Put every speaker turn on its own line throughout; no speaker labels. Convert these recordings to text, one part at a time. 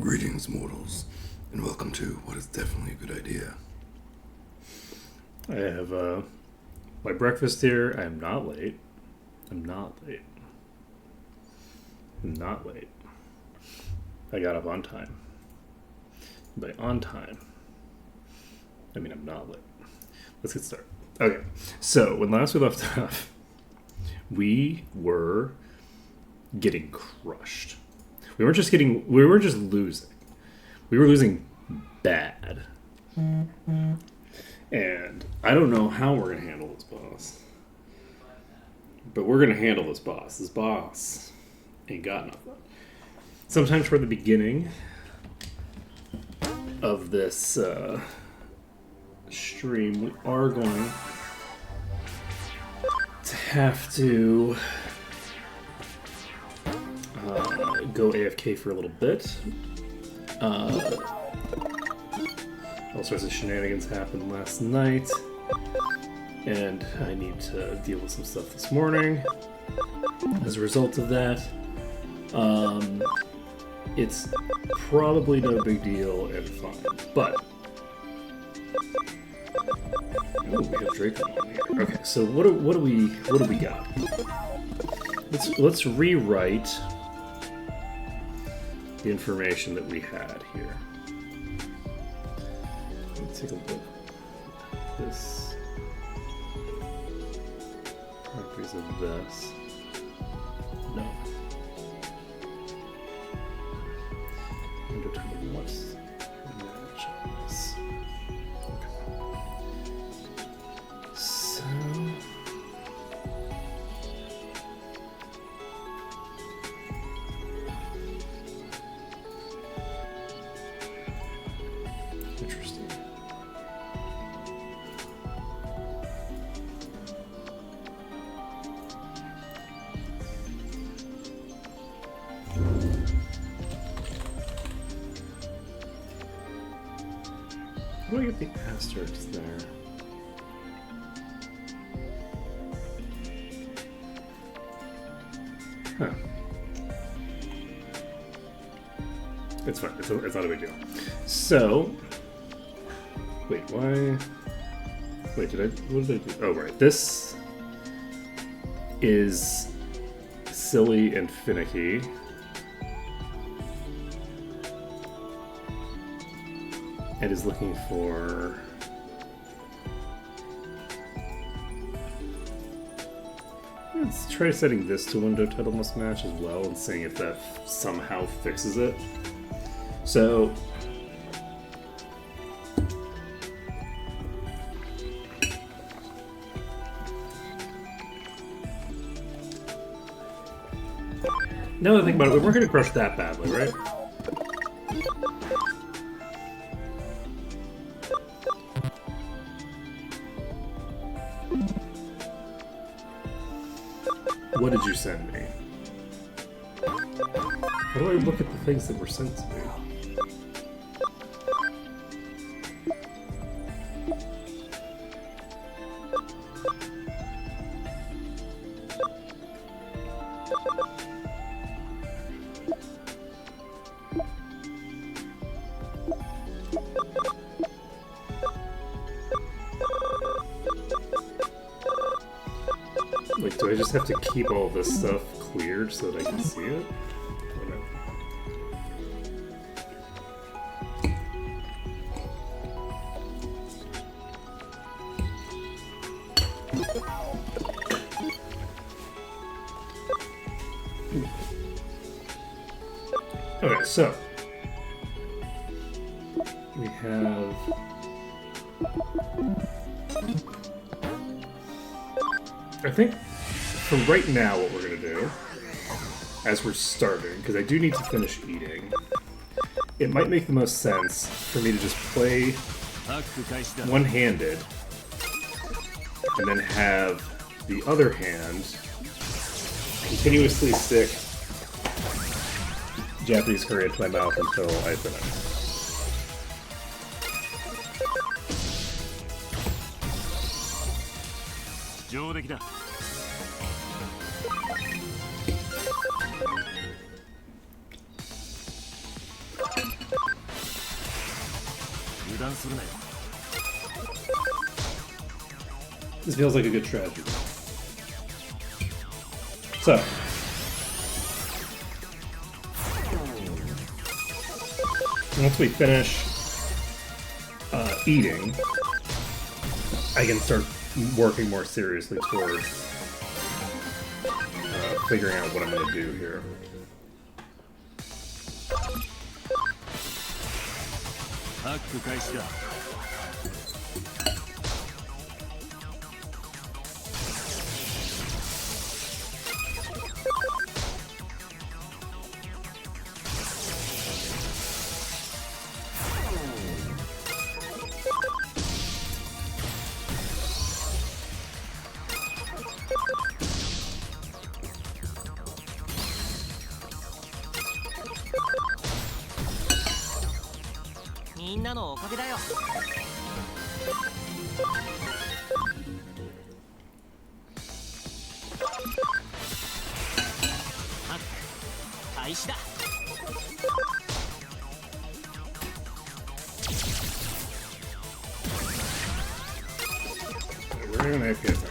Greetings, mortals, and welcome to what is definitely a good idea.
I have my breakfast here. I am not late. I'm not late. I'm not late. I got up on time. By on time, I mean I'm not late. Let's get started. Okay, so when last we left off, we were getting crushed. We weren't just losing. We were losing bad. And I don't know how we're going to handle this boss. But we're going to handle this boss. This boss ain't got nothing. Sometime toward the beginning of this stream, we are going to have to go AFK for a little bit. All sorts of shenanigans happened last night, and I need to deal with some stuff this morning. As a result of that, it's probably no big deal and fine. But oh, we have Draco on here. Okay, so what do we got? Let's rewrite the information that we had here. Let's take a look at this. Properties of this. No. Undetermined what's match on this. Okay. So interesting. How do I get the asterisks there? Huh. It's fine. It's not a big deal. So, wait, why? Wait, what did I do? Oh, right. This is silly and finicky. And is looking for let's try setting this to window title must match as well and seeing if that somehow fixes it. So now that I think about it, we weren't going to crush that badly, right? What did you send me? How do I look at the things that were sent to me? Wait, do I just have to keep all this stuff cleared so that I can see it? Okay, so we have I think for right now what we're going to do, as we're starting, because I do need to finish eating, it might make the most sense for me to just play one-handed, and then have the other hand continuously stick Japanese curry into my mouth until I finish.
断するなよ。
This feels like a good strategy. So, once we finish eating, I can start working more seriously towards figuring out what I'm going to do here.
ハック開始だ。
みんなのおかげだよ。ハック開始だ。
We're going to FPS.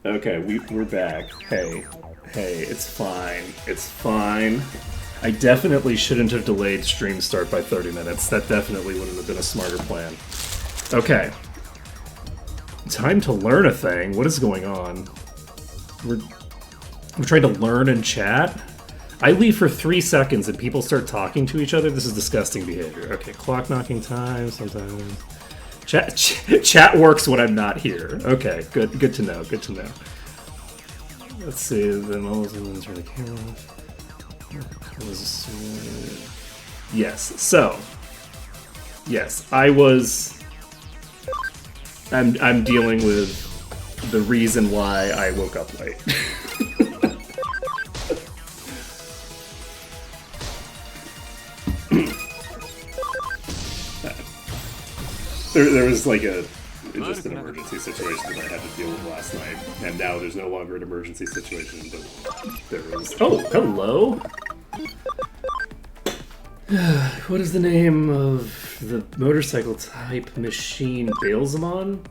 Okay, we're back. Hey, it's fine. It's fine. I definitely shouldn't have delayed stream start by 30 minutes. That definitely wouldn't have been a smarter plan. Okay. Time to learn a thing. What is going on? We're trying to learn and chat? I leave for 3 seconds and people start talking to each other? This is disgusting behavior. Okay, clock knocking time, sometimes. Chat works when I'm not here. Okay, good to know, good to know. Let's see, then all of them turn the camera off. Yes, so. Yes, I'm dealing with the reason why I woke up late. There was like just an emergency situation that I had to deal with last night, and now there's no longer an emergency situation, but there is. Oh, hello! What is the name of the motorcycle type machine Bailzamon?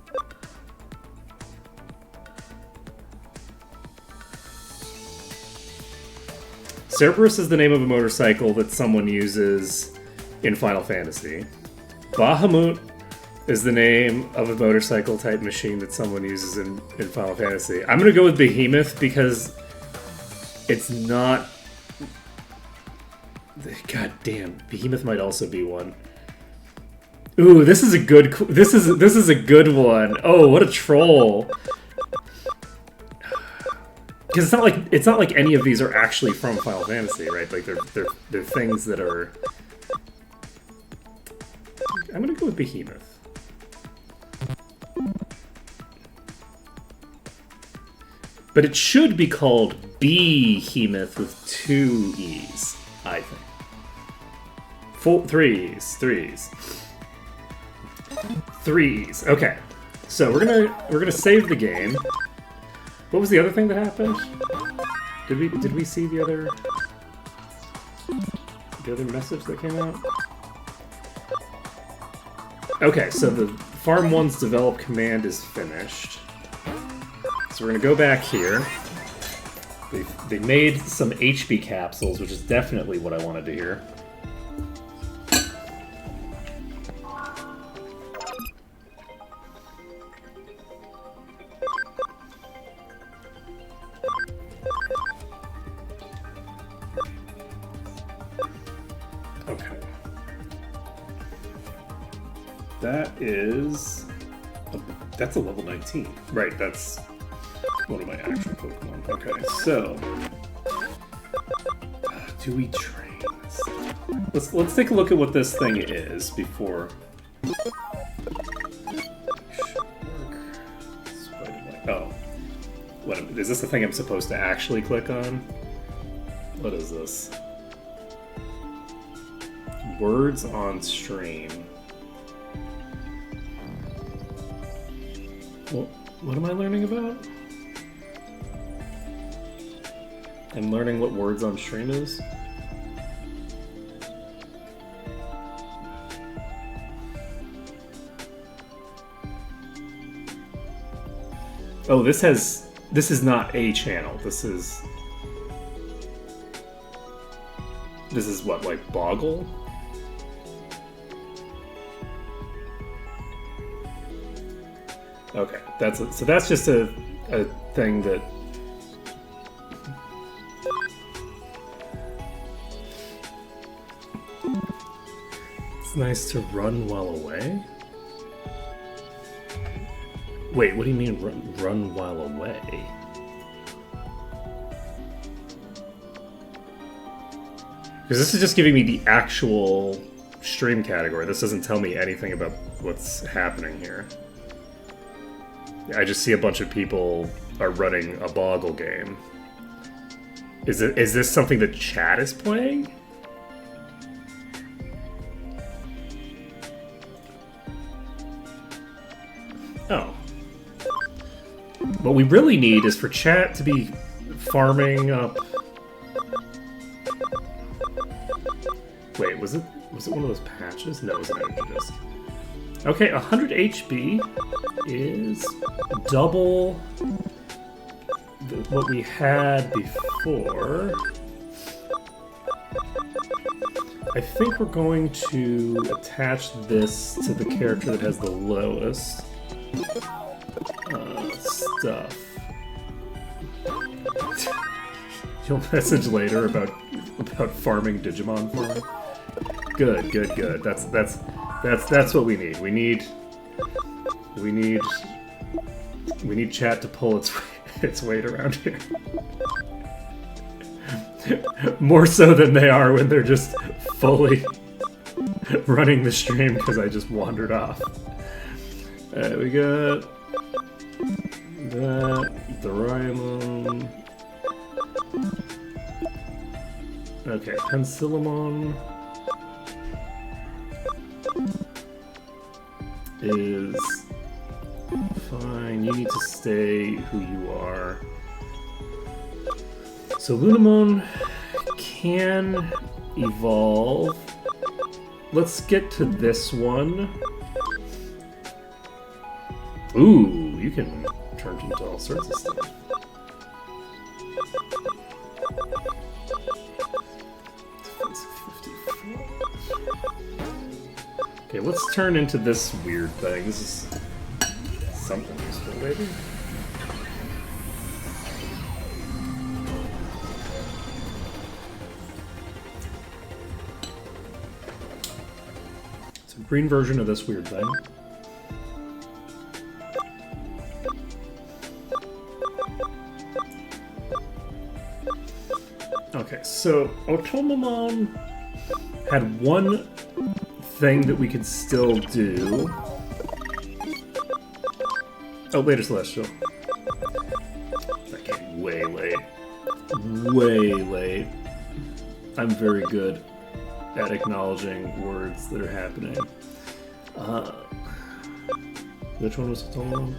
Cerberus is the name of a motorcycle that someone uses in Final Fantasy. Bahamut is the name of a motorcycle type machine that someone uses in Final Fantasy. I'm gonna go with Behemoth because it's not... God damn, Behemoth might also be one. Ooh, this is a good... This is a good one. Oh, what a troll. Because it's not like any of these are actually from Final Fantasy, right? Like they're things that are... I'm gonna go with Behemoth. But it should be called Behemoth with 2 E's, I think. 3's. Okay, so we're gonna save the game. What was the other thing that happened? Did we see the other message that came out? Okay, so the Farm 1's develop command is finished. So we're gonna go back here. They made some HP capsules, which is definitely what I wanted to hear. Okay. That's a level 19. Right, that's one of my actual Pokemon. Okay, so do we train? Let's take a look at what this thing is before. Oh, what is this? The thing I'm supposed to actually click on? What is this? Words on stream. What am I learning about? I'm learning what words on stream is? Oh, this is not a channel. This is what, like Boggle? Okay, so that's just a thing that... It's nice to run while away? Wait, what do you mean run while away? Because this is just giving me the actual stream category. This doesn't tell me anything about what's happening here. I just see a bunch of people are running a Boggle game. Is this something that chat is playing? Oh. What we really need is for chat to be farming up... Wait, was it one of those patches? No, it was an energy disc. Okay, 100 HP is double what we had before. I think we're going to attach this to the character that has the lowest stuff. You'll message later about farming Digimon for me. Good, good, good. That's what we need. We need chat to pull its weight around here. More so than they are when they're just fully running the stream because I just wandered off. We got that, Doraemon. Okay, Pencilimon is fine. You need to stay who you are. So Lunamon can evolve. Let's get to this one. Ooh, you can turn into all sorts of stuff. Okay, let's turn into this weird thing. This is something useful, maybe? It's a green version of this weird thing. Okay, so Otomamon had one thing that we could still do. Oh, later, Celestial. That came way late. Way late. I'm very good at acknowledging words that are happening. Which one was Otomamon?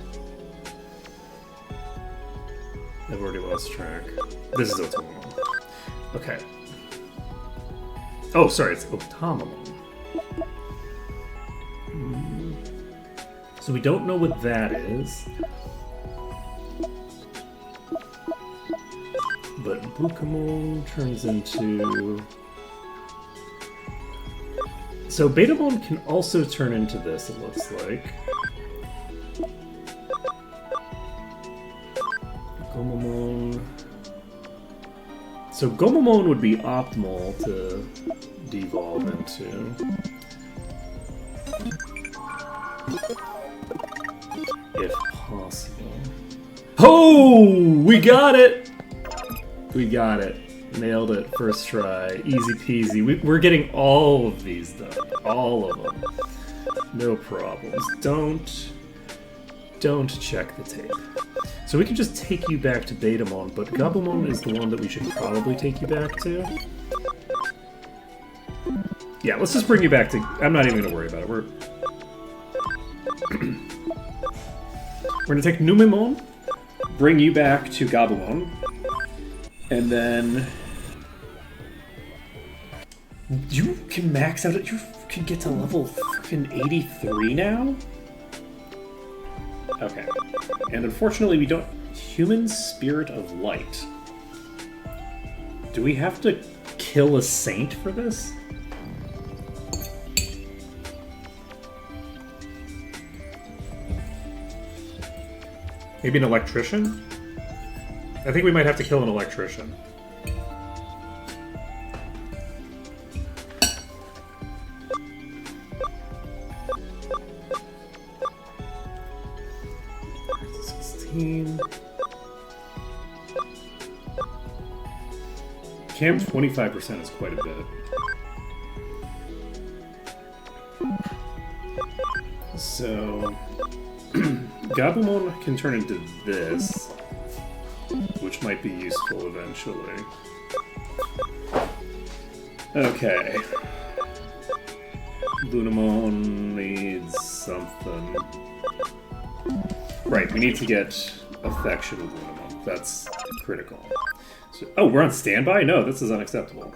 I've already lost track. This is Otomamon. Okay. Oh, sorry, it's Otomamon. So we don't know what that is. But Bukamon turns into... So Betamon can also turn into this, it looks like. Gomamon... So Gomamon would be optimal to devolve into. If possible. Oh! We got it! We got it. Nailed it. First try. Easy peasy. We're getting all of these done. All of them. No problems. Don't check the tape. So we can just take you back to Betamon, but Gabumon is the one that we should probably take you back to. Yeah, let's just bring you back to... I'm not even going to worry about it. We're going to take Numemon, bring you back to Gabumon, and then... You can max out... You can get to level fucking 83 now? Okay. And unfortunately we don't... Human Spirit of Light. Do we have to kill a saint for this? Maybe an electrician? I think we might have to kill an electrician. Cam 25% is quite a bit. So Gabumon can turn into this, which might be useful eventually. Okay. Lunamon needs something. Right, we need to get affection with Lunamon. That's critical. So, oh, we're on standby? No, this is unacceptable.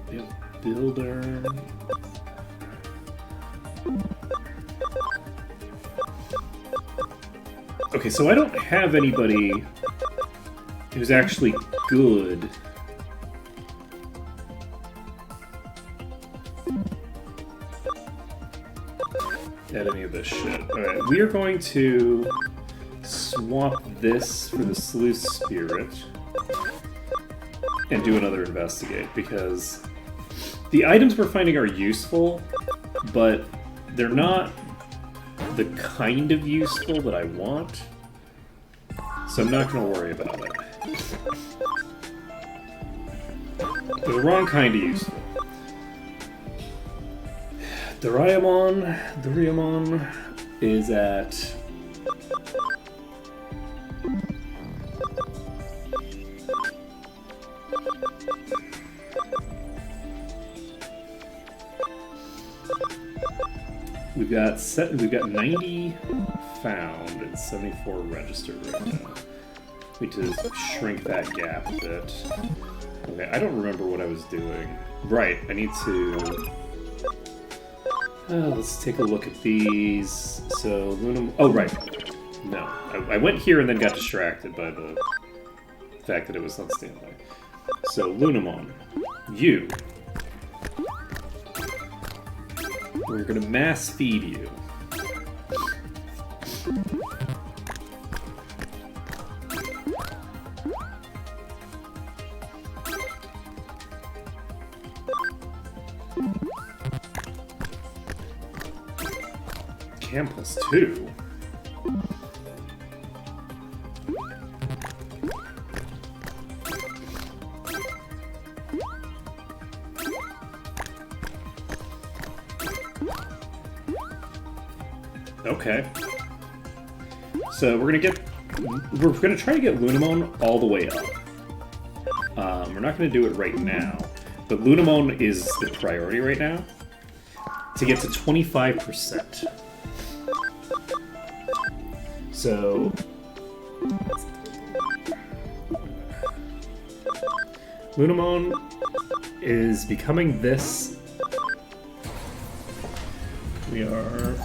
We have Builder. Okay, so I don't have anybody who's actually good. At any of this shit. Alright, we are going to swap this for the Sleuth Spirit and do another investigate, because the items we're finding are useful, but they're not the kind of useful that I want, so I'm not going to worry about it. They're the wrong kind of useful. Doraemon is at... We've got 90 found and 74 registered right now. We need to shrink that gap a bit. Okay, I don't remember what I was doing. Right, I need to... let's take a look at these. So, Lunamon... Oh, right. No. I went here and then got distracted by the fact that it was on standby. So, Lunamon, you. We're gonna mass feed you. Cam +2? Okay. So we're gonna try to get Lunamon all the way up. We're not gonna do it right now, but Lunamon is the priority right now to get to 25%. So Lunamon is becoming this. We are...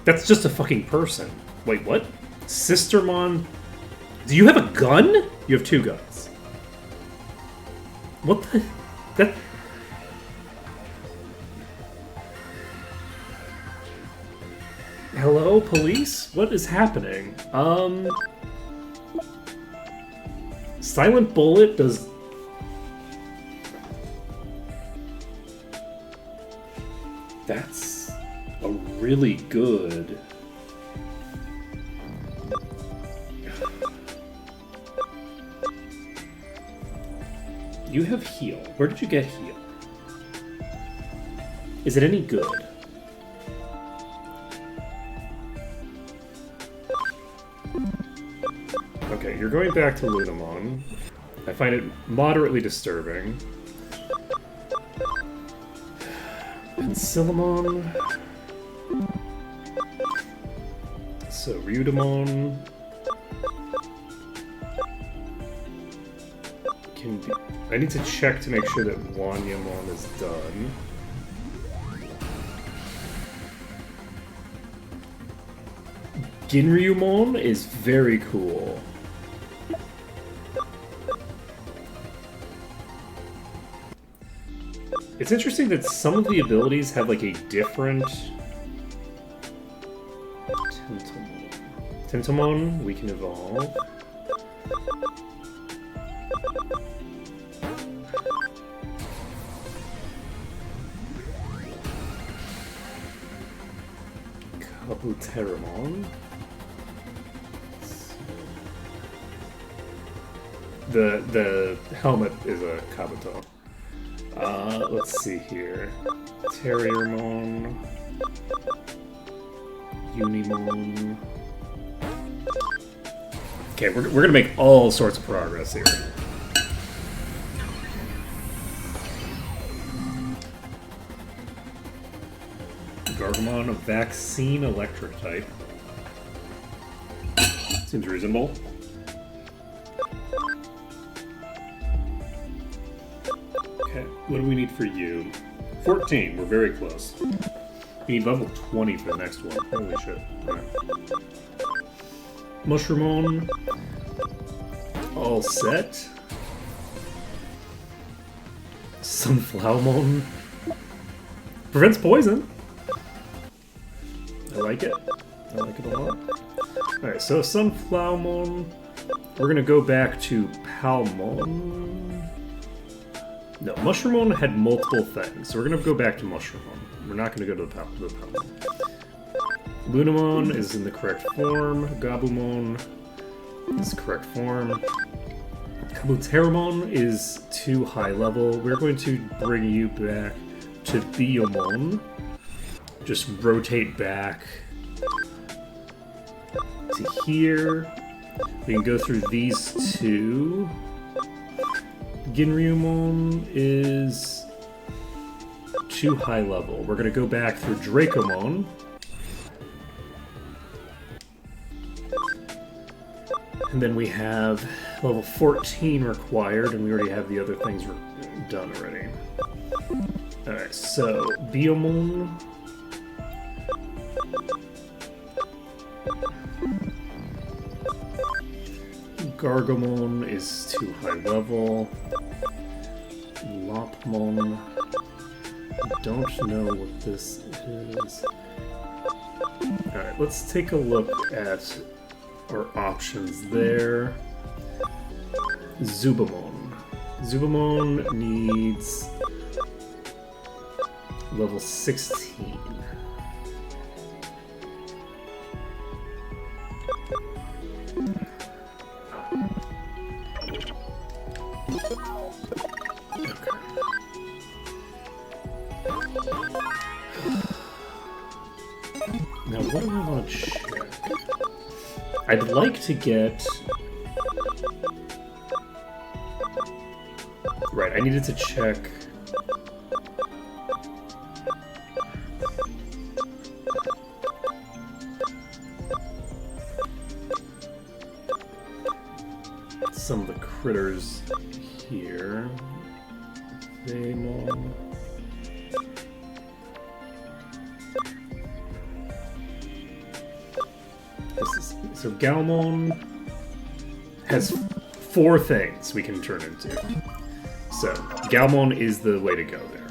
That's just a fucking person. Wait, what? Sistermon? Do you have a gun? You have 2 guns. What the... That... Hello, police? What is happening? Silent Bullet does... That's a really good... You have heal. Where did you get heal? Is it any good? Okay, you're going back to Lunamon. I find it moderately disturbing. Pencilimon. So, Ryudamon. Can be... I need to check to make sure that Wanyamon is done. Ginryumon is very cool. It's interesting that some of the abilities have like a different... Tentomon, we can evolve. Kabuteramon. The helmet is a Kabuto. Let's see here. Terriermon. Unimon. Okay, we're gonna make all sorts of progress here. Gargomon, a vaccine electric type. Seems reasonable. Okay, what do we need for you? 14, we're very close. We need level 20 for the next one. Holy shit. Right. Mushroomon. All set. Sunflowermon. Prevents poison. I like it. I like it a lot. Alright, so Sunflowermon. We're gonna go back to Palmon. No, Mushroomon had multiple things, so we're gonna go back to Mushroomon. We're not gonna go to the Palmon. Lunamon is in the correct form. Gabumon is the correct form. Kabuterimon is too high level. We're going to bring you back to Biyomon. Just rotate back to here. We can go through these two. Ginryumon is too high level. We're going to go back through Dracomon. And then we have level 14 required, and we already have the other things done already. Alright, so Biyomon. Gargomon is too high level. Lopmon. I don't know what this is. Alright, let's take a look at our options there. Zubamon. Zubamon needs level 16. Now, what do I want to check? I'd like to get... Right, I needed to check... some of the critters here. Vaemon. So Galmon has 4 things we can turn into. So Galmon is the way to go there.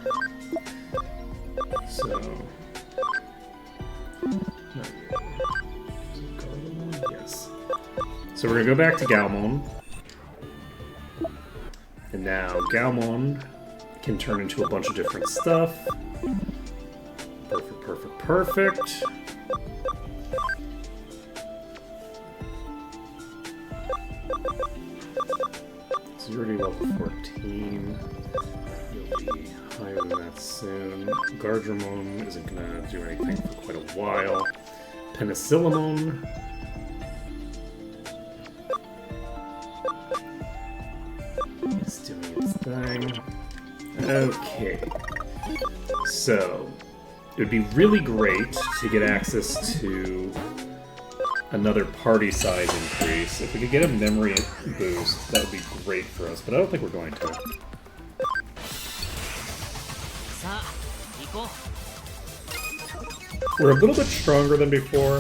So yes. So we're gonna go back to Galmon. And now Galmon can turn into a bunch of different stuff. Perfect, perfect, perfect. So you're already level 14. You'll be higher than that soon. Gardramon isn't gonna do anything for quite a while. Penicillamon. It's doing its thing. Okay. So, it would be really great to get access to another party size increase. If we could get a memory boost, that would be great for us, but I don't think we're going to.
さあ行こう
We're a little bit stronger than before.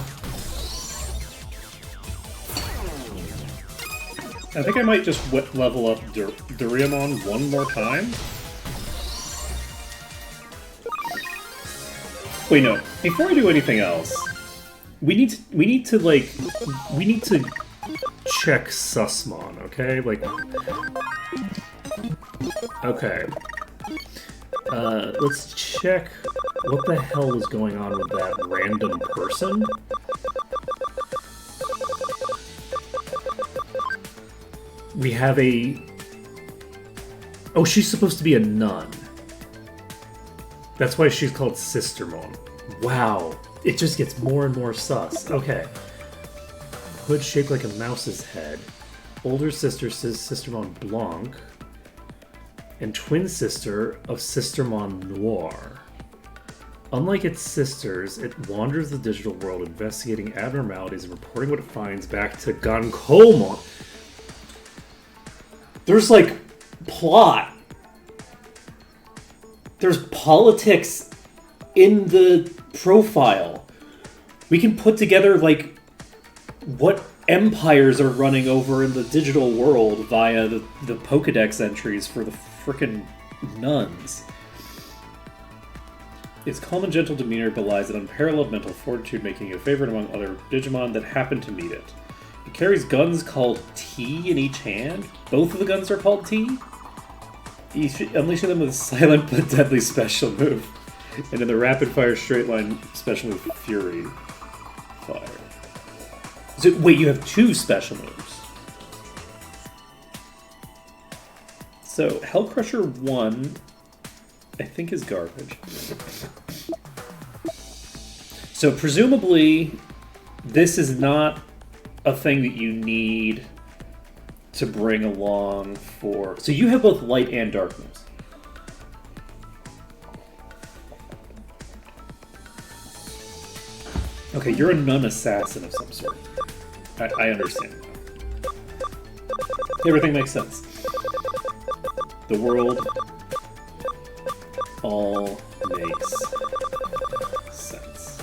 I think I might just level up Duriamon one more time. Wait, no. Before I do anything else, we need to check Sussmon, okay? Like, okay. Let's check what the hell was going on with that random person. We have a... Oh, she's supposed to be a nun. That's why she's called Sistermon. Wow. It just gets more and more sus. Okay. Hood shaped like a mouse's head. Older sister says Sistermon Blanc. And twin sister of Sistermon Noir. Unlike its sisters, it wanders the digital world investigating abnormalities and reporting what it finds back to Gankomon. There's, like, plot. There's politics
in the profile. We can put together, like, what empires are running over in the digital world via the Pokedex entries for the frickin' nuns. Its calm and gentle demeanor belies an unparalleled mental fortitude, making it a favorite among other Digimon that happen to meet it. It carries guns called T in each hand. Both of the guns are called T. Unleashing them with a silent but deadly special move. And in the rapid fire straight line special move, Fury Fire. So, wait, you have 2 special moves. So, Hell Crusher 1, I think, is garbage. So, presumably, this is not a thing that you need to bring along for... So, you have both light and dark moves. Okay, you're a nun assassin of some sort. I understand now. Everything makes sense. The world all makes sense.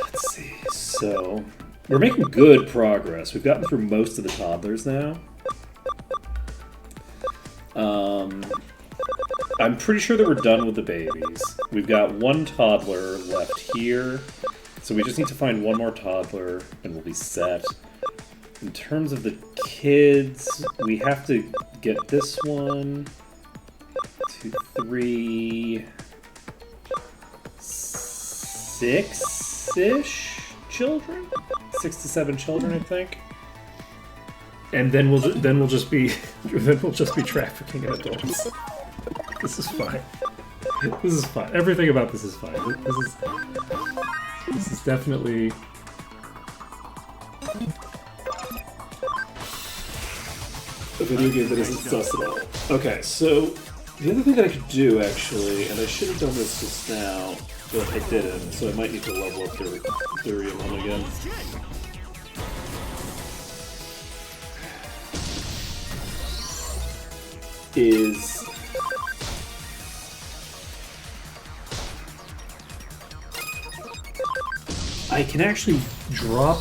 Let's see. So, we're making good progress. We've gotten through most of the toddlers now. I'm pretty sure that we're done with the babies. We've got 1 toddler left here. So we just need to find 1 more toddler and we'll be set. In terms of the kids, we have to get this one, 2, 3, 6-ish children? 6 to 7 children, I think. And then we'll just be trafficking in adults. This is fine. This is fine. Everything about this is fine. This is definitely... a video game that isn't sus at all. Okay, so the other thing that I could do, actually, and I should have done this just now, but I didn't, so I might need to level up Theriumon again. Is... I can actually drop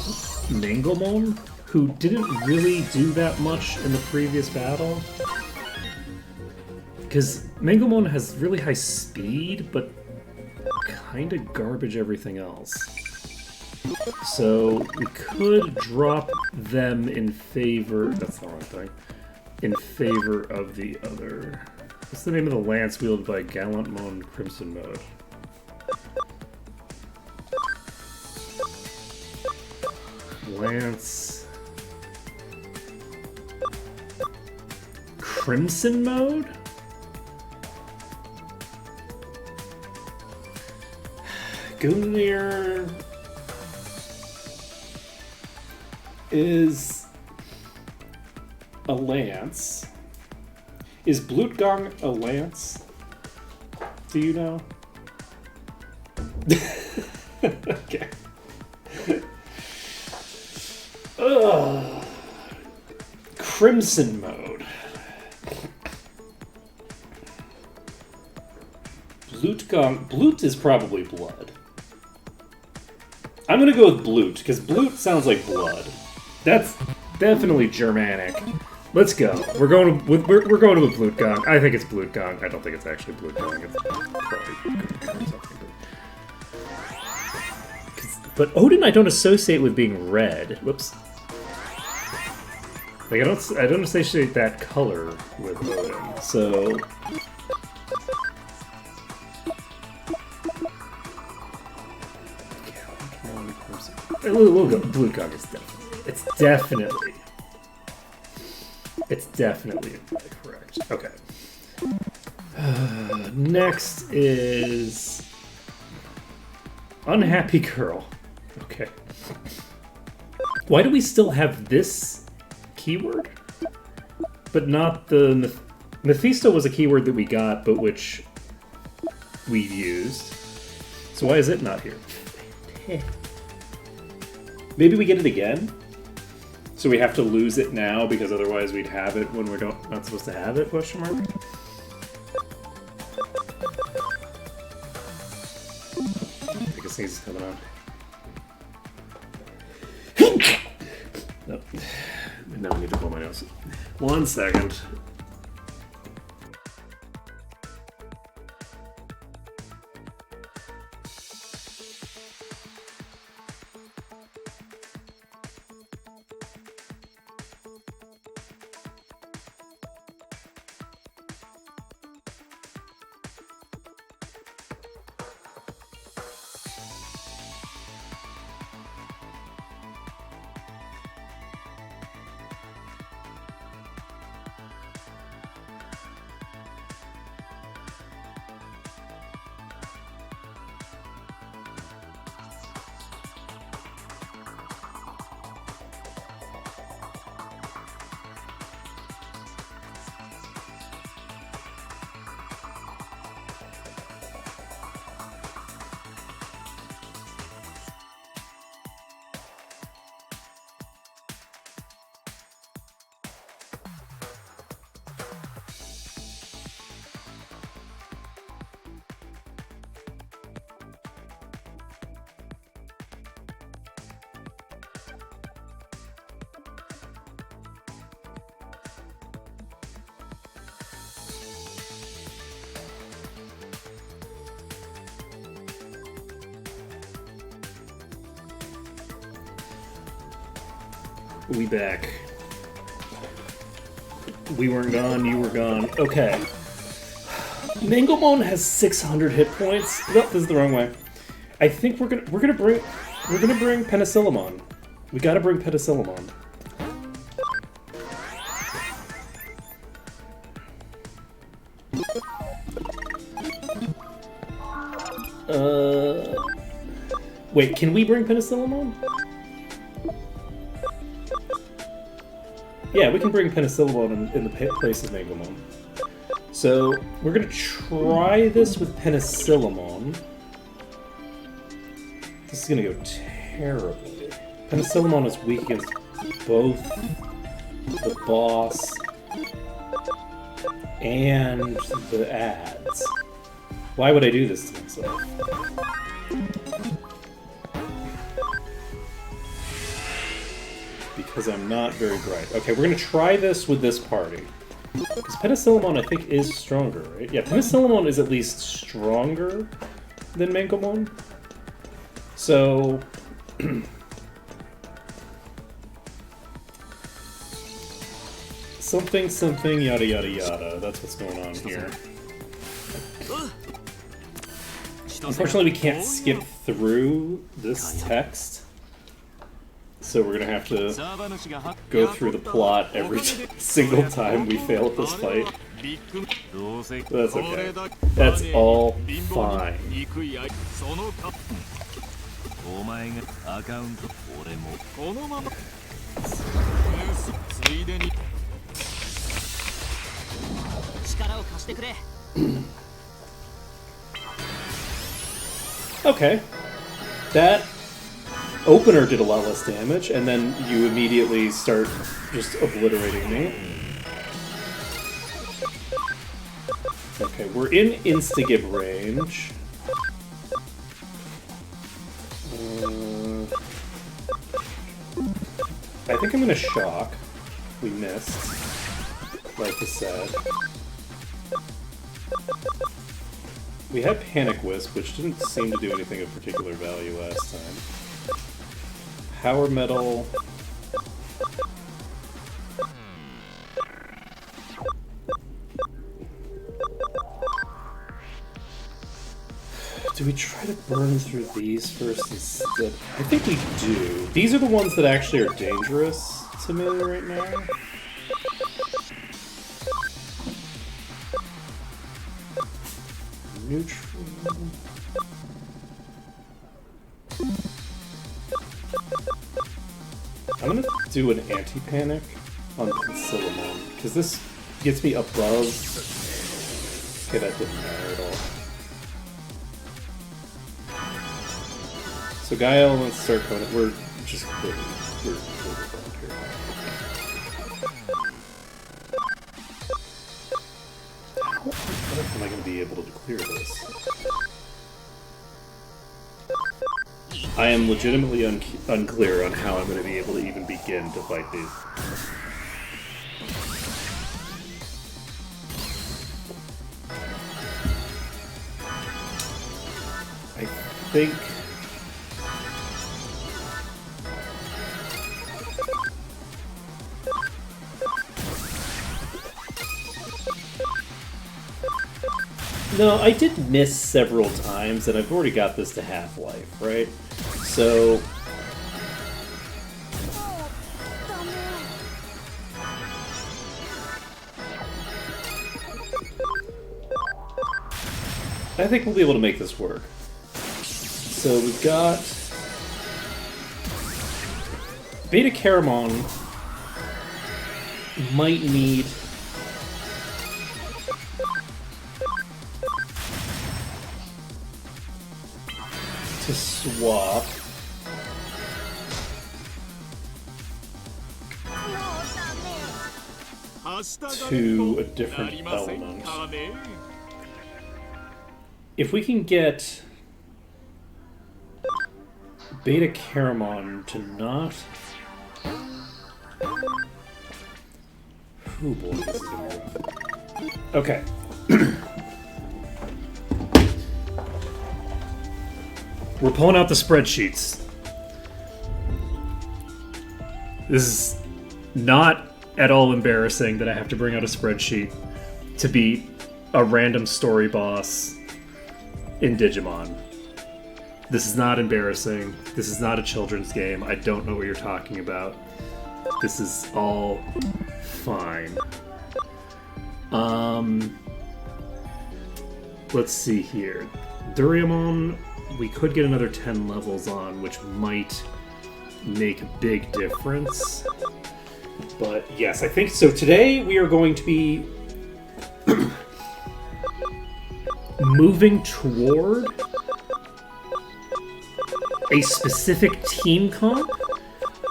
Manglemon, who didn't really do that much in the previous battle. Because Manglemon has really high speed, but kind of garbage everything else. So we could drop them in favor... That's the wrong thing. In favor of the other... What's the name of the lance wielded by Gallantmon Crimson Mode? Lance... Crimson Mode? Gungnir is a lance. Is Blutgang a lance? Do you know? Okay. Ugh. Crimson Mode. Blutgang. Blut is probably blood. I'm gonna go with Blut, because Blut sounds like blood. That's definitely Germanic. Let's go. We're going with Blutgang. I think it's Blutgang. I don't think it's actually Blutgang. It's probably something. But Odin, I don't associate with being red. Whoops. Like I don't associate that color with Odin. So. We'll go. Blutgang is definitely. It's definitely correct. Okay. Next is Unhappy Girl. Okay. Why do we still have this keyword? But not the... Mephisto was a keyword that we got, but which we used. So why is it not here? Maybe we get it again? So we have to lose it now because otherwise we'd have it when we're not supposed to have it, question mark?
a sneeze is coming on. No. Now I need to blow my nose. 1 second. We back. We weren't gone, you were gone. Okay. Mangomon has 600 hit points. No, this is the wrong way. I think we're gonna bring Penicillamon. We gotta bring Penicillamon. Wait, can we bring Penicillamon? Yeah, we can bring Penicillamon in the place of Mangomon. So, we're gonna try this with Penicillamon. This is gonna go terribly. Penicillamon is weak against both the boss and the ads. Why would I do this to myself? Because I'm not very bright. Okay, we're gonna try this with this party. Because Penicillamon, I think, is stronger, right? Yeah, Penicillamon is at least stronger than Mangomon. So... something, yada yada yada. That's what's going on here. Unfortunately, we can't skip through this text. So we're gonna have to go through the plot every single time we fail at this fight. But that's okay. That's all fine.
お前がアカウント俺もこのままついでに
力を貸してくれ
Okay. That opener did a lot less damage, and then you immediately start just obliterating me. Okay, we're in Instagib range. I think I'm gonna shock. We missed, like I said. We had Panic Wisp, which didn't seem to do anything of particular value last time. Power Metal. Do we try to burn through these first instead? I think we do. These are the ones that actually are dangerous to me right now. Neutral. I'm gonna do an anti-panic on Penicillamon, because this gets me above... Okay, that didn't matter at all. So Gaia elements start coming. We're just completely boned here. How am I going to be able to clear this?
I am legitimately unclear on how I'm going to be able to even begin to fight these. I think... No, I did miss several times, and I've already got this to half-life, right? So... I think we'll be able to make this work. So we've got... Beta Caramon might need... to swap to a different element. If we can get Beta Caramon to not... Oh boy, this is gonna work. Okay.
We're pulling out the spreadsheets. This is not at all embarrassing that I have to bring out a spreadsheet to beat a random story boss in Digimon. This is not embarrassing. This is not a children's game. I don't know what you're talking about. This is all fine. Let's see here. Duriamon, we could get another 10 levels on, which might make a big difference. But yes, I think so. Today we are going to be moving toward a specific team comp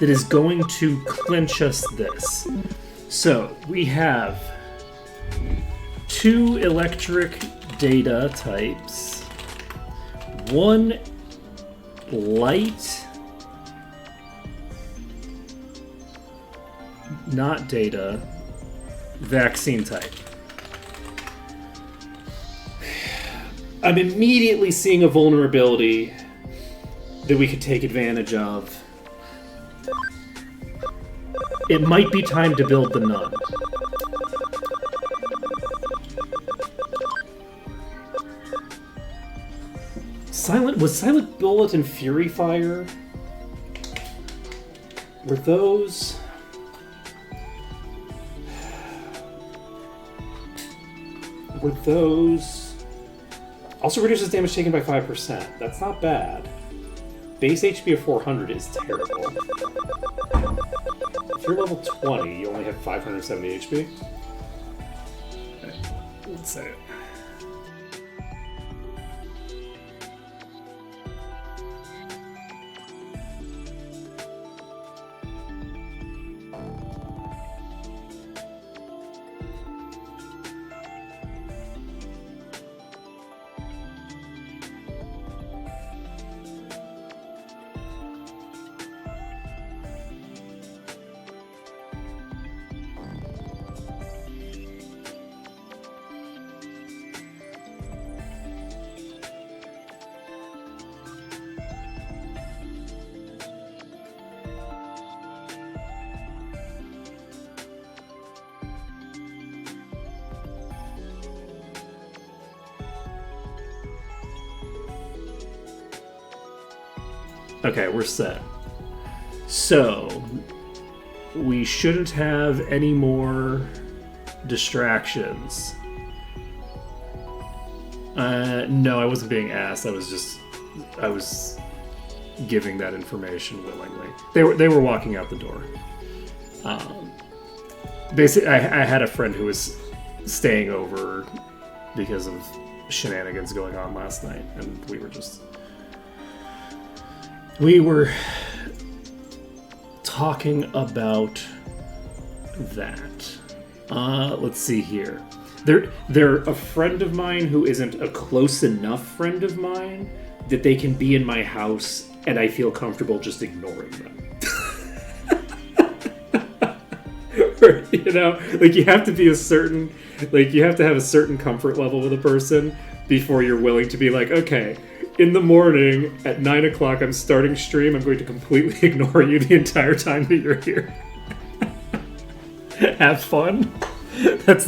that is going to clinch us this. So we have 2 electric data types, 1 light, not data, vaccine type. I'm immediately seeing a vulnerability that we could take advantage of. It might be time to build the nun. Was Silent Bullet and Fury Fire? Were those... Were those... Also reduces damage taken by 5%. That's not bad. Base HP of 400 is terrible. If you're level 20, you only have 570 HP. Okay, let's say it. Okay, we're set. So, we shouldn't have any more distractions. No, I wasn't being asked. I was giving that information willingly. They were walking out the door. Basically, I had a friend who was staying over because of shenanigans going on last night, and we were talking about that. Let's see here. They're a friend of mine who isn't a close enough friend of mine that they can be in my house and I feel comfortable just ignoring them. You know, like you have to be a certain, like you have to have a certain comfort level with a person before you're willing to be like, okay, in the morning at 9 o'clock, I'm starting stream. I'm going to completely ignore you the entire time that you're here. Have fun. That's,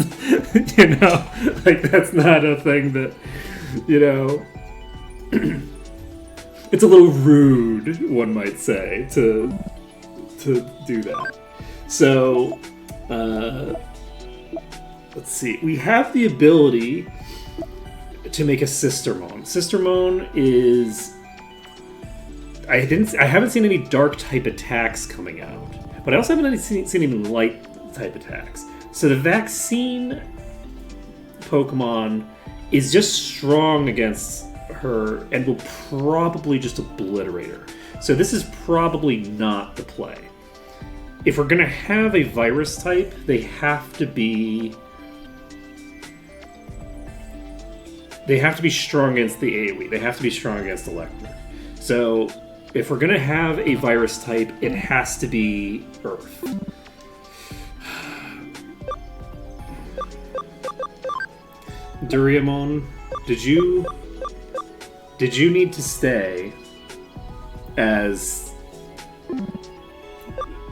you know, like that's not a thing that, you know, it's a little rude, one might say, to do that. So, let's see. We have the ability to make a Sistermon. Sistermon is... I haven't seen any dark type attacks coming out, but I also haven't seen any light type attacks. So the vaccine Pokemon is just strong against her and will probably just obliterate her. So this is probably not the play. If we're gonna have a virus type, they have to be strong against the AoE. They have to be strong against Electric. So if we're gonna have a virus type, it has to be Earth. Duriamon, did you need to stay as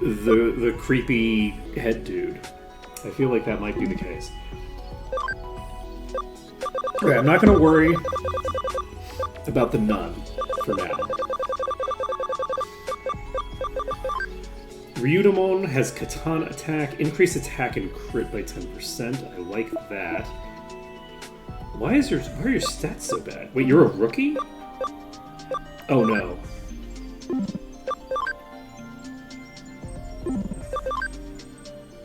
the creepy head dude? I feel like that might be the case. Okay, I'm not going to worry about the nun for now. Ryudomon has Katana attack, increased attack and crit by 10%. I like that. Why are your stats so bad? Wait, you're a rookie? Oh no.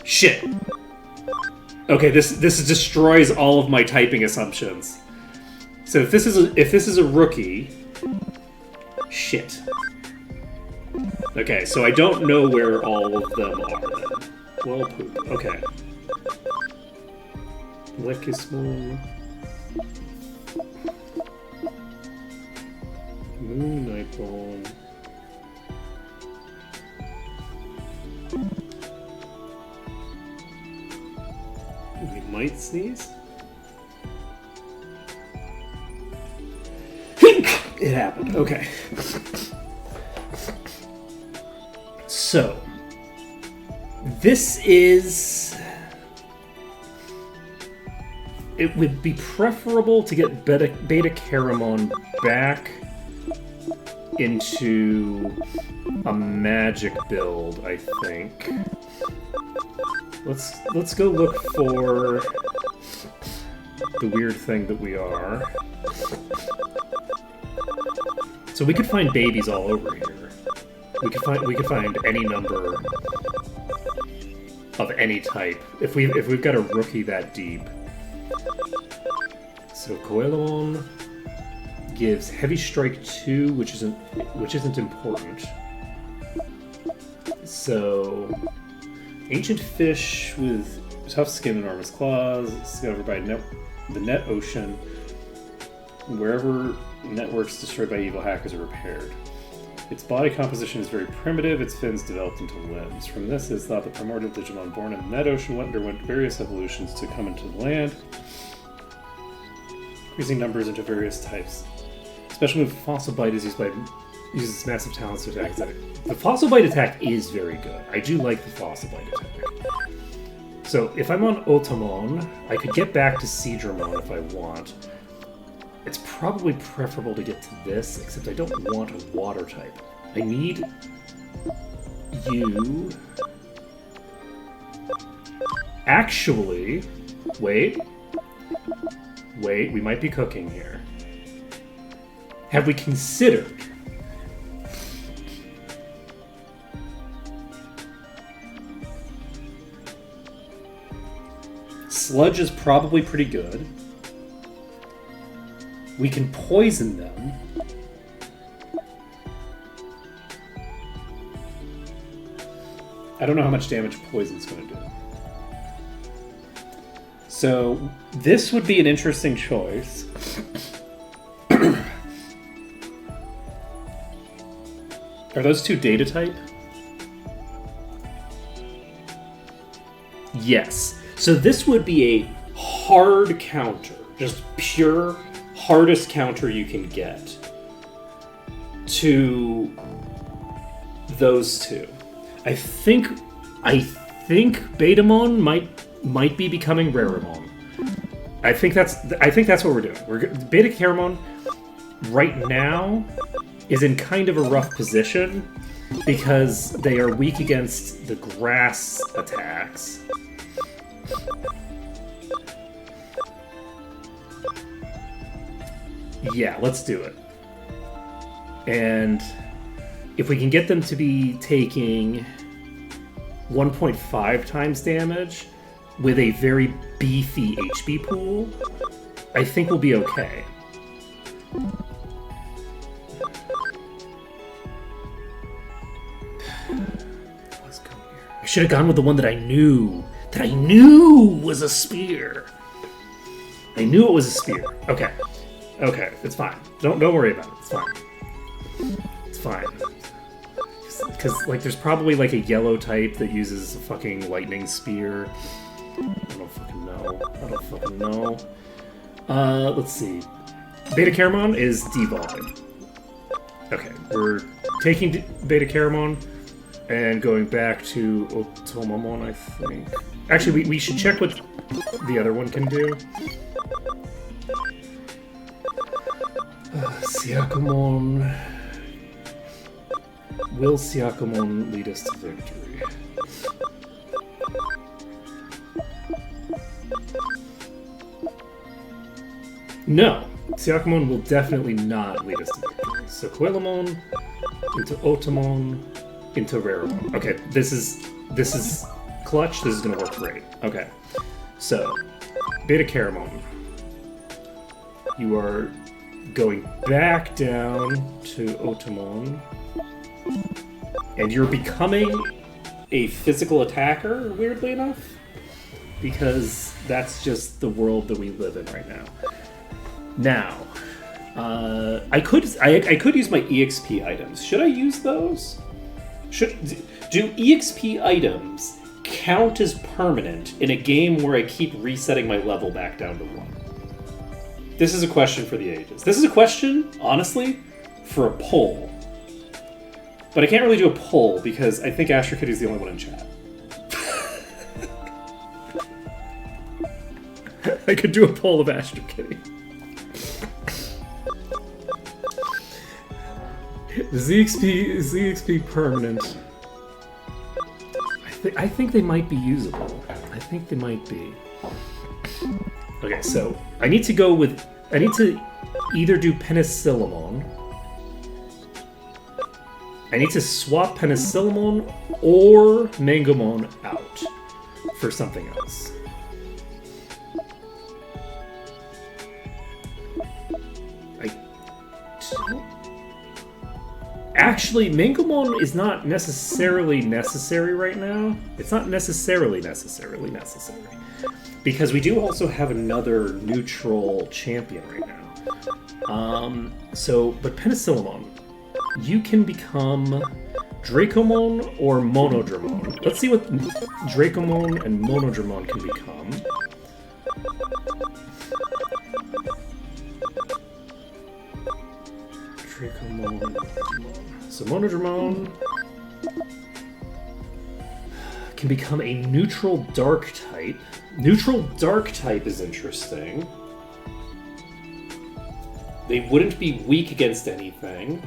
Shit. Okay, this destroys all of my typing assumptions. So if this is a rookie, shit. Okay, so I don't know where all of them are then. Well, poop. Okay. Lekismon. Moon Nightbone. We might sneeze. It happened. Okay. So, this is... It would be preferable to get Beta Caramon back into a magic build, I think. Let's go look for the weird thing that we are. So we could find babies all over here. We could find any number of any type if we've got a rookie that deep. So Coelomon gives Heavy Strike 2, which isn't important. So Ancient Fish with Tough Skin and Enormous Claws, discovered by the Net Ocean. Wherever networks destroyed by evil hackers are repaired. Its body composition is very primitive, its fins developed into limbs. From this, it is thought that primordial Digimon born in the Net Ocean underwent various evolutions to come into the land, increasing numbers into various types. Special move Fossil Bite is uses its massive talents to attack. The Fossil Bite attack is very good. I do like the Fossil Bite attack. So if I'm on Otamon, I could get back to Seadramon if I want. It's probably preferable to get to this, except I don't want a water type. I need you... Actually, wait, we might be cooking here. Have we considered Sludge is probably pretty good. We can poison them. I don't know how much damage poison's going to do. So this would be an interesting choice.
Are those two data type? Yes. So this would be a hard counter. Just pure hardest counter you can get to those two. I think Betamon might be becoming Raramon. I think that's what we're doing. Beta Caramon right now is in kind of a rough position because they are weak against the grass attacks. Yeah, let's do it. And if we can get them to be taking 1.5 times damage with a very beefy HP pool, I think we'll be okay. Let's go here. I should have gone with the one that I knew was a spear. I knew it was a spear. Okay. Okay, it's fine. Don't worry about it. It's fine. It's fine. Because, like, there's probably, like, a yellow type that uses a fucking lightning spear. I don't fucking know. Let's see. Beta Caramon is devolving. Okay, we're taking Beta Caramon and going back to Otomamon, I think. Actually, we should check what the other one can do. Siakamon. Will Siakamon lead us to victory? No, Siakamon will definitely not lead us to victory. So Coelamon into Otomon into Raramon. Okay, this is clutch. This is gonna work great. Okay, so Beta Caramon, you are going back down to Otomon, and you're becoming a physical attacker, weirdly enough, because that's just the world that we live in right now. Now, I could use my EXP items. Should I use those? Do EXP items count as permanent in a game where I keep resetting my level back down to 1? This is a question for the ages. This is a question, honestly, for a poll. But I can't really do a poll because I think Astro Kitty's the only one in chat. I could do a poll of Astro Kitty. Is EXP permanent? I think they might be usable. I think they might be. Okay, so I need to either do Penicillamon. I need to swap Penicillamon or Mangomon out for something else. Actually, Mangomon is not necessarily necessary right now. It's not necessarily necessary. Because we do also have another neutral champion right now. But Penicillamon, you can become Dracomon or Monodramon. Let's see what Dracomon and Monodramon can become. Dracomon. So Monodramon can become a neutral dark type. Neutral dark type is interesting. They wouldn't be weak against anything.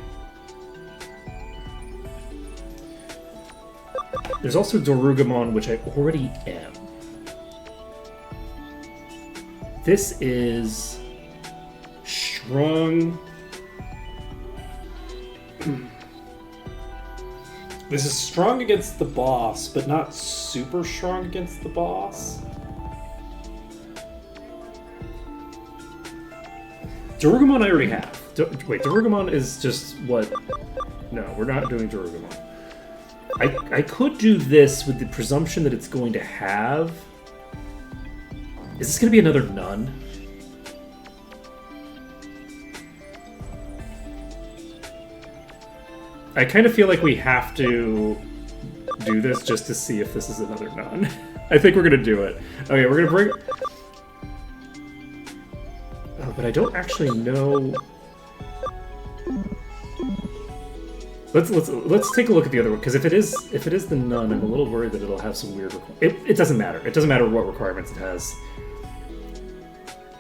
There's also Dorugamon, which I already am. This is strong. This is strong against the boss, but not super strong against the boss. Dorugamon I already have. Wait, Dorugamon is just what... No, we're not doing Dorugamon. I could do this with the presumption that it's going to have... Is this going to be another Nun?
I kind of feel like we have to do this just to see if this is another nun. I think we're gonna do it. Okay, we're gonna bring. Oh, but I don't actually know. Let's take a look at the other one, because if it is the nun, I'm a little worried that it'll have some weird. It doesn't matter. It doesn't matter what requirements it has.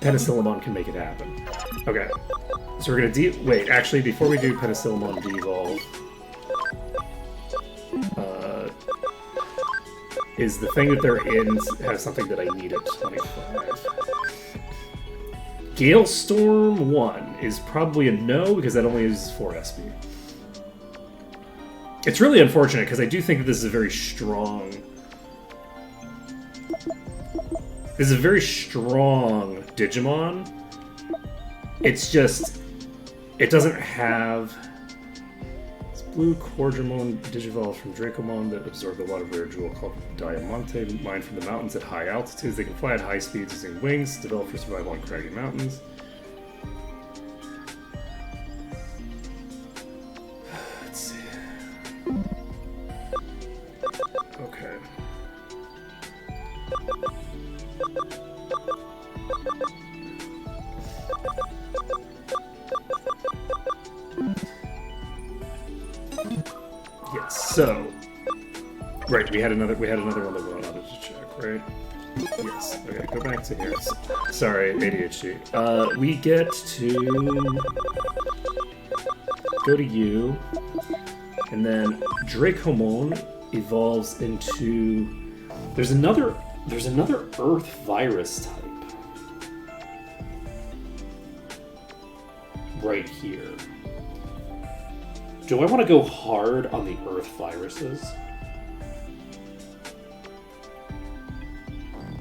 Penicillamon can make it happen. Okay, so we're gonna wait. Actually, before we do Penicillamon devolve, is the thing that they're in have something that I need at 25. Galestorm 1 is probably a no, because that only uses 4 SP. It's really unfortunate, because I do think that this is a very strong... This is a very strong Digimon. It's just... It doesn't have... It's blue Quadramon Digivolve from Dracomon that absorb the water rare jewel called Diamante, mined from the mountains at high altitudes. They can fly at high speeds using wings, developed for survival on craggy mountains. Let's see. Okay. Yes, so right, we had another one that we wanted to check, right? Yes. Okay, go back to here. Sorry, ADHD. We get to go to you, and then Dracomon evolves into. There's another Earth virus type right here. Do I want to go hard on the Earth viruses?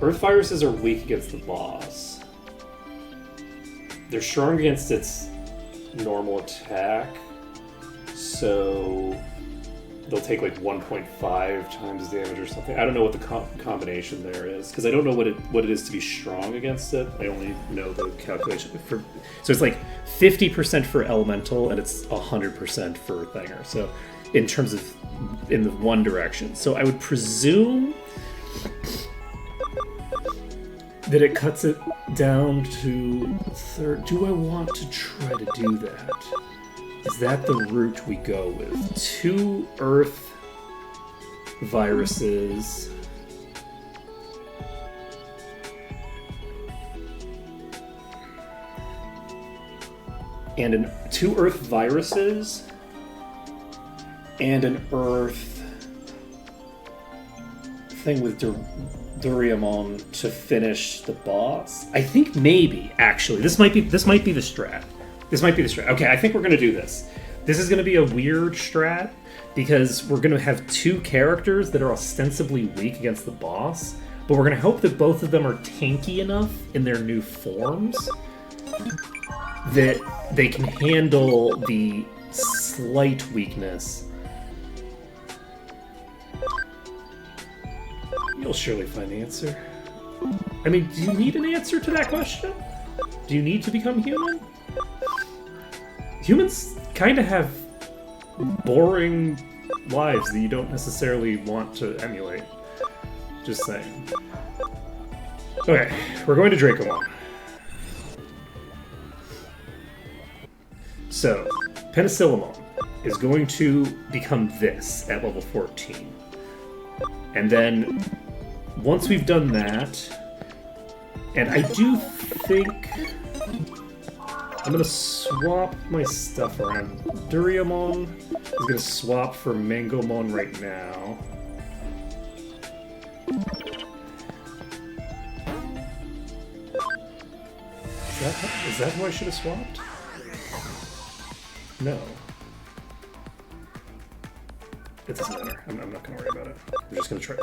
Earth viruses are weak against the boss. They're strong against its normal attack, so they'll take like 1.5 times damage or something. I don't know what the combination there is, because I don't know what it is to be strong against it. I only know the calculation for. So it's like 50% for elemental, and it's 100% for thinger. So in terms of in the one direction. So I would presume that it cuts it down to third. Do I want to try to do that? Is that the route we go with? 2 Earth viruses. And 2 Earth viruses and an Earth thing with Duriamon to finish the boss. I think maybe actually this might be the strat. This might be the strat. Okay, I think we're gonna do this. This is gonna be a weird strat because we're gonna have 2 characters that are ostensibly weak against the boss, but we're gonna hope that both of them are tanky enough in their new forms that they can handle the slight weakness. You'll surely find the answer. I mean, do you need an answer to that question? Do you need to become human? Humans kind of have boring lives that you don't necessarily want to emulate. Just saying. Okay, we're going to Dracomon. So, Penicillamon is going to become this at level 14. And then, once we've done that, and I do think I'm gonna swap my stuff around. Duriamon is gonna swap for Mangomon right now. Is that who I should have swapped? No. It doesn't matter. I'm not gonna worry about it. We're just gonna try.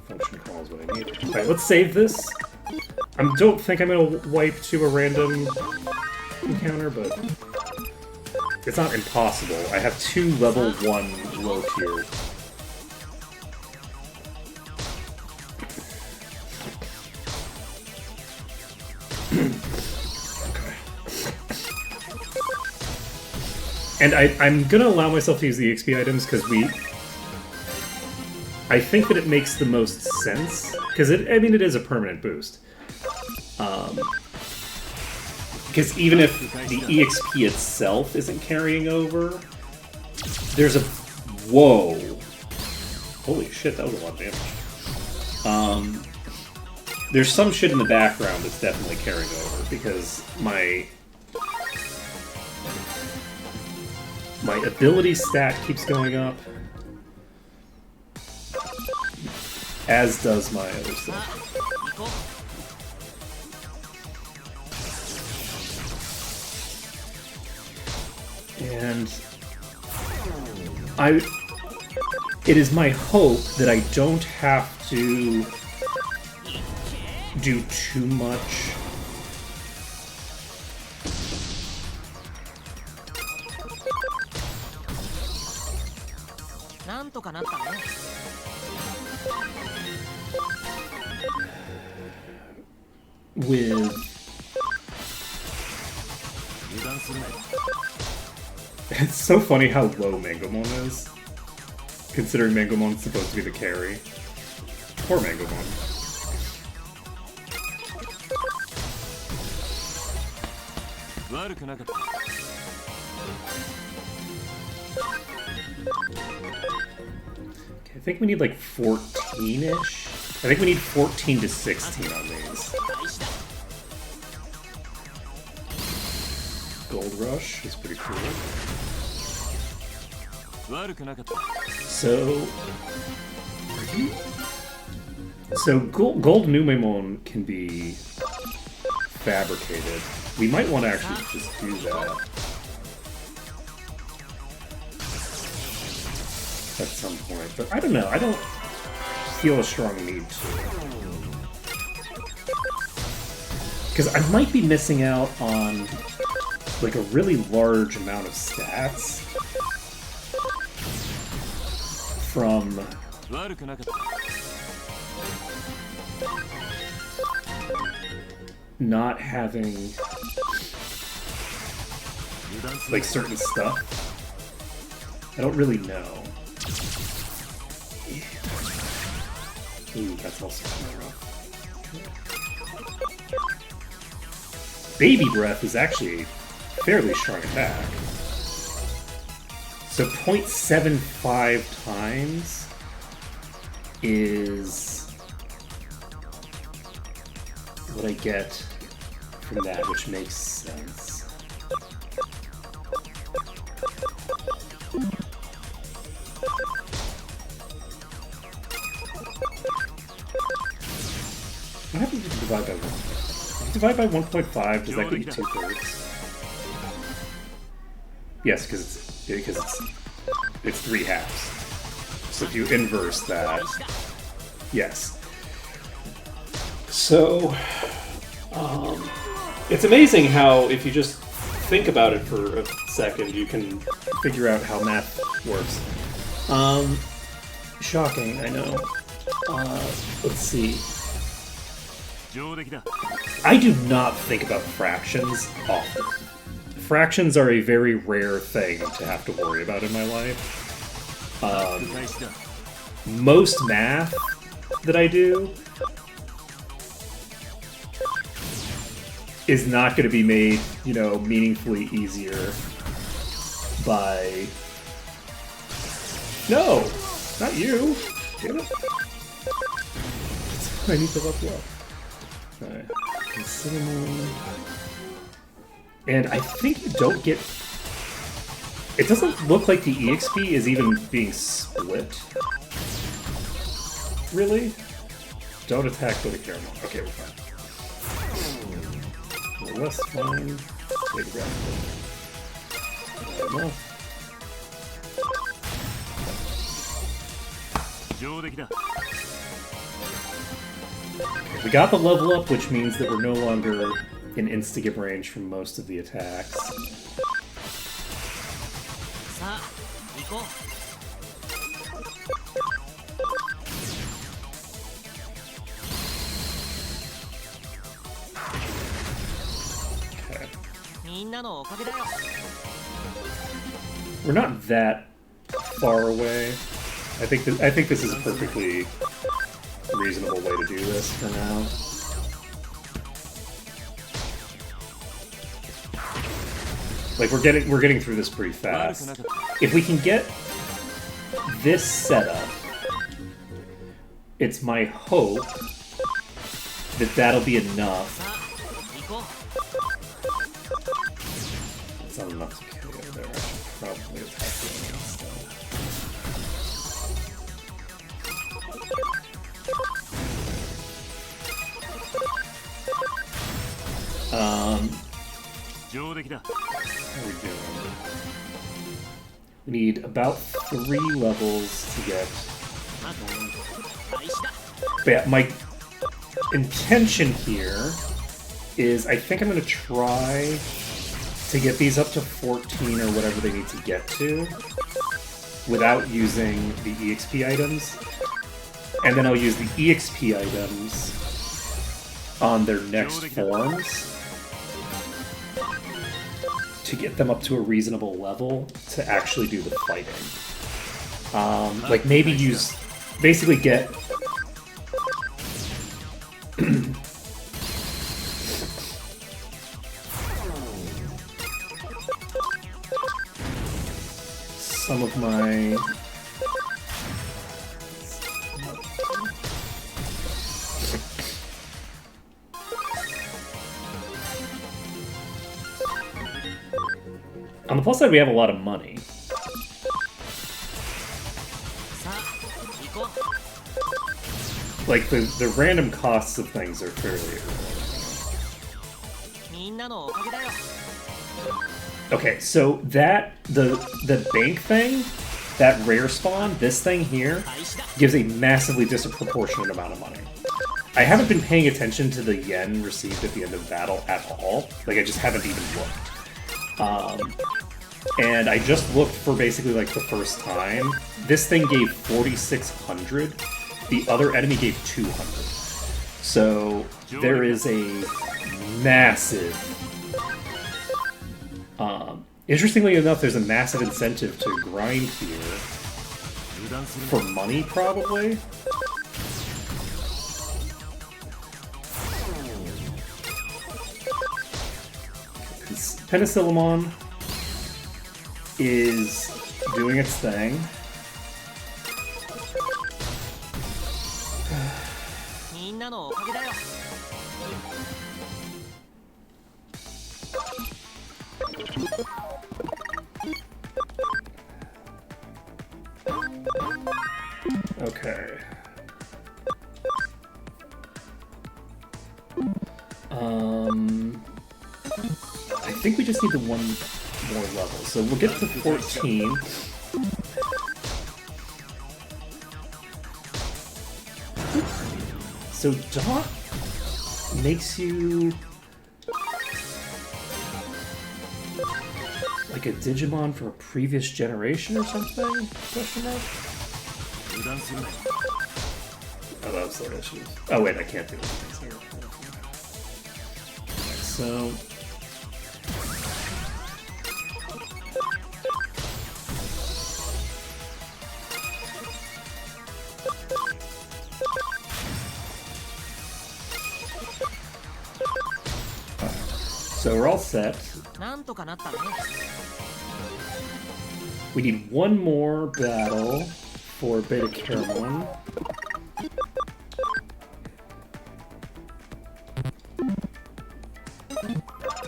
Function call is what I need. Alright, let's save this. I don't think I'm gonna wipe to a random encounter, but it's not impossible. I have 2 level 1 low tier. And I'm gonna allow myself to use the EXP items because I think that it makes the most sense because I mean it is a permanent boost. Because even if the EXP itself isn't carrying over, there's a whoa, holy shit, that was a lot of damage. There's some shit in the background that's definitely carrying over because my ability stat keeps going up, as does my other stuff.
行こう
And it is my hope that I don't have to do too much. With
油断するなよ
it's so funny how low Mangomon is, considering Mangomon's supposed to be the carry. Poor Mangomon.
悪くなかった
Okay, I think we need like 14-ish. I think we need 14 to 16 on these. Gold Rush is pretty cool.
悪くなかった
So gold Numemon can be fabricated. We might want to actually just do that at some point, but I don't know. I don't feel a strong need to. Because I might be missing out on like a really large amount of stats from
悪くなかった
not having
油断する
like certain stuff. I don't really know. Ooh, that's also kind of rough. Baby Breath is actually a fairly strong attack. So 0.75 times is what I get from that, which makes sense. What happens if you divide by 1? If you divide by 1.5, does that give you 2/3? Yes, because it's 3 halves. So if you inverse that, yes. So, it's amazing how if you just think about it for a second, you can figure out how math works. Shocking, I know. Let's see.
上出来だ
I do not think about fractions often. Fractions are a very rare thing to have to worry about in my life.
開始だ
Most math that I do is not going to be made, you know, meaningfully easier by... No! Not you! Damn it. I need to level up. Alright. Cinnamon. And I think you don't get... It doesn't look like the EXP is even being split. Really? Don't attack with a caramel. Okay, we're fine. Less fine. Take a grab. Enough.
上出来だ
We got the level up, which means that we're no longer in insta-give range from most of the attacks.
さあ行こう
Okay.
みんなのおかげだよ
We're not that far away. I think this is a perfectly reasonable way to do this for now. Like we're getting through this pretty fast. If we can get this set up, it's my hope that that'll be enough.
さあ行こ
It's not enough to kill it there. I should probably attack it instead. Um,
上出来だ
how are we doing? We need about 3 levels to get.
うまく開始だ
But yeah, my intention here is I think I'm going to try to get these up to 14 or whatever they need to get to without using the EXP items. And then I'll use the EXP items on their next forms to get them up to a reasonable level to actually do the fighting. Like maybe use, basically get some of my on the plus side, we have a lot of money.
さあ行こ
Like the random costs of things are fairly irrelevant.
うみんなのおかげだよ
Okay, so that the bank thing, that rare spawn, this thing here,
開始だ
gives a massively disproportionate amount of money. I haven't been paying attention to the yen received at the end of battle at all. Like I just haven't even looked. And I just looked for basically like the first time. This thing gave 4,600. The other enemy gave 200. So there is a massive. Interestingly enough, there's a massive incentive to grind here
油断する
for money, probably. Penicillamon is doing its thing.
みんなのおかげだよ
Okay. I think we just need the one more level. So we'll get to 14. So Dot makes you like a Digimon from a previous generation or something? Question mark?
油断するな
Oh, that was their issues. Oh wait, I can't do anything here. So So we're all set.
なんとかなったね
We need one more battle for Beta Caramon.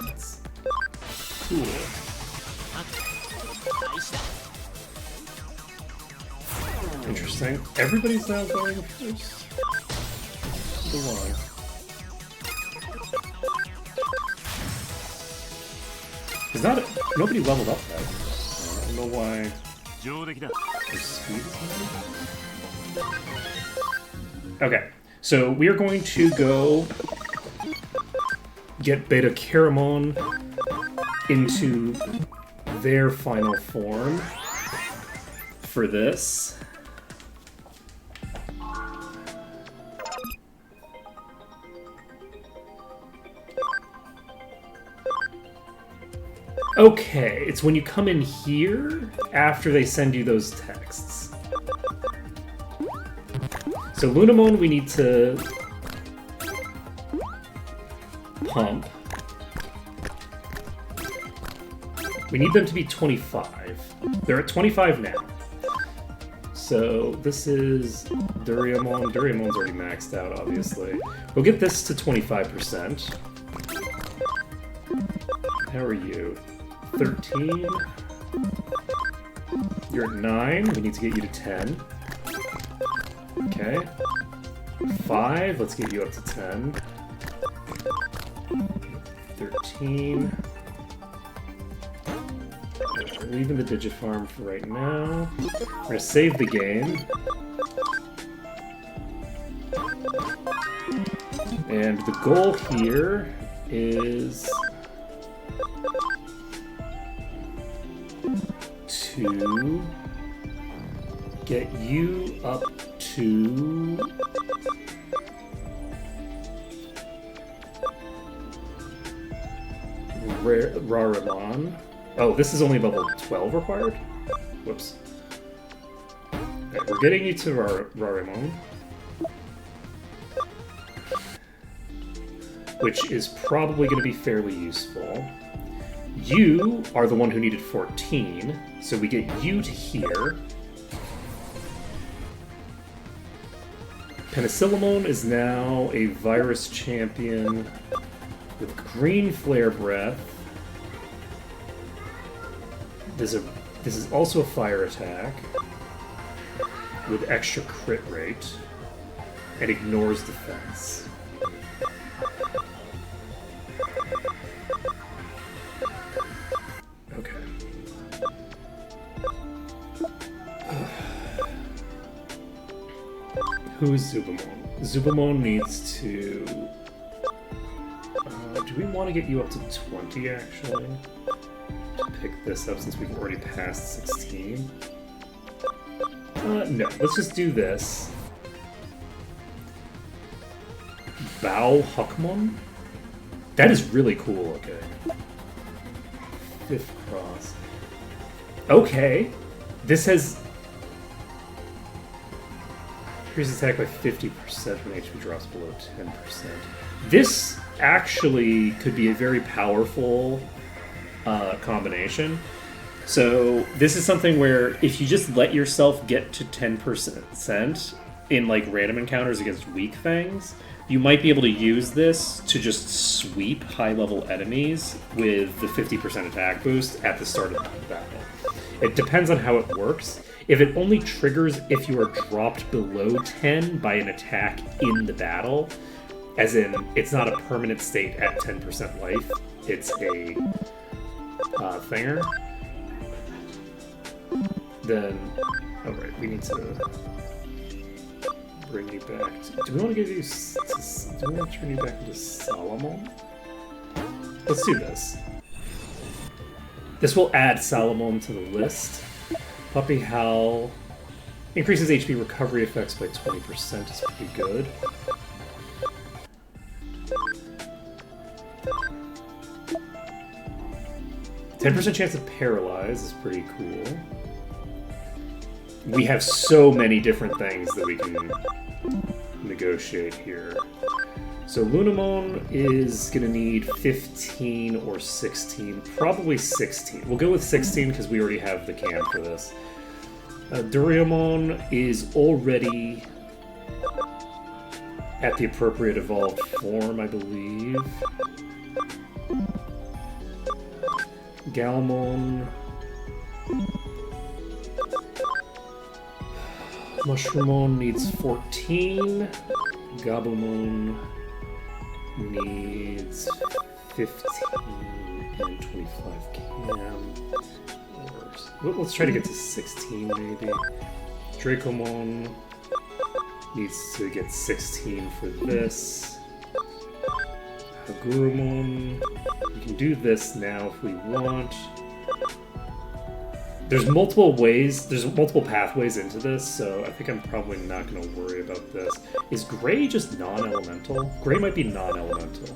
That's cool.
開始だ
Interesting. Everybody's now going first. The one. Is not nobody leveled up though. I don't know why
上出来だ
their speed is not. Okay, so we are going to go get Beta Caramon into their final form for this.
Okay, it's when you come in here after they send you those texts. So Lunamon, we need to pump. We need them to be 25. They're at 25 now. So this is Duriamon. Duriamon's already maxed out, obviously. We'll get this to 25%. How are you? 13. You're at 9. We need to get you to 10. Okay. 5. Let's get you up to 10. 13. We're leaving the Digifarm for right now. We're gonna save the game. And the goal here is to get you up to Rarimon. Oh, this is only level 12 required? Whoops. Right, we're getting you to Rarimon. Which is probably going to be fairly useful. You are the one who needed 14, so we get you to here. Penicillamon is now a virus champion with green flare breath. This is also a fire attack with extra crit rate and ignores defense. Okay. Who is Zubamon? Zubamon needs to... do we want to get you up to 20, actually? To pick this up since we've already passed 16? No. Let's just do this. Bao Huckmon? That is really cool looking. 5th cross. Okay. This has... increases attack by 50% when HP drops below 10%. This actually could be a very powerful combination. So this is something where if you just let yourself get to 10% in like random encounters against weak things, you might be able to use this to just sweep high-level enemies with the 50% attack boost at the start of the battle. It depends on how it works. If it only triggers if you are dropped below 10 by an attack in the battle, as in it's not a permanent state at 10% life, it's a thinger, then... alright, we need to bring you back to... do we want to give you... do we want to turn you back into Salamon? Let's do this. This will add Salamon to the list. Puppy Howl increases HP recovery effects by 20%. It's pretty good. %10 chance of paralyze is pretty cool. We have so many different things that we can negotiate here. So Lunamon is going to need 15 or 16. Probably 16. We'll go with 16 because we already have the can for this. Duriamon is already at the appropriate evolved form, I believe. Galamon. Mushroomon needs 14. Gabumon needs 15 and 25 cam. Let's try to get to 16 maybe. Dracomon needs to get 16 for this. Agurumon, we can do this now if we want. There's multiple ways, there's multiple pathways into this, so I think I'm probably not going to worry about this. Is Gray just non-elemental? Gray might be non-elemental.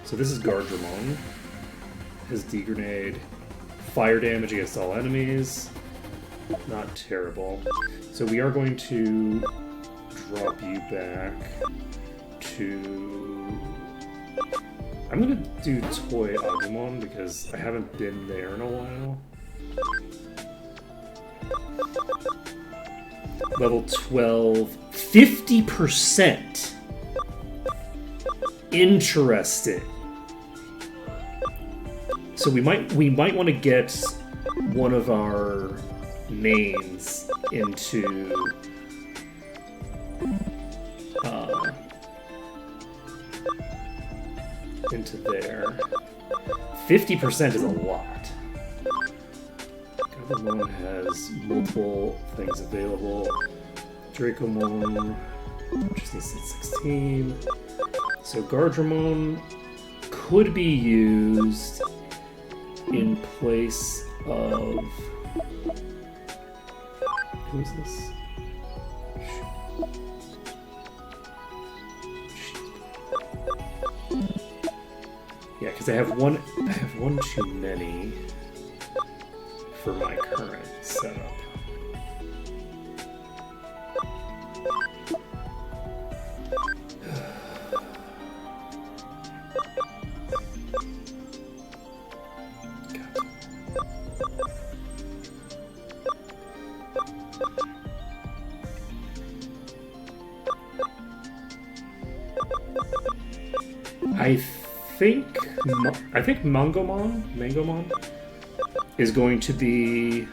So this is Gardramon. His D-Grenade. Fire damage against all enemies. Not terrible. So we are going to drop you back to... I'm gonna do Toy Agumon because I haven't been there in a while. Level 12. 50%! Interesting. So we might want to get one of our mains into there. 50% is a lot. Gabumon has multiple things available. Dracomon just needs to 16. So Gardramon could be used in place of... Who's this? Yeah, because I have one too many for my current setup. I think Mangomon is going to be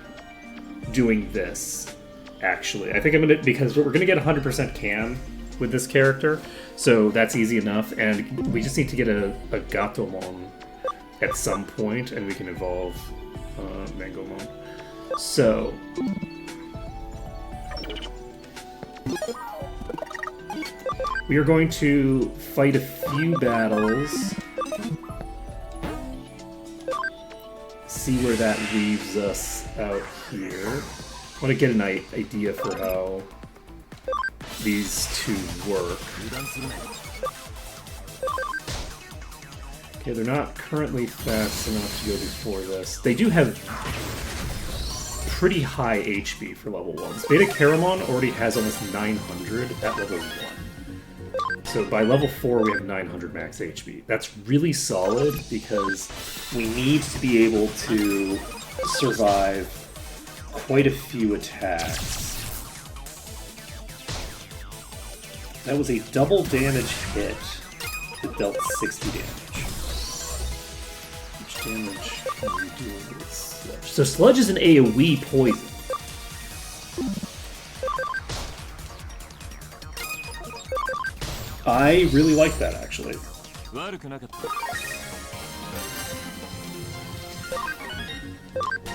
doing this, actually. I think I'm gonna, because we're gonna get 100% cam with this character, so that's easy enough, and we just need to get a Gatomon at some point, and we can evolve Mangomon. So... we are going to fight a few battles. See where that leaves us out here. I want to get an idea for how these two work. Okay, they're not currently fast enough to go before this. They do have pretty high HP for level 1s. Beta Caramon already has almost 900 at level 1. So by level 4 we have 900 max HP. That's really solid because we need to be able to survive quite a few attacks. That was a double damage hit that dealt 60 damage. Which damage can we do with Sludge? So Sludge is an AoE poison. I really like that, actually.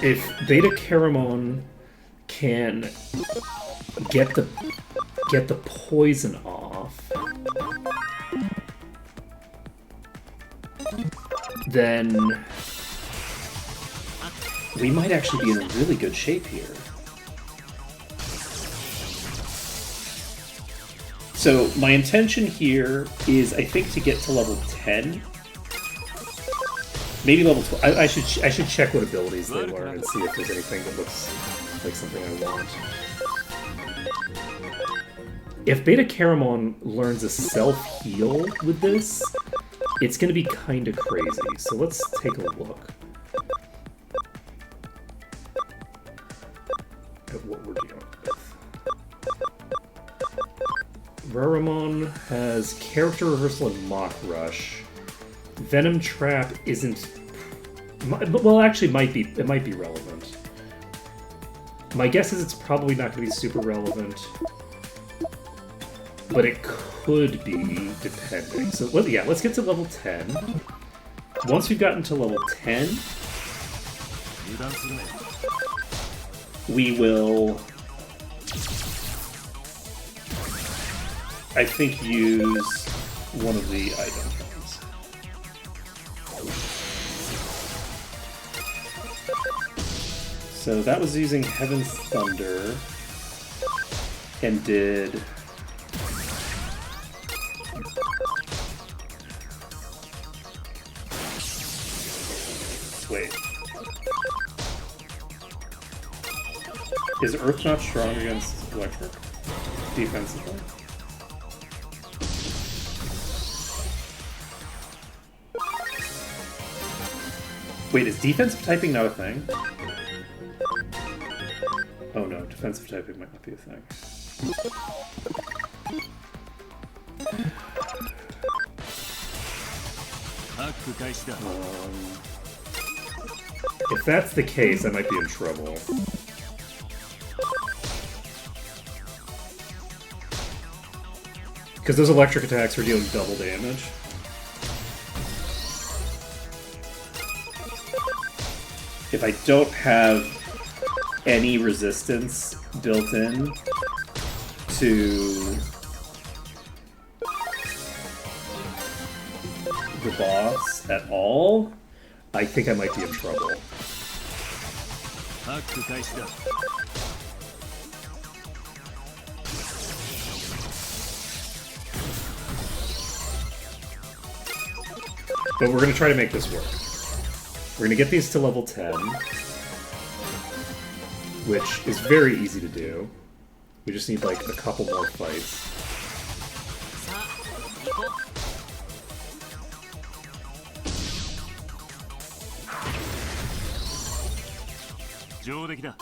If Beta Caramon can get the poison off, then we might actually be in really good shape here. So my intention here is, I think, to get to level 10. Maybe level 12. I should check what abilities they learn and see if there's anything that looks like something I want. If Beta Caramon learns a self-heal with this, it's going to be kind of crazy. So let's take a look at what we're dealing with. Raramon has Character Reversal and Mach Rush. Venom Trap isn't... well, actually, it might be relevant. My guess is it's probably not going to be super relevant, but it could be, depending. So, yeah, let's get to level 10. Once we've gotten to level 10, we will... I think use one of the item cards. So that was using Heaven's Thunder and did
Wait. Is Earth not strong against electric? Defensively? Wait, is defensive typing not a thing? Oh no, defensive typing might not be a thing.
If that's the case, I might be in trouble. Because those electric attacks are dealing double damage.
If I don't have any resistance built in to the boss at all,
I think I might be in trouble. But we're going to try to make this work. We're going to get these to level 10, which is very easy to do. We just need like a couple more fights.
さあ行こう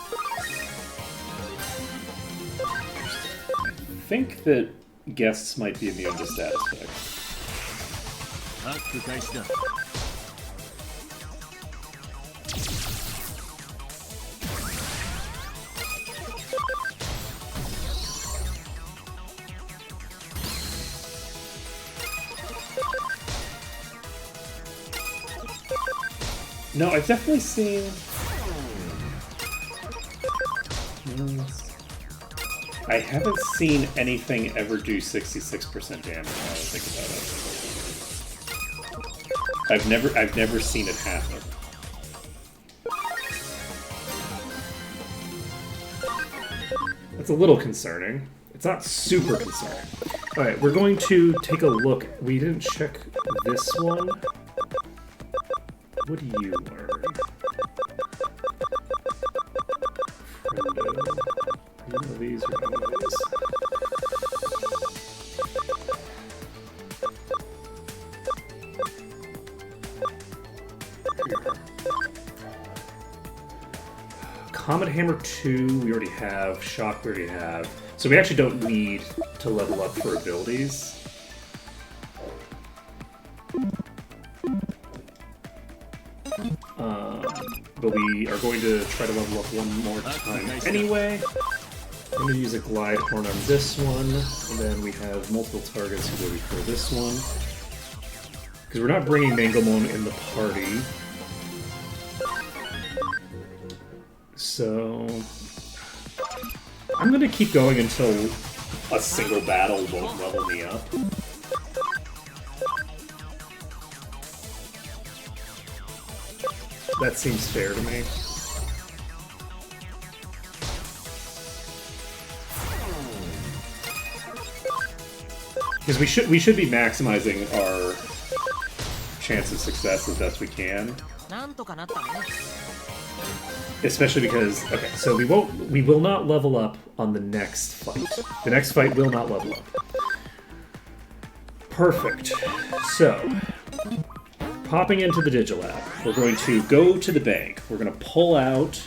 I think that guests might be immune to status effects. No, I've definitely seen. I haven't seen anything ever do 66% damage. Now that I think about it, I've never seen it happen.
That's a little concerning. It's not super concerning. Alright, we're going to take a look. We didn't check this one. What do you learn? Friendo. None of these or none of these. Comet Hammer 2, we already have. Shock, we already have. So we actually don't need to level up for abilities. But we are going to try to level up one more time anyway. I'm going to use a glide horn on this one, and then we have multiple targets who go before this one. Because we're not bringing Mangalmon in the party. So I'm going to keep going until a single battle won't level me up. That seems fair to me. Because we should be maximizing our chance of success as best we can.
なんとかなったね
Especially because, okay, so we will not level up on the next fight. The next fight will not level up. Perfect. So, popping into the Digilab, we're going to go to the bank. We're going to pull out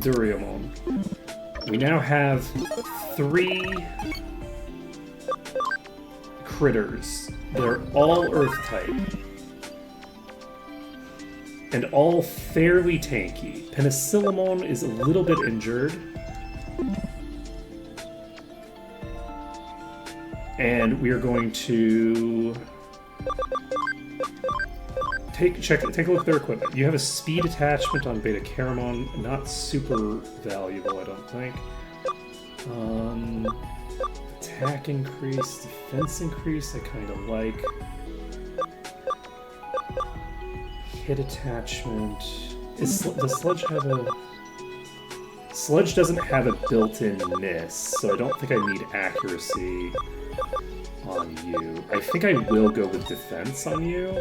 Duriamon. We now have 3 critters. They're all Earth type. And all fairly tanky. Penicillamon is a little bit injured. And we are going to take a look at their equipment. You have a speed attachment on Beta Caramon, not super valuable, I don't think. Attack increase, defense increase, I kind of like. Hit attachment. Does Sludge have a Sludge doesn't have a built-in miss, so I don't think I need accuracy on you. I think I will go with defense on you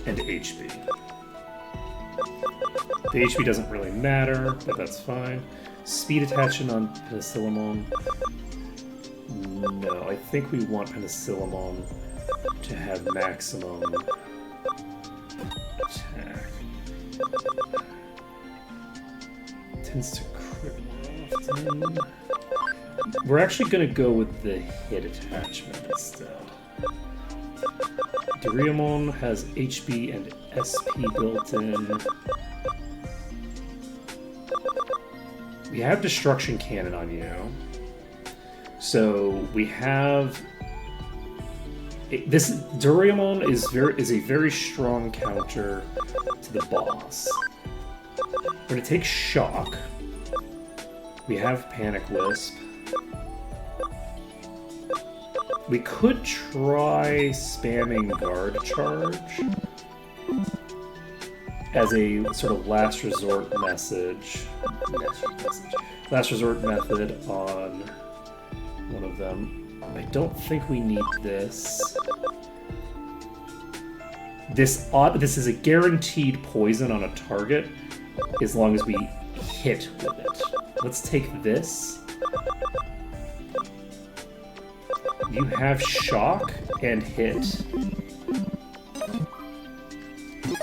and HP. The HP doesn't really matter, but that's fine. Speed attachment on Penicillamon. No, I think we want Penicillamon to have maximum attack. Tends to crit more often. We're actually going to go with the hit attachment instead. Doraemon has HP and SP built in. We have Destruction Cannon on you. So we have this. Doraemon is a very strong counter to the boss. We're gonna take Shock. We have Panic Wisp. We could try spamming Guard Charge as a sort of last resort last resort method on one of them. I don't think we need this. This is a guaranteed poison on a target as long as we hit with it. Let's take this. You have shock and hit.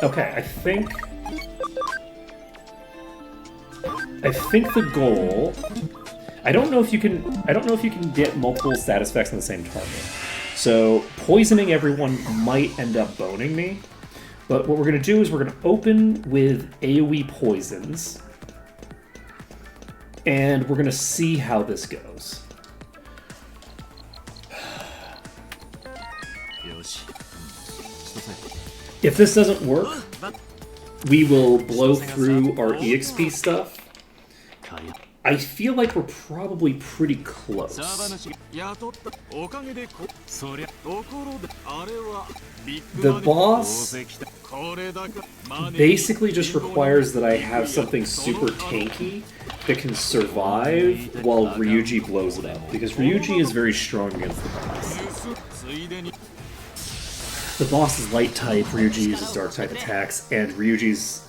Okay, I think the goal. I don't know if you can get multiple status effects on the same target. So poisoning everyone might end up boning me. But what we're gonna do is we're gonna open with AoE poisons. And we're gonna see how this goes. If this doesn't work, we will blow through our EXP stuff. I feel like we're probably pretty close. The boss basically just requires that I have something super tanky that can survive while Ryuji blows it up, because Ryuji is very strong against the boss. The boss is light type, Ryuji uses dark type attacks, and Ryuji's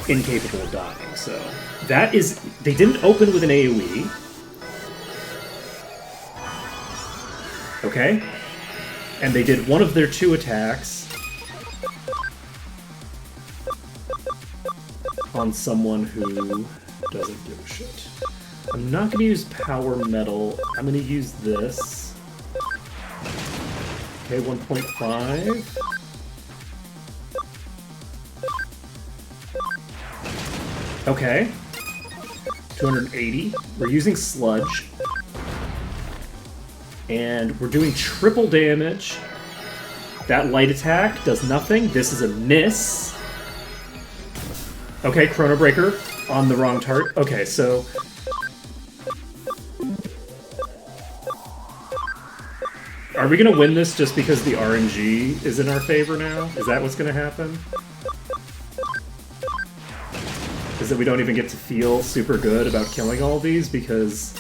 incapable of dying, so that is... They didn't open with an AoE. Okay. And they did one of their two attacks on someone who doesn't give a shit. I'm not going to use Power Metal. I'm going to use this. Okay, 1.5. Okay. 280. We're using Sludge. And we're doing triple damage. That light attack does nothing. This is a miss. Okay, Chrono Breaker on the wrong target. Okay, so... Are we going to win this just because the RNG is in our favor now? Is that what's going to happen? Is that we don't even get to feel super good about killing all these because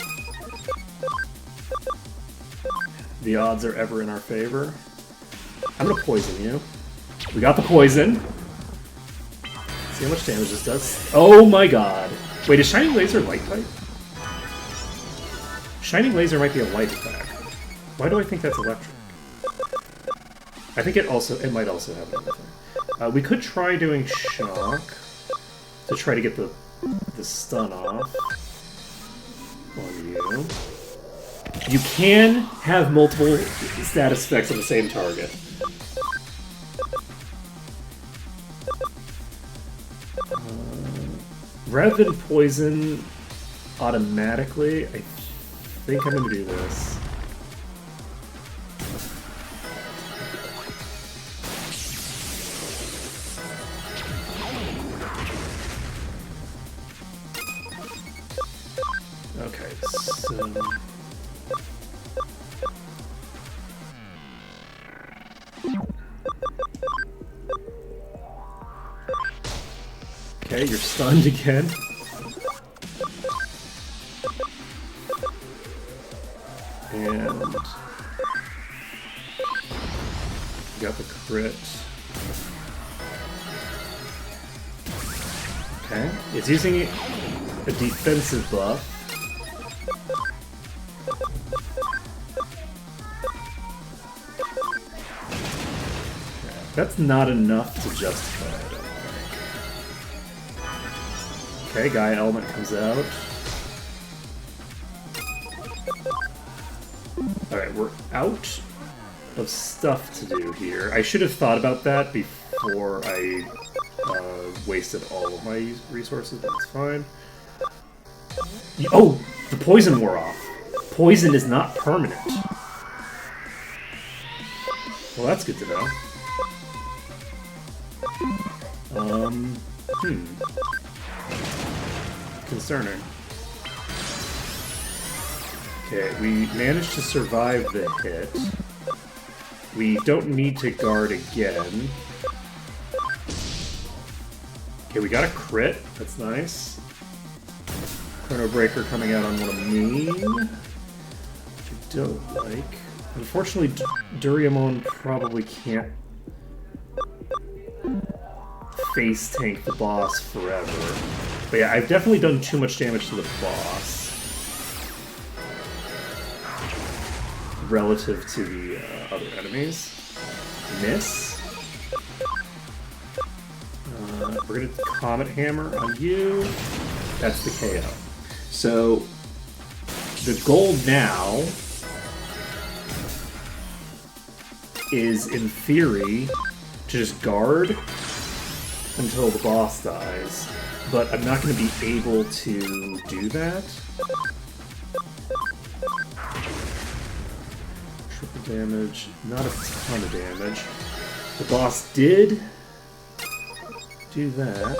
the odds are ever in our favor? I'm going to poison you. We got the poison. See how much damage this does. Oh my god. Wait, is Shining Laser light type? Shining Laser might be a light attack. Why do I think that's electric? I think it might also have another thing. We could try doing shock to try to get the stun off on you. You can have multiple status effects on the same target. Rather than poison automatically, I think I'm going to do this. Okay, so... Okay, you're stunned again. And got the crit. Okay, it's using a defensive buff. Okay, that's not enough to justify it, I don't think. Okay, Gaia Element comes out. Alright, we're out of stuff to do here. I should have thought about that before I wasted all of my resources, but it's fine. Oh! The poison wore off. Poison is not permanent. Well, that's good to know. Concerning. Okay, we managed to survive the hit. We don't need to guard again. Okay, we got a crit. That's nice. Chrono Breaker coming out on one of me. Which I don't like. Unfortunately, Duriamon probably can't face tank the boss forever. But yeah, I've definitely done too much damage to the boss relative to the other enemies. Miss. We're gonna Comet Hammer on you. That's the KO. So the goal now is, in theory, to just guard until the boss dies. But I'm not going to be able to do that. Triple damage, not a ton of damage. The boss did do that.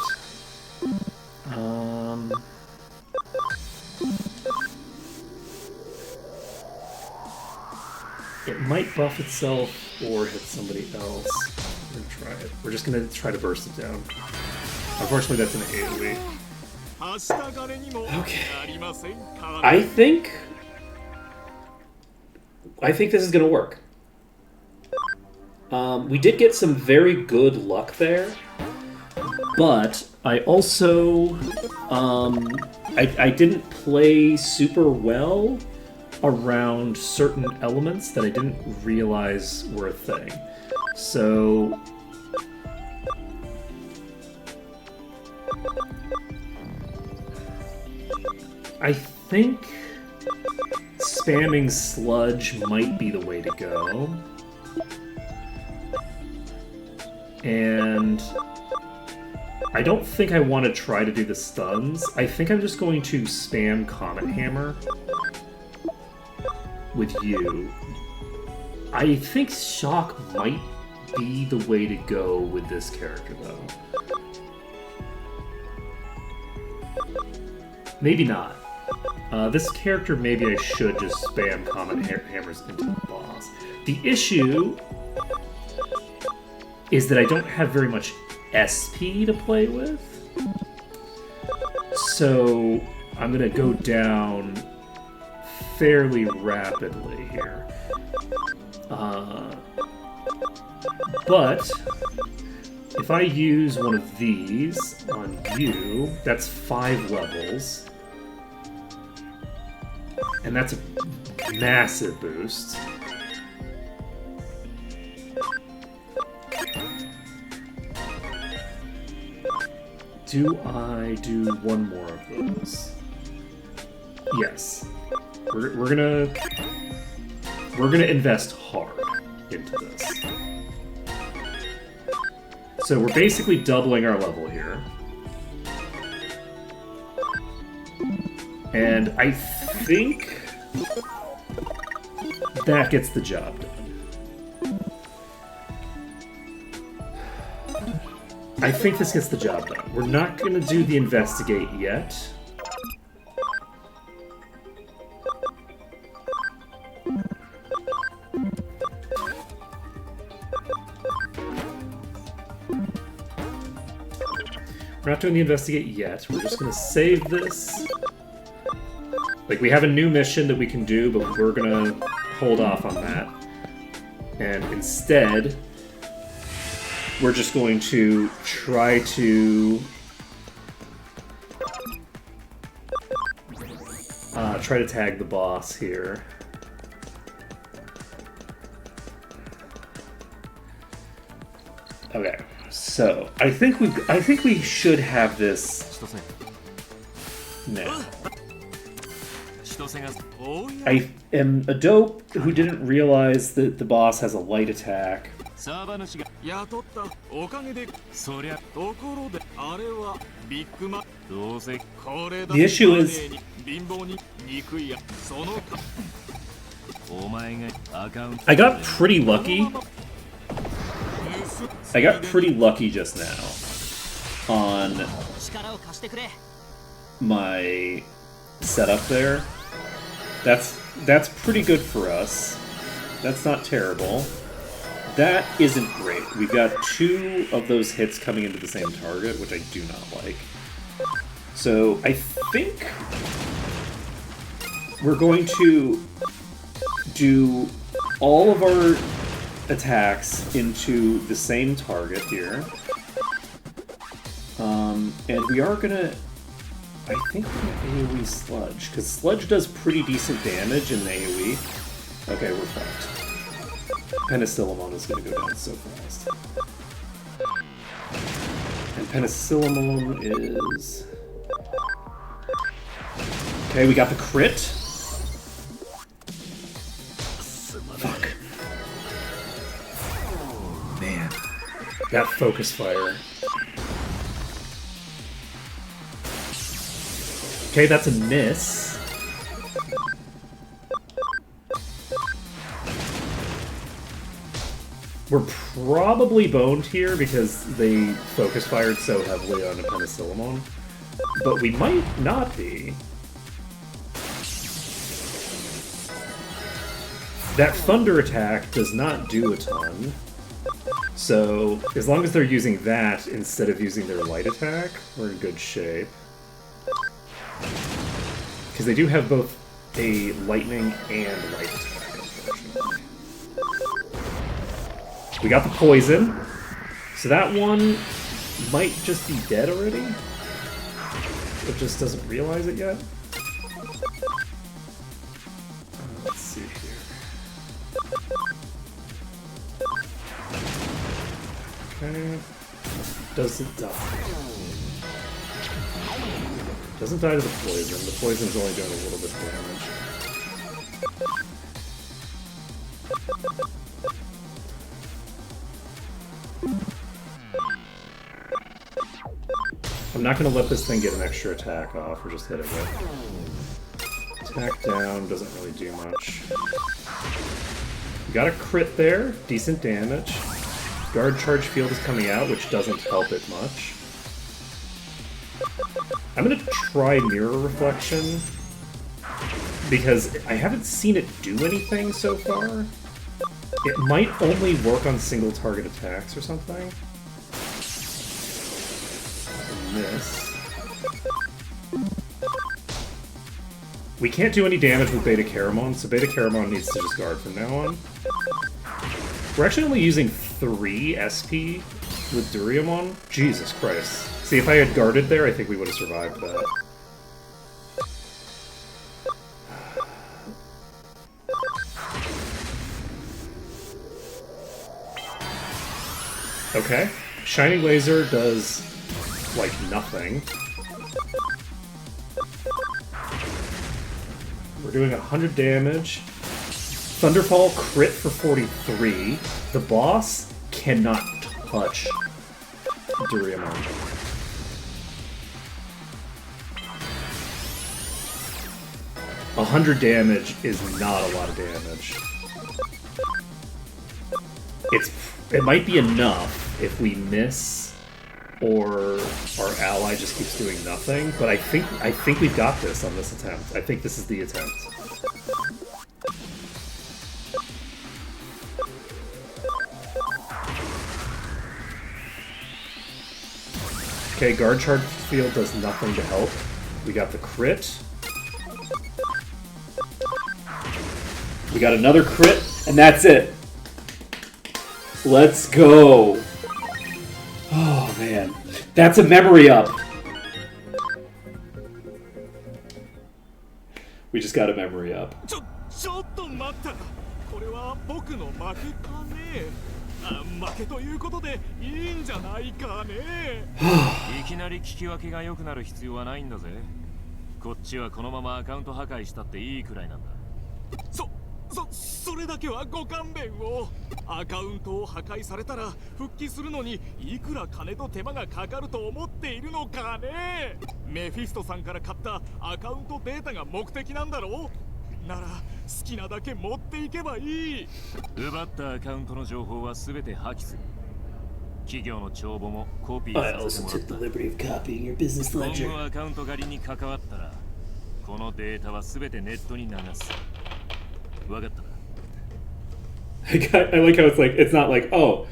It might buff itself or hit somebody else. We're gonna try it. We're just gonna try to burst it down. Unfortunately, that's an AoE. Okay. I think this is gonna work. We did get some very good luck there, but I also I didn't play super well around certain elements that I didn't realize were a thing. So I think spamming Sludge might be the way to go. And I don't think I want to try to do the stuns. I think I'm just going to spam Comet Hammer with you. I think Shock might be the way to go with this character, though. Maybe not. This character, maybe I should just spam Comet Hammers into the boss. The issue is that I don't have very much SP to play with. So I'm going to go down fairly rapidly here. But if I use one of these on you, that's 5 levels. And that's a massive boost. Do I do one more of those? Yes. We're gonna invest hard into this. So we're basically doubling our level here. And I think that gets the job done. I think this gets the job done. We're not going to do the investigate yet. We're not doing the investigate yet. We're just going to save this. Like, we have a new mission that we can do, but we're gonna hold off on that. And instead, we're just going to try to tag the boss here. Okay, so I think we should have this
千歳
now.
千歳がおうや
I am a dope who didn't realize that the boss has a light attack.
サーバ主が
雇ったおかげで
そりゃ
ところであれはビッグマン
どうせ
これだ
The issue is-
マネーに貧乏に憎いやそのか
お前がアカウント
I got pretty lucky. I got pretty lucky just now on
力を貸してくれ
my setup there. That's pretty good for us. That's not terrible. That isn't great. We've got 2 of those hits coming into the same target, which I do not like. So I think we're going to do all of our attacks into the same target here. And we are gonna... I think we're gonna AoE Sludge, because Sludge does pretty decent damage in the AoE. Okay, we're fucked. Penicillamon is gonna go down so fast. And Penicillamon is... Okay, we got the crit. Fuck. Man. That focus fire. Okay, that's a miss. We're probably boned here because they focus fired so heavily on a Penicillamon. But we might not be. That thunder attack does not do a ton. So, as long as they're using that instead of using their light attack, we're in good shape. Because they do have both a lightning and light attack, unfortunately. We got the poison. So that one might just be dead already. It just doesn't realize it yet. Let's see here. Okay. Doesn't die. Doesn't die to the poison. The poison's only doing a little bit of damage. I'm not going to let this thing get an extra attack off. We're just hitting it. Attack down doesn't really do much. We got a crit there. Decent damage. Guard Charge Field is coming out, which doesn't help it much. I'm gonna try Mirror Reflection, because I haven't seen it do anything so far. It might only work on single target attacks or something. Miss. We can't do any damage with Beta Caramon, so Beta Caramon needs to just guard from now on. We're actually only using 3 SP with Duriamon. Jesus Christ. See, if I had guarded there, I think we would have survived that. Okay. Shining Laser does, like, nothing. We're doing 100 damage. Thunderfall crit for 43. The boss cannot touch Duriamon. A 100 damage is not a lot of damage. It might be enough if we miss or our ally just keeps doing nothing, but I think we've got this on this attempt. I think this is the attempt. Okay, Guard Charge Field does nothing to help. We got the crit.
We got another crit, and that's it. Let's go. Oh, man. That's a memory up. We just got a memory up.
ちょっと待ったこれは僕の負けかね負けということでいいんじゃないかね
いきなり聞き分けが良くなる必要はないんだぜ。こっちはこのままアカウント破壊したっていいくらいなんだ。
それだけはご勘弁をアカウントを破壊されたら復帰するのにいくら金と手間がかかると思っているのかねメフィストさんから買ったアカウントデータが目的なんだろうなら好きなだけ持っていけばいい
奪ったアカウントの情報は全て破棄する。企業の帳簿もコピーさせてもらった。今後アカウント狩りに関わったらこのデータは全てネットに流す。分かったな。
I like how it's like, it's not like, oh,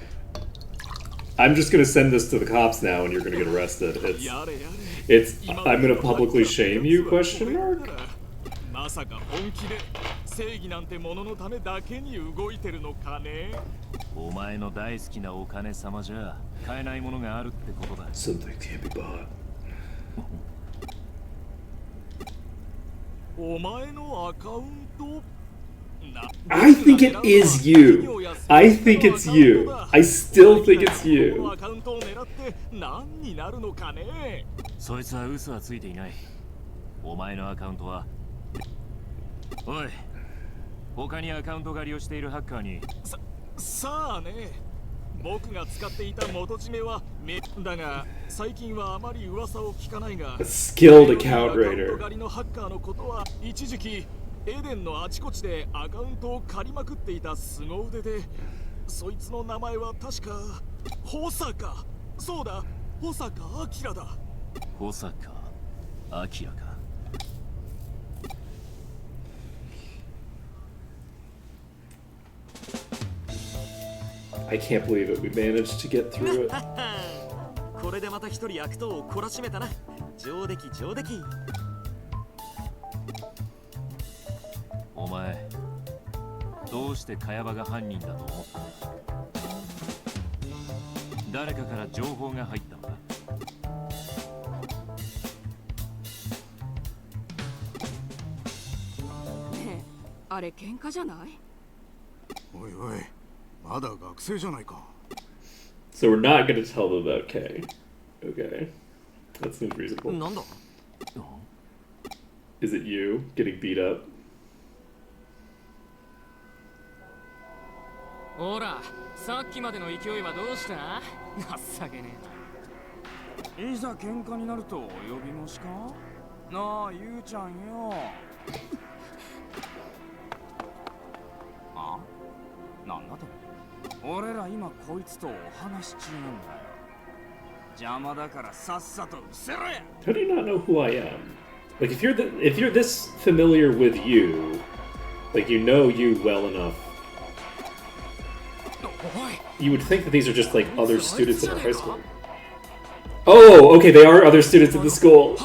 I'm just gonna send this to the cops now and you're gonna get arrested. It's I'm gonna publicly shame you, question mark?
まさか本気で正義なんてもののためだけに動いてるのかね
お前の大好きなお金様じゃ買えないものがあるってことだ。
Something can't be bought.
お前のアカウント
I think it is you. I think it's you. I still think it's you.
アカウントを狙って何になるのかね
そいつは嘘はついていない。お前のアカウントはおい他にアカウント狩りをしているハッカーに
さあね僕が使っていた元締めはだが最近はあまり噂を聞かないが
A skilled account
アカウント
raider.
狩りのハッカーのことは一時期エデンのあちこちでアカウントを借りまくっていた凄腕でそいつの名前は確か保坂そうだ保坂明だ
保坂明か。
I can't believe it. We managed to get through it.
これでまた一人悪党を懲らしめたな上出来上出来
お前どうして茅場が犯人だと思ったんだ。誰かから情報が入ったのか。
ねえ、あれ喧嘩じゃない？
おいおいまだ学生じゃないか
So we're not gonna tell them about K. Okay. That seems reasonable.
なんだ
Is it you getting beat up?
ほら、さっきまでの勢いはどうした？情けねえな。いざ喧嘩になるとお呼びもしか？なあ、ゆうちゃんよ。あ？なんだと？俺ら今こいつとお話中なんだよ。邪魔だからさっさと失せろや。
How do you not know who I am? Like if you're this familiar with you, like you know you well enough, you would think that these are just like other students in our high school. Oh, okay, they are other students in the school.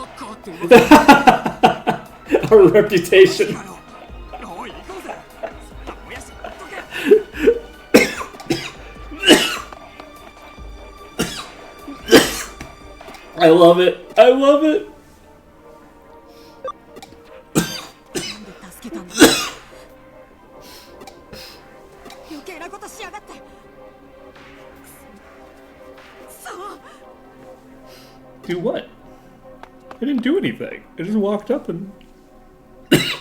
Our reputation. I love it. I love it.
助けたんだ余計なことしやがってそう
Do what? I didn't do anything. I just walked up and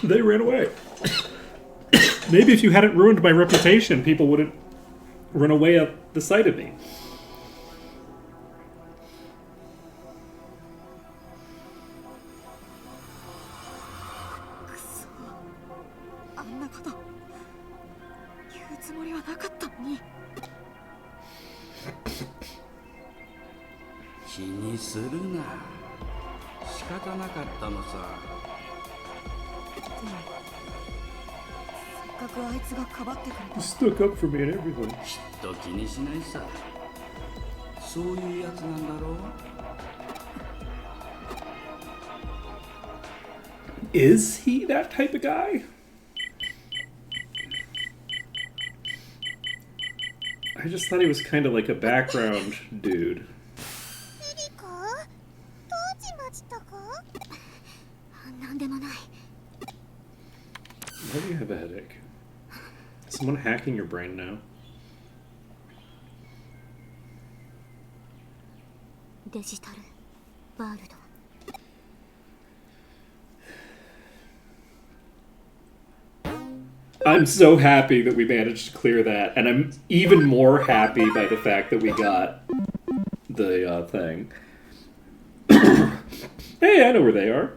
they ran away. Maybe if you hadn't ruined my reputation, people wouldn't run away at the sight of me.
あんなこと言うつもりはなかったのに
気にするな仕方なかったのさ
せっかくあいつがかばってくれ
You stuck up for me and everything.
きっと気にしないさそういうやつなんだろう
Is he that type of guy? I just thought he was kind of like a background dude.
エリカどうしましたかなんでもない
Why do you have a headache? Is someone hacking your brain now?
デジタルワールド
I'm so happy that we managed to clear that, and I'm even more happy by the fact that we got the thing. Hey, I know where they are.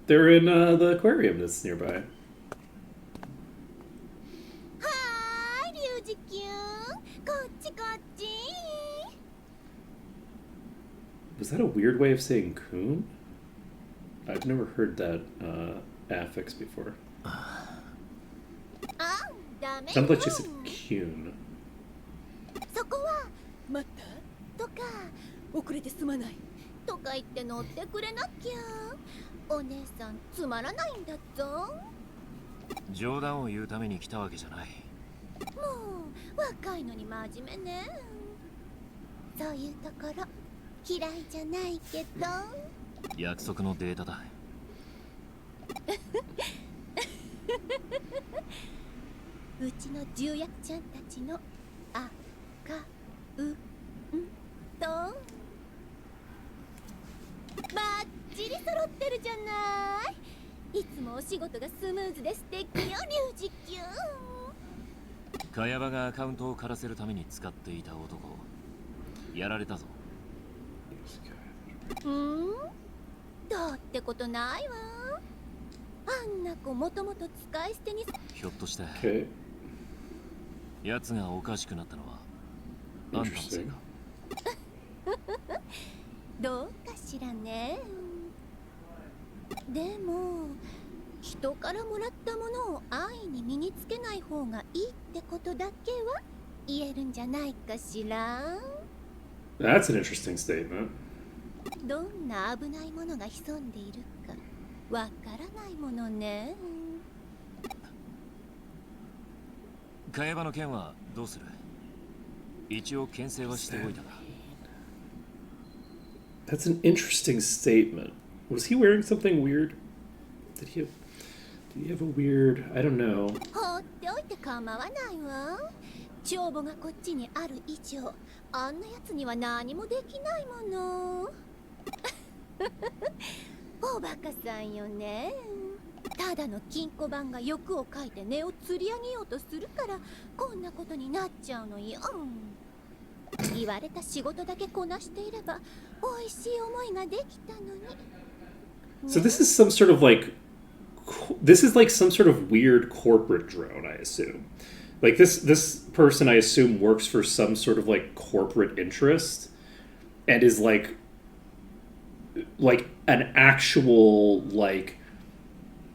They're in the aquarium that's nearby.
はーいリュウジキュンこっちこっち
Was that a weird way of saying coon? I've never heard that affix before.
あダメ
Sounds like she said coon.
そこは待ったとか遅れてすまないとか言って乗ってくれなきゃお姉さんつまらないんだぞ
冗談を言うために来たわけじゃない。
もう若いのに真面目ねそういうところ嫌いじゃないけど
約束のデータだ。
うちの重役ちゃんたちのあかうんとバッチリ揃ってるじゃないいつもお仕事がスムーズで素敵よリュウジキュン
茅場がアカウントを枯らせるために使っていた男やられたぞ。
どうってことないわあんな子もともと使い捨てに
ひょっとして
Okay.
奴がおかしくなったのはあんたのせいか。
どうかしらねでも人からもらったものを安易に身につけない方がいいってことだけは言えるんじゃないかしら
That's an interesting statement.
どんな危ないものが潜んでいるかわからないものね
茅場の件はどうする？一応牽制はしておいたが。
That's an interesting statement. Was he wearing something weird? Did he have a weird... I don't know.
放っておいて構わないわ帳簿がこっちにある以上あんなやつには何もできないものおバカさんよねただの金庫番が欲をかいて値を釣り上げようとするからこんなことになっちゃうのよ言われた仕事だけこなしていれば美味しい思いができたのに
So this is some sort of like... This is like some sort of weird corporate drone, I assume. Like this person, I assume, works for some sort of like corporate interest and is like an actual like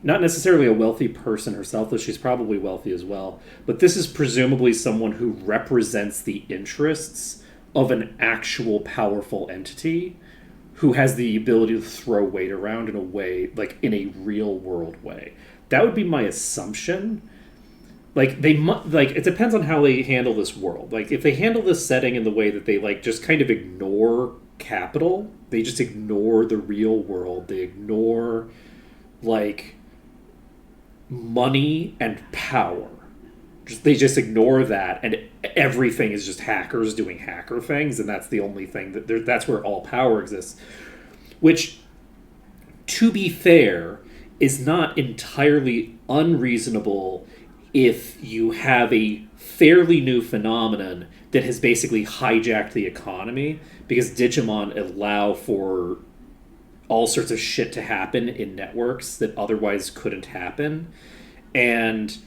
not necessarily a wealthy person herself, though she's probably wealthy as well, but this is presumably someone who represents the interests of an actual powerful entity who has the ability to throw weight around in a way, like in a real world way. That would be my assumption. Like it depends on how they handle this world. Like if they handle this setting in the way that they like just kind of ignore capital, they just ignore the real world, they ignore like money and power. They just ignore that, and everything is just hackers doing hacker things, and that's the only thing that's where all power exists. Which, to be fair, is not entirely unreasonable if you have a fairly new phenomenon that has basically hijacked the economy, because Digimon allow for all sorts of shit to happen in networks that otherwise couldn't happen, and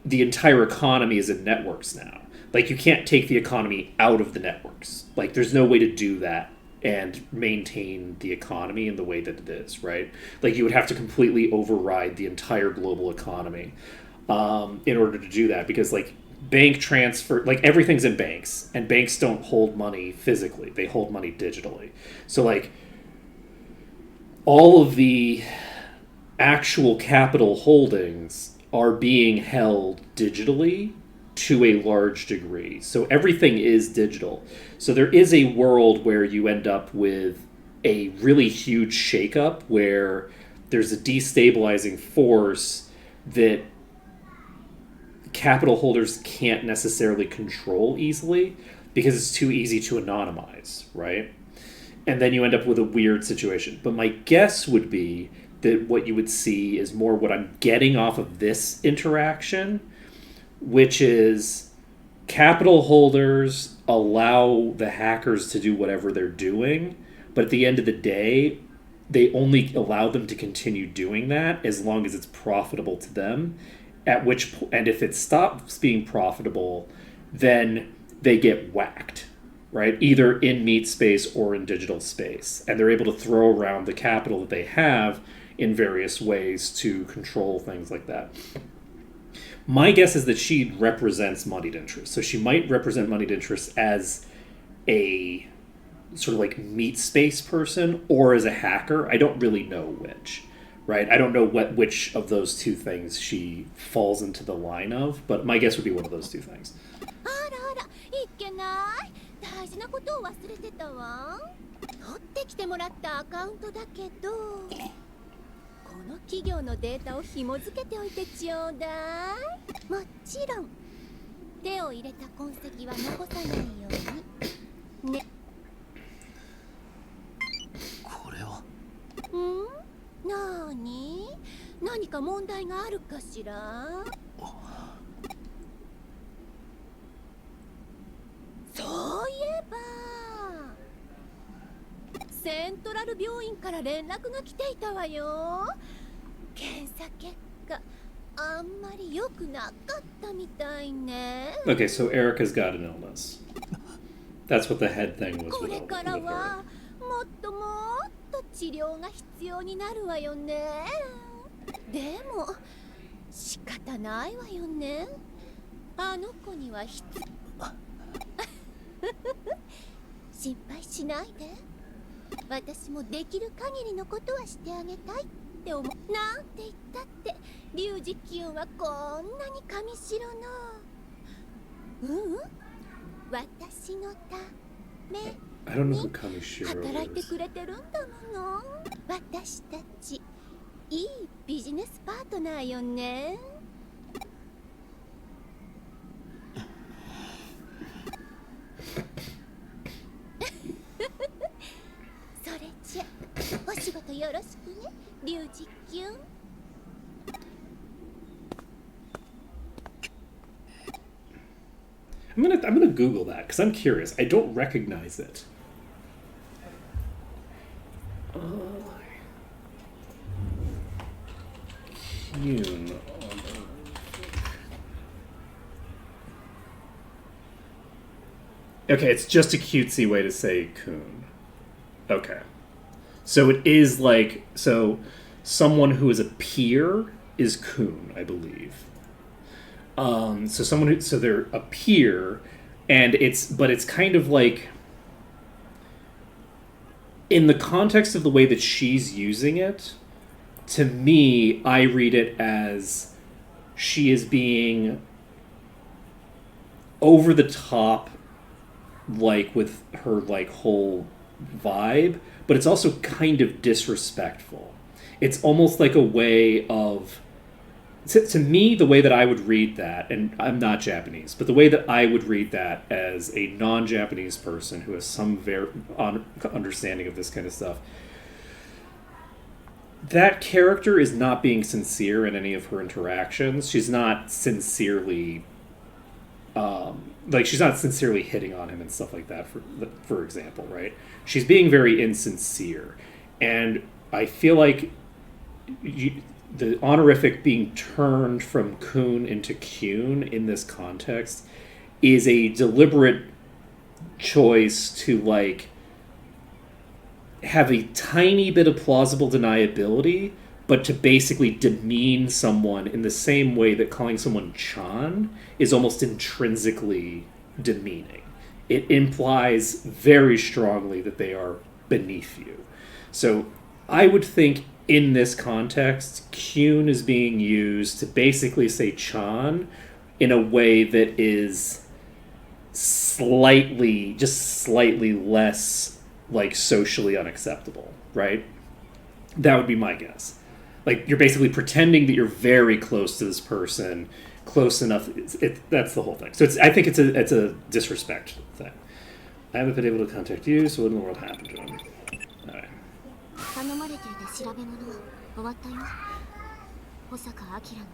the entire economy is in networks now. Like, you can't take the economy out of the networks. Like, there's no way to do that and maintain the economy in the way that it is, right? Like, you would have to completely override the entire global economy in order to do that, because, like, bank transfer, like, everything's in banks, and banks don't hold money physically. They hold money digitally. So, like, all of the actual capital holdings are being held digitally to a large degree. So everything is digital. So there is a world where you end up with a really huge shakeup where there's a destabilizing force that capital holders can't necessarily control easily because it's too easy to anonymize, right? And then you end up with a weird situation. But my guess would be that what you would see is more what I'm getting off of this interaction, which is capital holders allow the hackers to do whatever they're doing, but at the end of the day, they only allow them to continue doing that as long as it's profitable to them. And if it stops being profitable, then they get whacked, right? Either in meat space or in digital space. And they're able to throw around the capital that they have in various ways to control things like that. My guess is that she represents moneyed interests. So she might represent moneyed interests as a sort of like meat space person or as a hacker. I don't really know which, right? I don't know which of those two things she falls into the line of, but my guess would be one of those two things.
あらあら、いけない。大事なことを忘れてたわ。取ってきてもらったアカウントだけど、この企業のデータを紐付けておいてちょうだい。もちろん、手を入れた痕跡は残さないように。ね。
これは？
なーに？何か問題があるかしら？そういえばセントラル病院から連絡が来ていたわよ。検査結果あんまり良くなかったみたいね。
Okay, so Erica's got an illness. That's what the head thing was.
これからはもっともっと治療が必要になるわよね。でも仕方ないわよね。あの子には心配しないで。私もできる限りのことはしてあげたいって思う。なんて言ったってリュウジキュンはこんなに神代の私のため
I don't know who Kamishiro
働いて
is.
くれてるんだもの。私たちいいビジネスパートナーよね。それじゃお仕事よろしくね、リュウジキュン。
I'm gonna Google that because I'm curious. I don't recognize it. Kyun. Okay, it's just a cutesy way to say coon. Okay. So it is like, so someone who is a peer is coon, I believe. So someone who, so they're a peer, and but it's kind of like, in the context of the way that she's using it, to me, I read it as she is being over the top, like with her like whole vibe, but it's also kind of disrespectful. It's almost like a way of, to me, the way that I would read that, and I'm not Japanese, but the way that I would read that as a non-Japanese person who has some understanding of this kind of stuff, that character is not being sincere in any of her interactions. She's not sincerely, she's not sincerely hitting on him and stuff like that, for example, right? She's being very insincere. And I feel like the honorific being turned from Kun into Kyun in this context is a deliberate choice to, like, have a tiny bit of plausible deniability, but to basically demean someone in the same way that calling someone Chan is almost intrinsically demeaning. It implies very strongly that they are beneath you. So I would think in this context, Hyun is being used to basically say Chan in a way that is slightly less like socially unacceptable, right? That would be my guess. Like, you're basically pretending that you're very close to this person, close enough. That's the whole thing. So I think it's a disrespect thing. I haven't been able to contact you, so what in the world happened to him? All right.
頼まれていた調べ物終わったよ。保坂明の。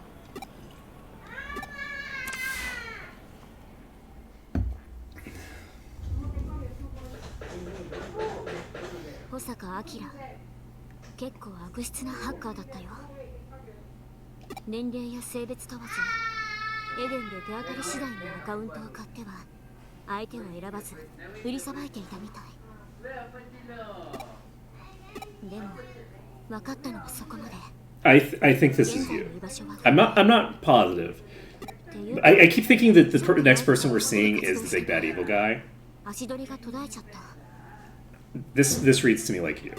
保坂明、結構悪質なハッカーだったよ。年齢や性別問わず、エデンで手当たり次第にアカウントを買っては相手を選ばず売りさばいていたみたい。でも分かったのはそこまで。
I think this is you. I'm not positive. I keep thinking that the next person we're seeing is the big bad evil guy.
足取りが途絶えちゃった。
This reads to me like you.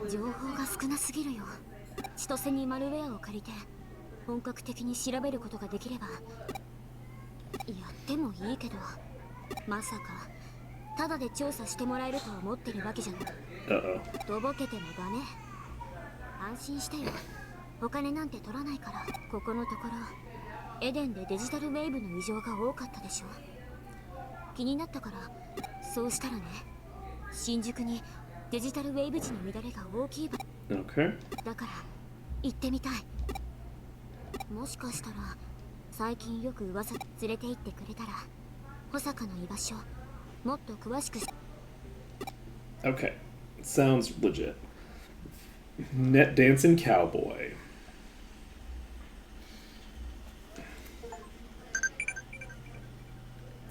情報が少なすぎるよ。千歳にマルウェアを借りて本格的に調べることができればやってもいいけど、まさかただで調査してもらえると思ってるわけじゃない。とぼけてもダメ。安心してよ。お金なんて取らないから。ここのところエデンでデジタルウェーブの異常が多かったでしょ。気になったからそうしたらね、新宿にデジタルウェーブ時の乱れが大きい場。
Okay.
だから行ってみたい。もしかしたら最近よく噂連れて行ってくれたら保坂の居場所もっと詳しく。
Okay. Sounds legit. Net dancing cowboy.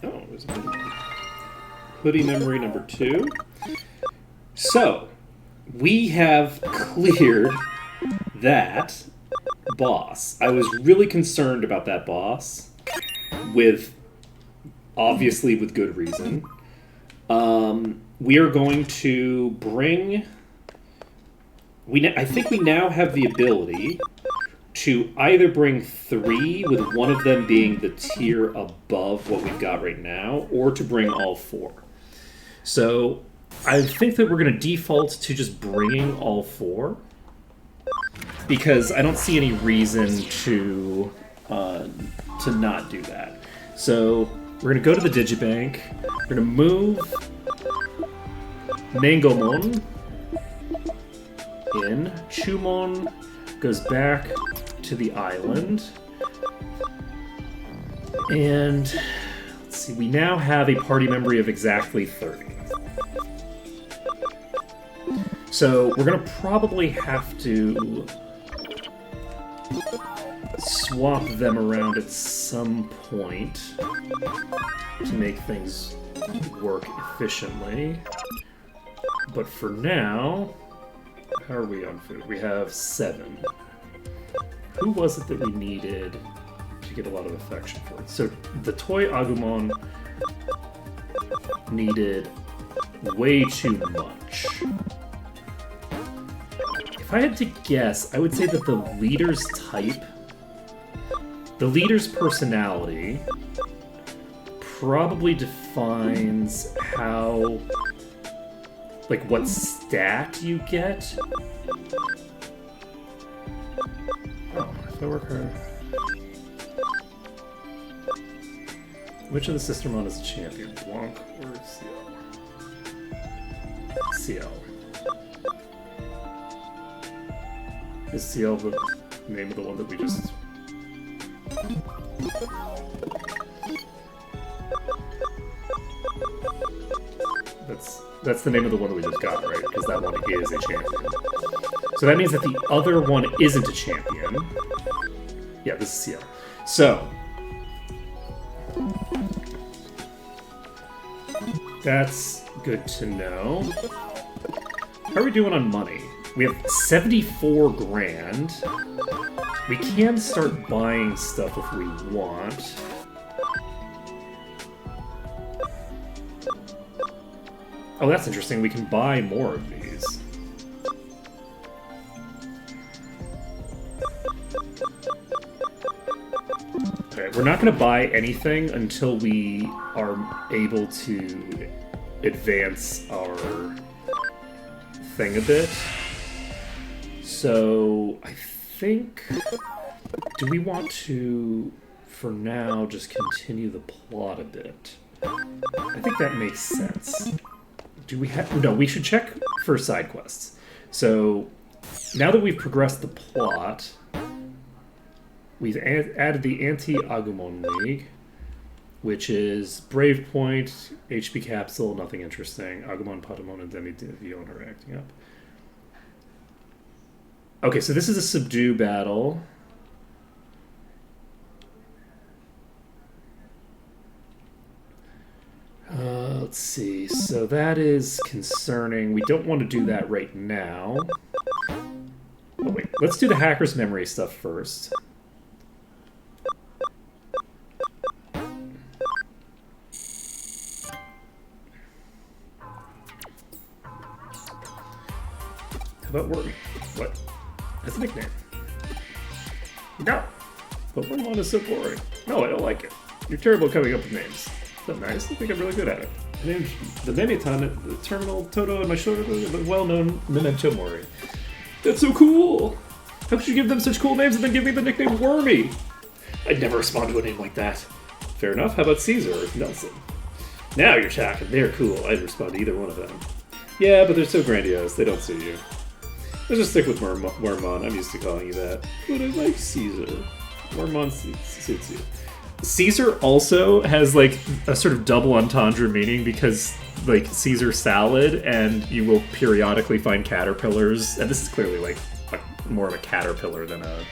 Oh, there's a hoodie memory number 2. So, we have cleared that boss. I was really concerned about that boss, obviously with good reason. We are going to bring... I think we now have the ability to either bring 3, with one of them being the tier above what we've got right now, or to bring all 4. So I think that we're going to default to just bringing all 4, because I don't see any reason to not do that. So we're going to go to the Digibank, we're going to move Nangomon in, Chumon goes back to the island, and let's see, we now have a party memory of exactly 30. So we're gonna probably have to swap them around at some point to make things work efficiently. But for now, how are we on food? We have 7. Who was it that we needed to get a lot of affection for? So the toy Agumon needed way too much. If I had to guess, I would say that the leader's type, the leader's personality, probably defines how, like, what stat you get. Oh, if I work hard. Which of the Sistermon is a champion? Blanc or CL? CL. Is CL the name of the one that we just... That's the name of the one that we just got, right? Because that one is a champion. So that means that the other one isn't a champion. Yeah, this is CL. So... that's good to know. How are we doing on money? We have 74 grand. We can start buying stuff if we want. Oh, that's interesting. We can buy more of these.
Okay, we're not going to buy anything until we are able to advance our thing a bit. So, I think... Do we want to, for now, just continue the plot a bit? I think that makes sense. Do we have... No, we should check for side quests. So, now that we've progressed the plot, we've added the Anti-Agumon League, which is Brave Point, HP Capsule, nothing interesting. Agumon, Patamon, and Demi-Divion are acting up. Okay, so this is a subdue battle. Let's see. So that is concerning. We don't want to do that right now. Oh, wait. Let's do the hacker's memory stuff first. How about Wormy? What? That's a nickname. No! But Wormon is so boring. No, I don't like it. You're terrible at coming up with names. Is that nice? I think I'm really good at it. I named the Memeton, the Terminal, Toto, and my shoulder, the well-known Memento Mori. That's so cool! How could you give them such cool names and then give me the nickname Wormy? I'd never respond to a name like that. Fair enough. How about Caesar or Nelson? Now you're talking. They're cool. I'd respond to either one of them. Yeah, but they're so grandiose. They don't suit you. Let's just stick with Wormon. I'm used to calling you that. But I like Caesar. Wormon suits you. Caesar also has like a sort of double entendre meaning because like Caesar salad, and you will periodically find caterpillars, and this is clearly like more of a caterpillar than an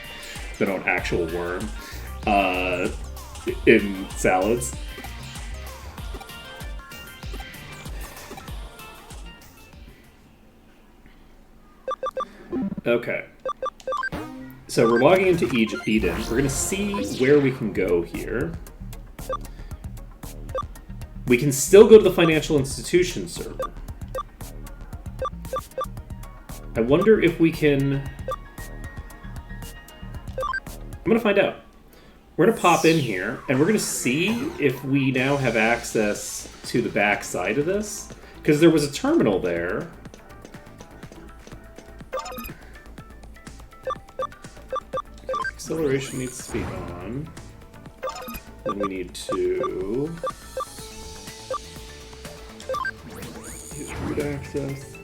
actual worm in salads. Okay. So we're logging into Eden. We're going to see where we can go here. We can still go to the financial institution server. I wonder if we can... I'm going to find out. We're going to pop in here, and we're going to see if we now have access to the back side of this. Because there was a terminal there. Acceleration needs to be on. Then we need to use root access.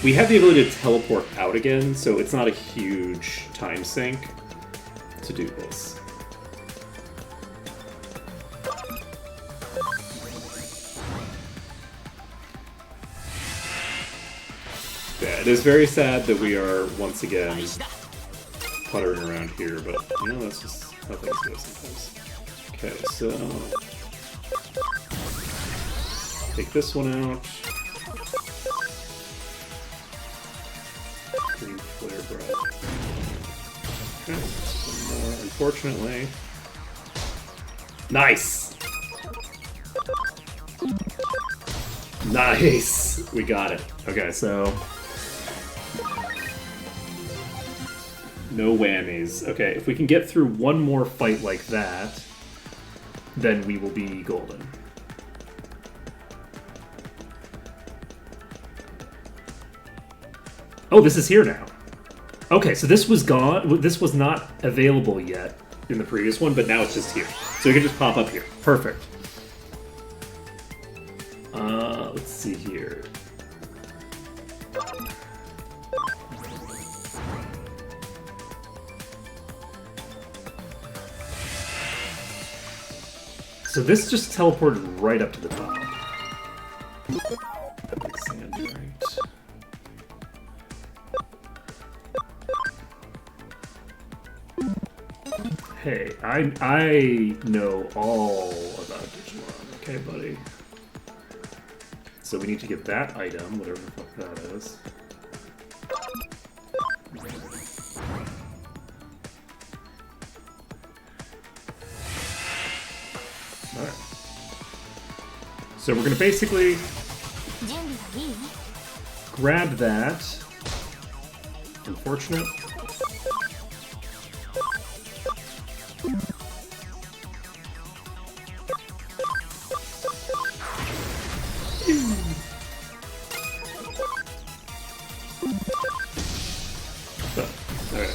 We have the ability to teleport out again, so it's not a huge time sink to do this. Yeah, it is very sad that we are once again puttering around here, but you know, that's just how things go sometimes. Okay, so take this one out. Green flare bread. Okay, some more, unfortunately. Nice! Nice! We got it. Okay, so no whammies. Okay, if we can get through one more fight like that, then we will be golden. Oh, this is here now. Okay, so this was gone. This was not available yet in the previous one, but now it's just here. So we can just pop up here. Perfect. Let's see here. So this just teleported right up to the top. Sandrite. Hey, I know all about Digimon, okay, buddy? So we need to get that item, whatever the fuck that is. Alright. So we're gonna basically grab that. Unfortunate. Alright.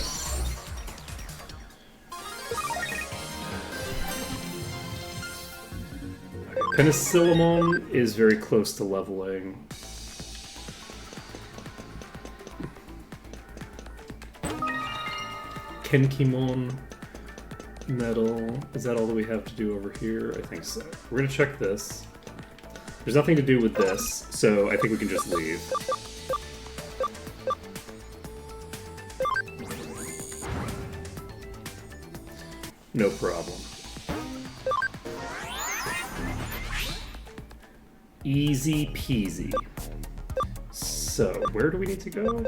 Penicillamon is very close to leveling. Kenkimon Metal. Is that all that we have to do over here? I think so. We're gonna check this. There's nothing to do with this, so I think we can just leave. No problem. Easy peasy. So, where do we need to go?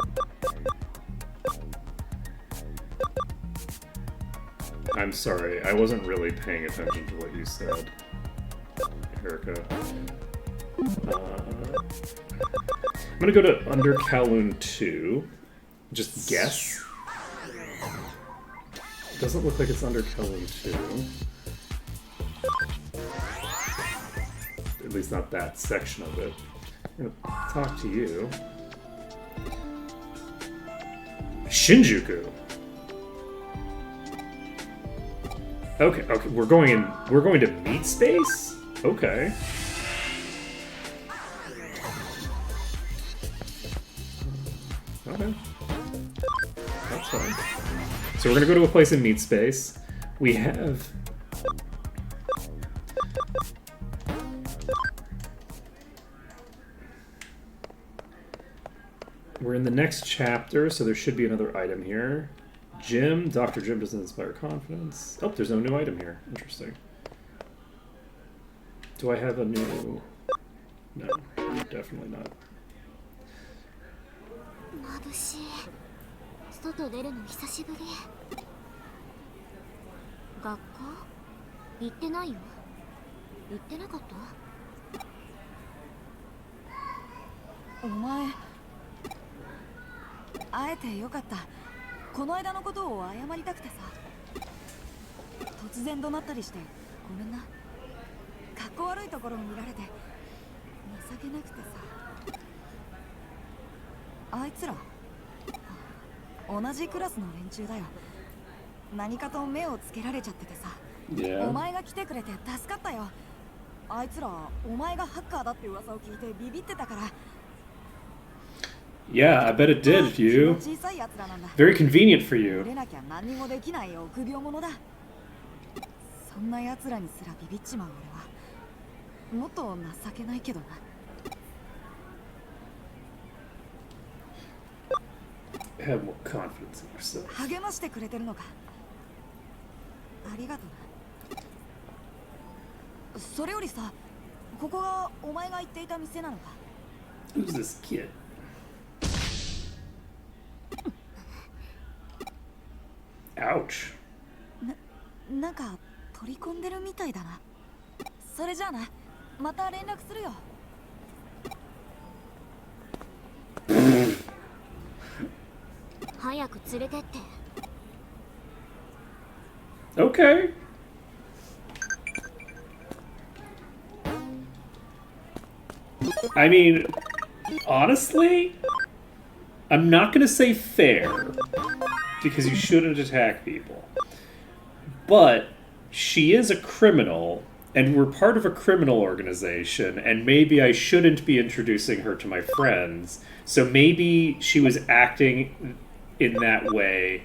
I'm sorry, I wasn't really paying attention to what you said, Erica. I'm gonna go to Under Kowloon 2. Just guess. Doesn't look like it's Under Kowloon 2. At least not that section of it. I'm gonna talk to you. Shinjuku. Okay, we're going to meat space? Okay. Okay. That's fine. So we're gonna go to a place in meat space. We have... We're in the next chapter, so there should be another item here. Jim. Dr. Jim doesn't inspire confidence. Oh, there's no new item here. Interesting. Do I have a new... No, definitely not.
眩しい。外出るの久しぶり。学校行ってないよ。行ってなかった？お前、会えてよかった。この間のことを謝りたくてさ。突然怒鳴ったりしてごめんな。かっこ悪いところを見られて情けなくてさ。あいつら同じクラスの連中だよ。何かと目をつけられちゃっててさ。お前が来てくれて助かったよ。あいつらお前がハッカーだって噂を聞いてビビってたから。
Yeah, I bet it did, you. Very convenient for you.
何もできない臆病者だ。そんな奴らにすらビビっちまう俺はもっと情けないけどな。
Have more confidence in yourself.
励ましてくれてるのか。ありがとな。それよりさ、ここがお前が言っていた店なのか。
Who's this kid? Ouch.
なんか取り込んでるみたいだな。それじゃあな。また連絡するよ。早く連れてって。
Okay. I mean, honestly, I'm not gonna say fair, because you shouldn't attack people. But she is a criminal, and we're part of a criminal organization, and maybe I shouldn't be introducing her to my friends. So maybe she was acting in that way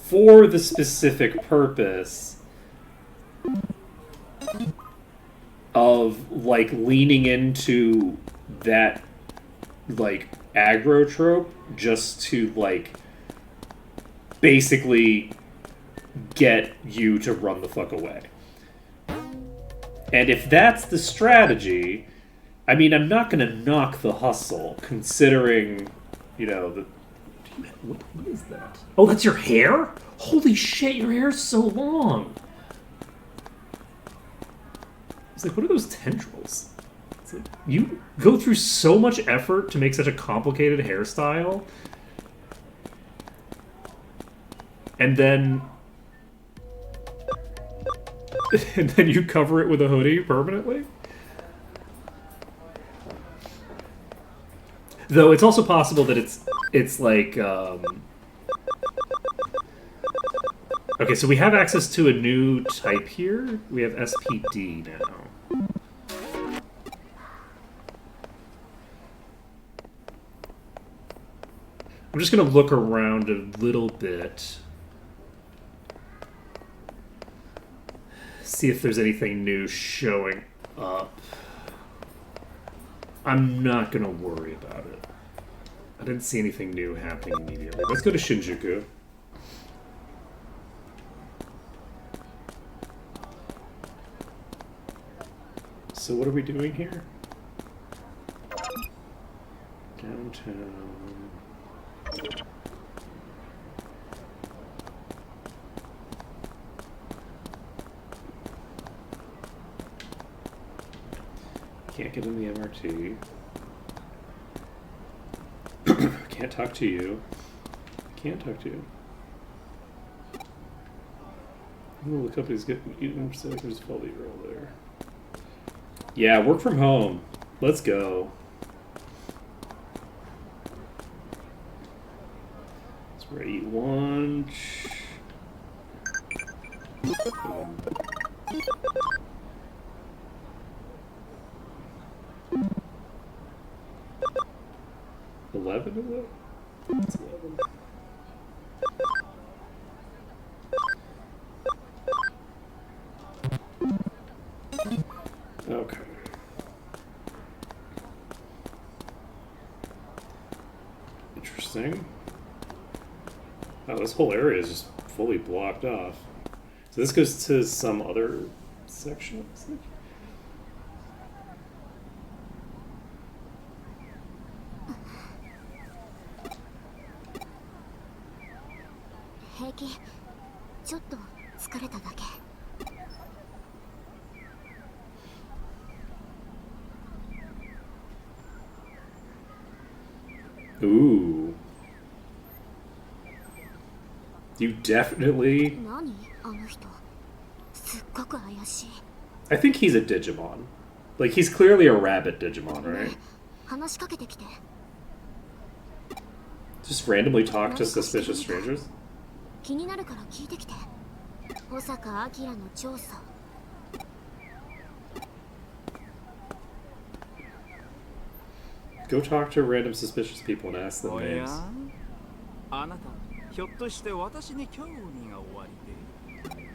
for the specific purpose of, like, leaning into that, like, aggro trope just to, like, basically get you to run the fuck away. And if that's the strategy, I mean, I'm not gonna knock the hustle, considering, you know, the...
What is that? Oh, that's your hair? Holy shit, your hair's so long! It's like, what are those tendrils? It's like, you go through so much effort to make such a complicated hairstyle, and then you cover it with a hoodie permanently? Though it's also possible that it's like Okay, so we have access to a new type here. We have SPD now. I'm just going to look around a little bit. See if there's anything new showing up. I'm not going to worry about it. I didn't see anything new happening immediately. Let's go to Shinjuku. So what are we doing here? Downtown. Can't get in the MRT. Can't talk to you. Can't talk to you. Oh, the company's getting eaten. So there's a faulty roll there. Yeah, work from home. Let's go. That's where I eat lunch. 11 of it? It's 11. Okay. Interesting. Oh, this whole area is just fully blocked off. So this goes to some other section? Ooh. You definitely... I think he's a Digimon. Like, he's clearly a rabbit Digimon, right? Just randomly talk to suspicious strangers? Go talk to random suspicious people and ask them names.
あなた、ひょっとして私に興味がおありで？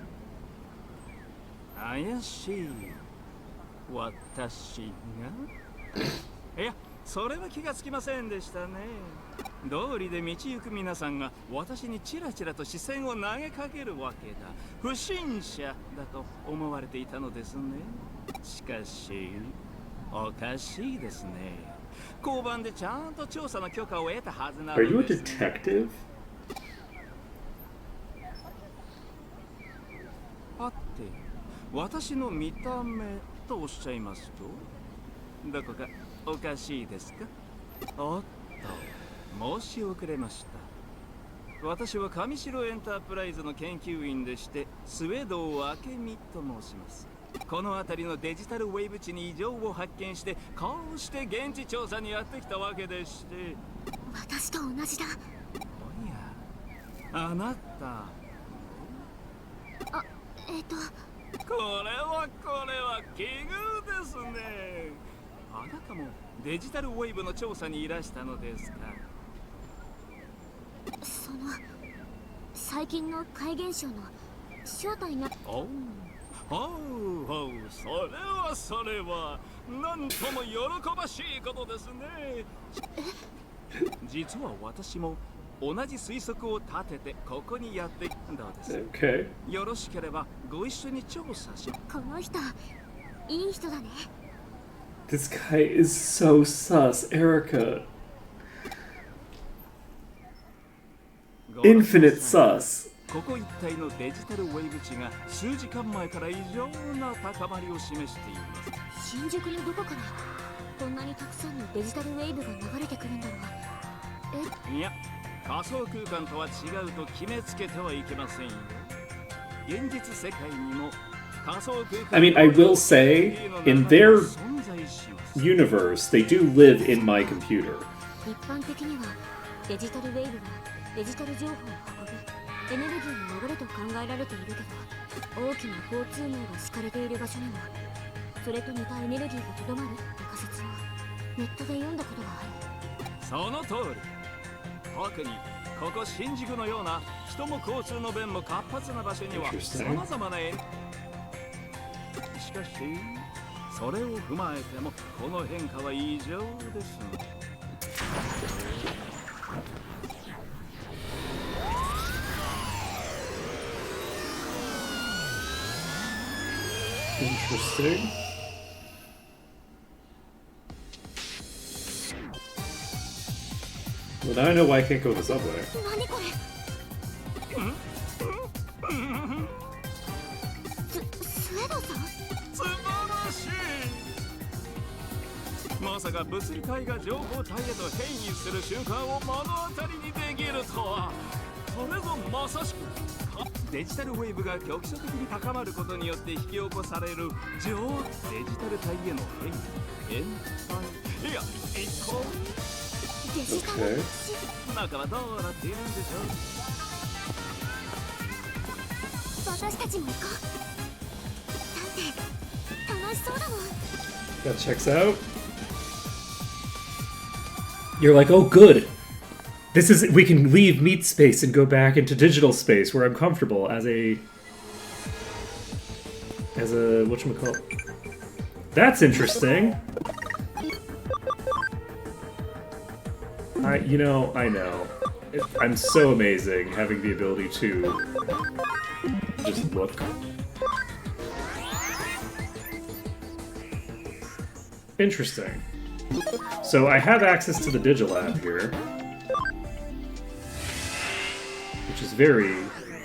怪しい。私が？いや、それは気がつきませんでしたね。道理で道行く皆さんが私にチラチラと視線を投げかけるわけだ。不審者だと思われていたのですね。しかし、おかしいですね。
Are you a detective?
はて、私の見た目とおっしゃいますと、どこかおかしいですか？おっと、申し遅れました。私は上白エンタープライズの研究員でして、スウェード明美と申します。 この辺りのデジタルウェーブ地に異常を発見してこうして現地調査にやってきたわけでして。私と同じだ。おや、あなた。あ、これは奇遇ですね。あなたもデジタルウェーブの調査にいらしたのですか。その最近の怪現象の正体が。おう。 それはなんとも喜ばしいことですね。実は私も同じ推測を立ててここにやってきたのです。
Okay.
よろしければご一緒に調査し。この人、いい人だね。
This guy is so sus, Erica. Infinite sus.
ここ一帯のデジタルウェーブ値が数時間前から異常な高まりを示しています。新宿のどこからこんなにたくさんのデジタルウェーブが流れてくるんだろう。いや、仮想空間とは違うと決めつけてはいけませんよ。現実世界にも仮想空間。
I mean, I will say, in their universe, they do live in my computer.
一般的にはデジタルウェーブはデジタル情報を運ぶ
エネルギーの流れと考えられているけど、大きな交通網が敷かれている場所にはそれと似たエネルギーがとどまるって仮説をネットで読んだことがある。
その通り。特にここ新宿のような人も交通の便も活発な場所にはさまざまなしかしそれを踏まえてもこの変化は異常です。
Interesting. Well, now I know why I can't go the subway.
何これ。スエドさん。
素晴らしい。まさか物理界が情報体へと変異する瞬間を目の当たりにできるとは。それぞまさしくデジタルウェーブが局所的に高まることによって引き起こされるデジタル体への変異いや一個
デジタル
中はどうなっているんでしょ
う。私たちも行こう。だって楽しそうだもん。
That checks out. You're like, oh, good. This is, we can leave meat space and go back into digital space where I'm comfortable as a whatchamacallit. That's interesting. I know. I'm so amazing having the ability to just look. Interesting. So I have access to the Digilab here, which is very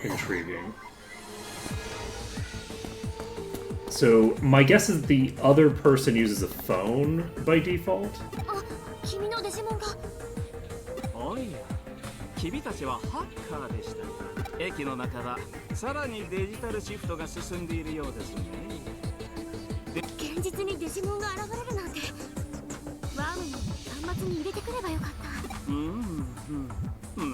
intriguing. So my guess is the other person uses a phone by default.
君のデジモンが。
おいや、君たちはハッカーでした。駅の中はさらにデジタルシフトが進んでいるようですね。
現実にデジモンが現れるなんて。ワームの端末に入れてくればよかった。
なる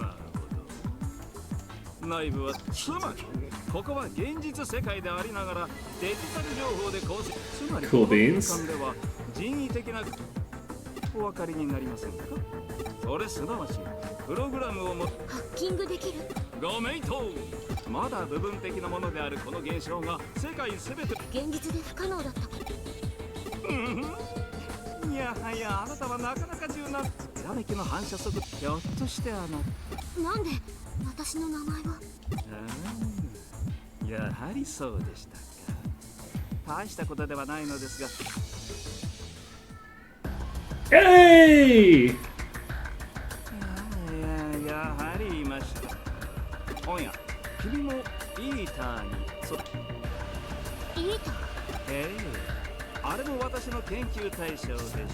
ほど。内部はつまりここは現実世界でありながらデジタル情報で構成。つまりこの空間では人為的なお分かりになりませんか。それすなわちプログラムをハ
ッキングできる。
ご名答。まだ部分的なものであるこの現象が世界すべて
現実で不可能だったこと。
いやはやあなたはなかなか柔軟。ひらめきの反射速度。ひょっとしてなん
で私の名前は。
やはりそうでしたか。大したことではないのですが。
えい！
やはり言いました。おや、君もイーターに
イーター？
あれも私の研究対象でして、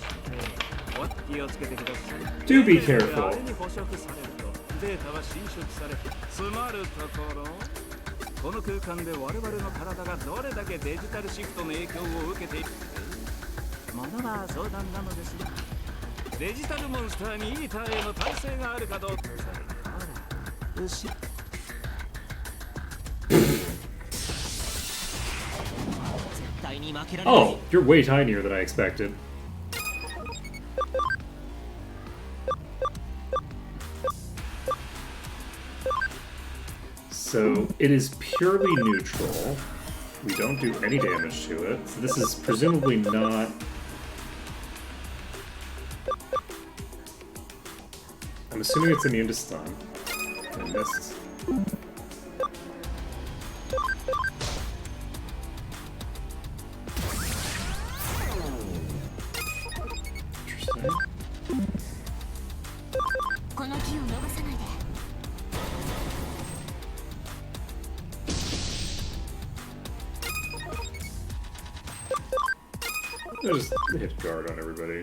気をつけてください。
Do be careful.
あれに捕食されるとデータは侵食され、つまるところ、この空間で我々の体がどれだけデジタルシフトの影響を受けているものは相談なのですが、デジタルモンスターにイーターへの耐性があるかどうか。
Oh, you're way tinier than I expected. So it is purely neutral. We don't do any damage to it. So this is presumably not... I'm assuming it's immune to stun. I missed. Interesting.
この木を逃さないで。
Just hit guard on everybody.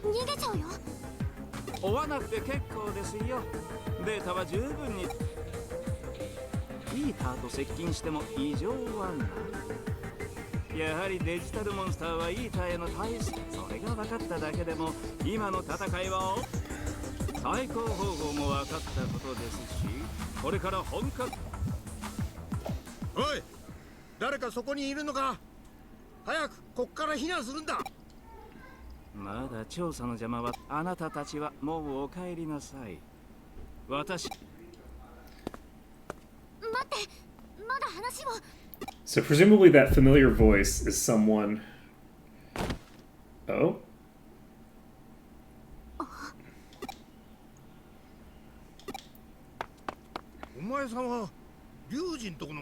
逃げちゃうよ。
追わなくて結構ですよ。データは十分に。イーターと接近しても異常はない。やはりデジタルモンスターはいい体の体質、それが分かっただけでも今の戦いは最高方法も分かったことですし、これから本格。
おい、誰かそこにいるのか。早くこっから避難するんだ。
まだ調査の邪魔は。あなたたちはもうお帰りなさい。私。
待って、まだ話を。
So presumably that familiar voice is someone. Oh?
お前さんは龍神とこの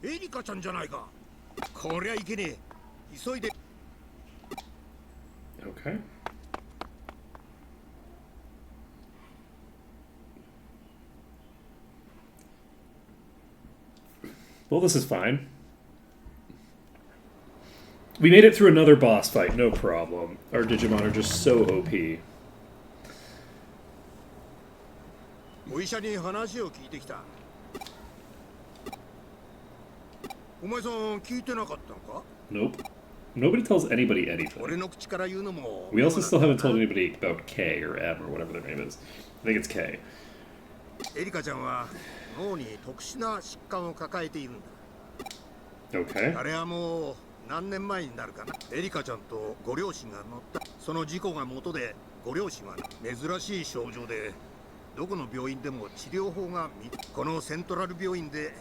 エリカちゃんじゃないか。こりゃいけねえ。急いで。
Okay. Well, this is fine. We made it through another boss fight, no problem. Our Digimon are just so OP.
お医者に話を聞いてきた。お前さん聞いてなかったのか？
Nope. Nobody tells anybody anything.
俺の口から言うのも。
We also still haven't told anybody about K or M or whatever their name is. I think it's K.
エリカちゃんは脳に特殊な疾患を抱えているんだ。
Okay.
あれはもう何年前になるかな。エリカちゃんとご両親が乗った。その事故が元でご両親は珍しい症状でどこの病院でも治療法がこのセントラル病院で。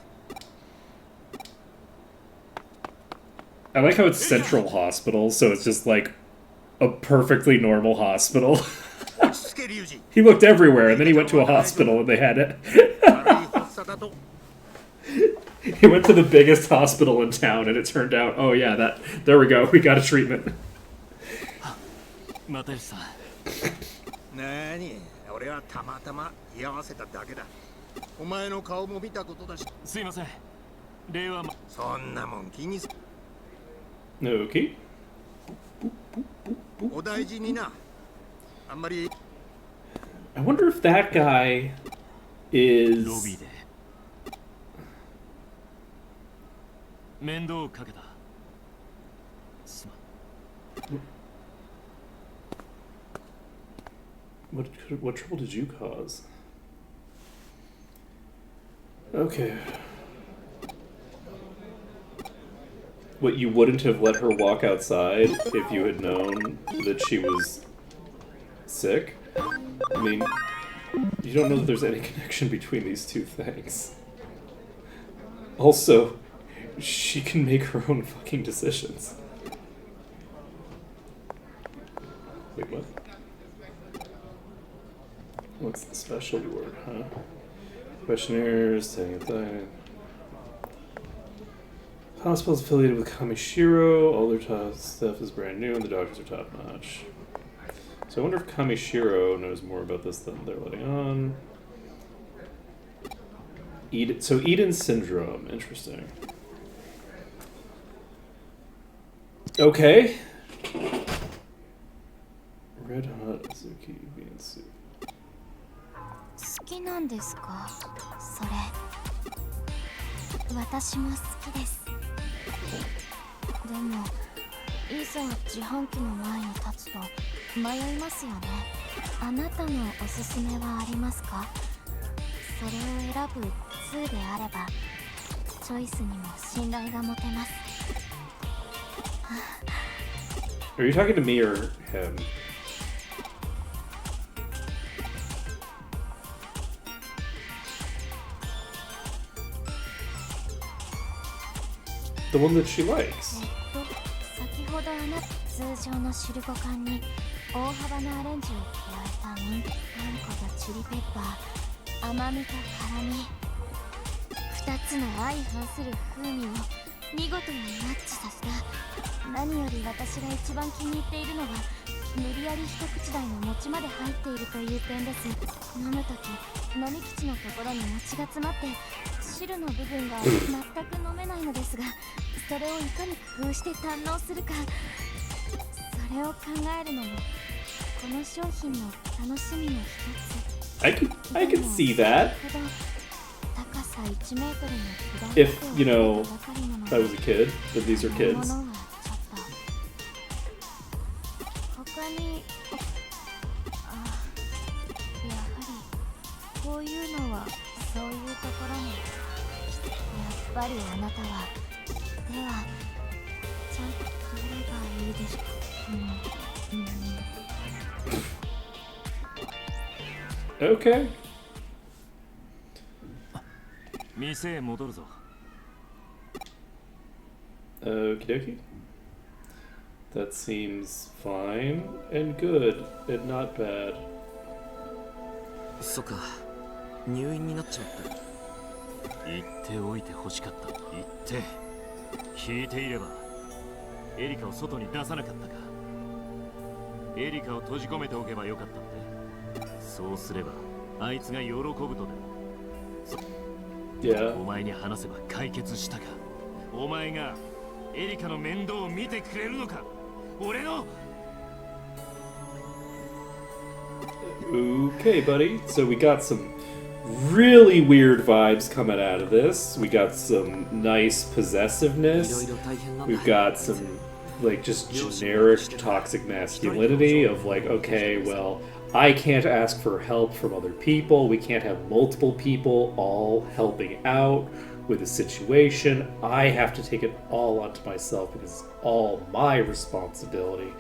I like how it's Central Hospital, so it's just like a perfectly normal hospital. He looked everywhere, and then he went to a hospital, and they had it. He went to the biggest hospital in town, and it turned out, oh yeah, there we go, we got a treatment.
またよしさん。
なに、俺はたまたま居合わせただけだ。お前の顔も見たことだし。
すいません。令和。
そんなもん気にす。
Okay.
お大事にな。あんまり。
I wonder if that guy is.
ロビーで面倒をかけた。すまん。
What trouble did you cause? Okay. What, you wouldn't have let her walk outside if you had known that she was sick? I mean, you don't know that there's any connection between these two things. Also, she can make her own fucking decisions. Wait, what? What's the specialty word, huh? Questionnaires, saying a thing. Hospital's affiliated with Kamishiro. All their stuff is brand new, and the doctors are top notch. So I wonder if Kamishiro knows more about this than they're letting on. So Eden syndrome, interesting. Okay. Red hot Azuki bean soup.
好きなんですか？それ。私も好きです。でも、いざ自販機の前に立つと迷いますよね。あなたのおすすめはありますか？それを選ぶ2であれば、チョイスにも信頼が持てます。
Are you talking to me or him? The one that she likes.
先ほど通常のシルコ缶に大幅なアレンジを加えたミント、パン粉とチリペッパー、甘みと辛み、2つの相反する風味を見事にマッチさせた。何より私が一番気に入っているのは無理やり一口大の餅まで入っているという点です。飲むとき飲み口のところに餅が詰まって汁の部分が全く飲めないのですが、それをいかに工夫して堪能するか、それを考えるのもこの商品の楽しみの一つ。
I could see that.
高さ
if, you know, I was a kid, but these are kids.
他にあやはりこういうのはそういうところにやっぱりあなたはではちゃんとどれがいいですか
Okay.
店へ戻るぞ。
Okie dokie. That seems fine and good and not bad.
そっか、入院になっちまった。
言っておいて欲しかった。言って聞いていればエリカを外に出さなかったか。エリカを閉じ込めておけばよかったって。そうすればあいつが喜ぶとでも。お前に話せば解決したか。お前がエリカの面倒を見てくれるのか。俺の
Okay, buddy. So we got some really weird vibes coming out of this. We got some nice possessiveness. We've got some, like, just generic toxic masculinity of, like, okay, well, I can't ask for help from other people. We can't have multiple people all helping out with a situation. I have to take it all onto myself because it's all my responsibility.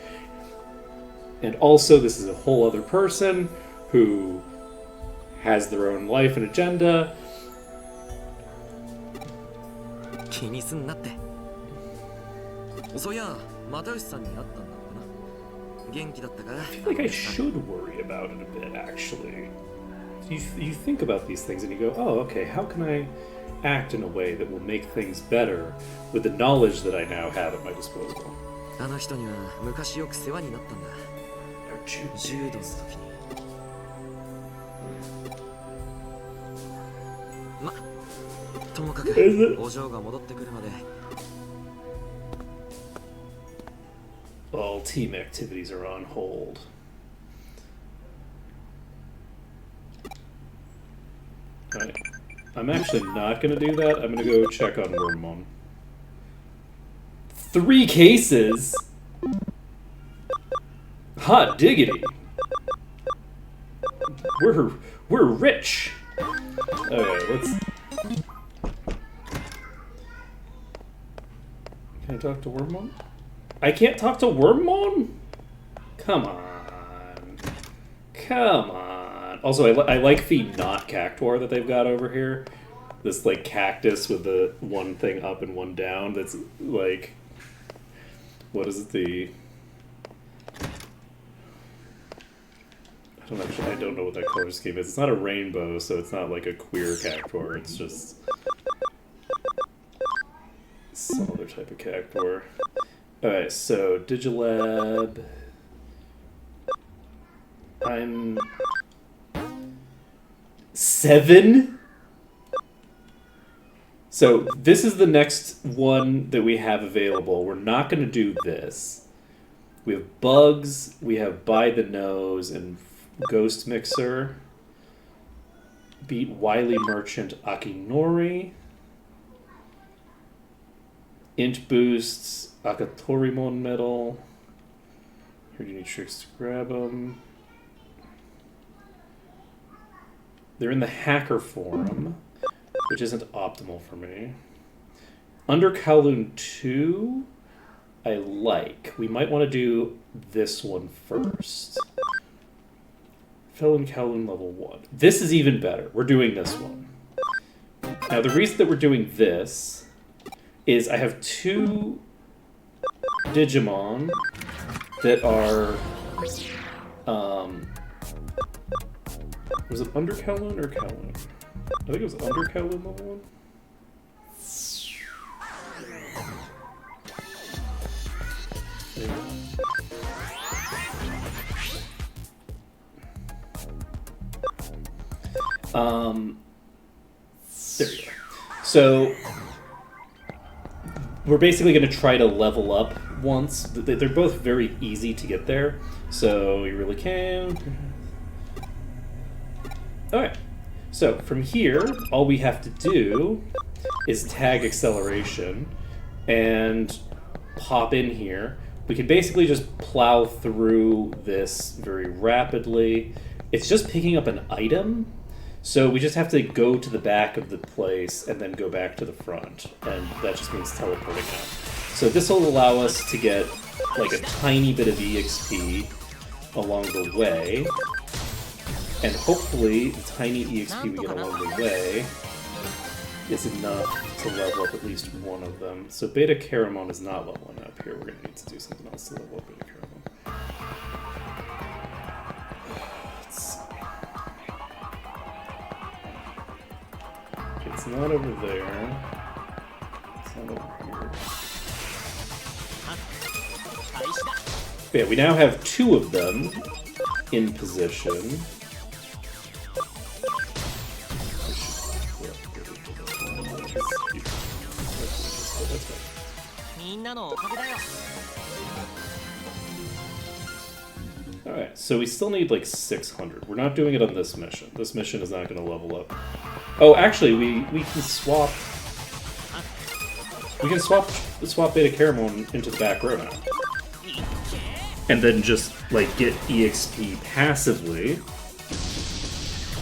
And also, this is a whole other person who has their own life and agenda.
気にすんなって。そういや、又吉さんに会ったんだろうな。元気だったか？
I feel like I should worry about it a bit, actually. You think about these things and you go, oh, okay, how can I act in a way that will make things better with the knowledge that I now have at my disposal?
あの人には昔よく世話になったんだ。柔道の時に。ま、ともかくお嬢が戻ってくるまで。
All team activities are on hold. Alright. I'm actually not going to do that. I'm going to go check on Wormmon. 3 cases? Hot diggity. We're rich. Okay, let's... Can I talk to Wormmon? I can't talk to Wormmon? Come on. Come on. Also, I like the not cactuar that they've got over here. This, like, cactus with the one thing up and one down that's, like... What is it, I don't know what that color scheme is. It's not a rainbow, so it's not like a queer cactuar. It's just... some other type of cactuar. Alright, so Digilab. I'm 7? So this is the next one that we have available. We're not going to do this. We have Bugs, we have By the Nose, and Ghost Mixer. Beat Wily Merchant Akinori. Int Boosts, Akatorimon Medal. Here, do you need tricks to grab them? They're in the hacker forum, which isn't optimal for me. Under Kowloon 2, I like. We might want to do this one first. Felon Kowloon level 1. This is even better. We're doing this one. Now, the reason that we're doing this is I have 2 Digimon that are, was it under Kowloon or Kowloon? I think it was under Kowloon level 1. There we go. So we're basically going to try to level up once. They're both very easy to get there, so you really can. Alright, So from here, all we have to do is tag acceleration and pop in here. We can basically just plow through this very rapidly. It's just picking up an item, so we just have to go to the back of the place and then go back to the front, and that just means teleporting out. So this will allow us to get like a tiny bit of EXP along the way, and hopefully the tiny EXP we get along the way is enough to level up at least one of them. So Beta Caramon is not leveling up here. We're going to need to do something else to level up Beta Caramon. Let's see. It's not over there. It's not over here. But yeah, we now have 2 of them in position. Alright, so we still need like 600. We're not doing it on this mission. This mission is not going to level up. Oh, actually, we can swap... We can swap Beta Caramon into the back row now. And then just, like, get EXP passively.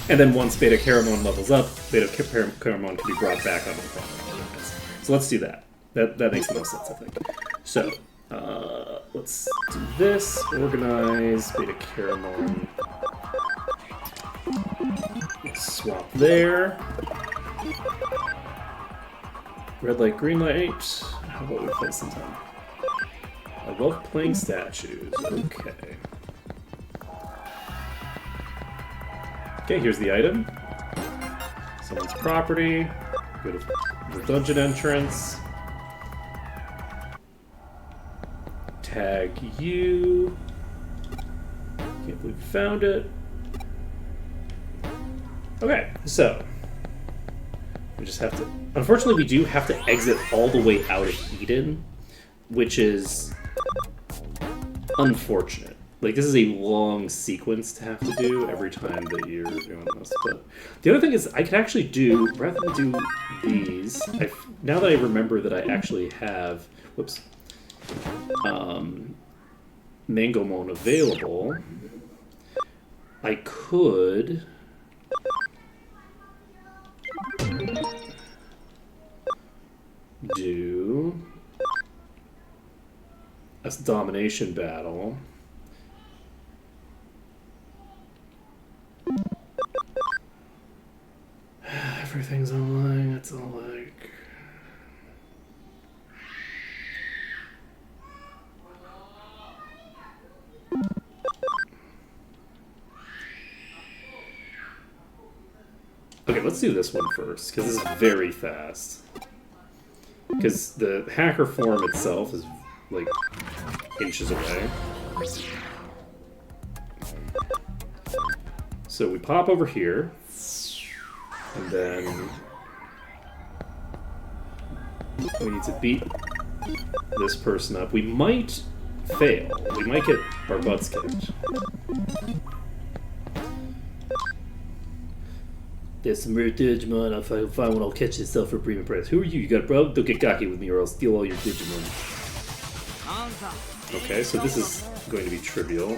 And then once Beta Caramon levels up, Beta Caramon can be brought back onto the front. So let's do that. That makes the most sense, I think. So, let's do this. Organize Beta Caramon. Let's swap there. Red light, green light. How about we play some time? I love playing statues. Okay. Okay, here's the item. Someone's property. Go to the dungeon entrance. Tag you. Can't believe we found it. Okay, so we just have to... Unfortunately, we do have to exit all the way out of Eden, which is unfortunate. Like, this is a long sequence to have to do every time that you're doing this. But the other thing is, I could actually do, rather than do these, now that I remember that I actually have, whoops, Mangomon available, I could do a domination battle. Everything's online, it's all like... Okay, let's do this one first, because this is very fast. Because the hacker form itself is, like, inches away. So we pop over here, and then we need to beat this person up. We might fail. We might get our butts kicked. There's some rare Digimon. If I find one, I'll catch yourself for a premium price. Who are you? You got a problem? Don't get cocky with me or I'll steal all your Digimon. Okay, so this is going to be trivial.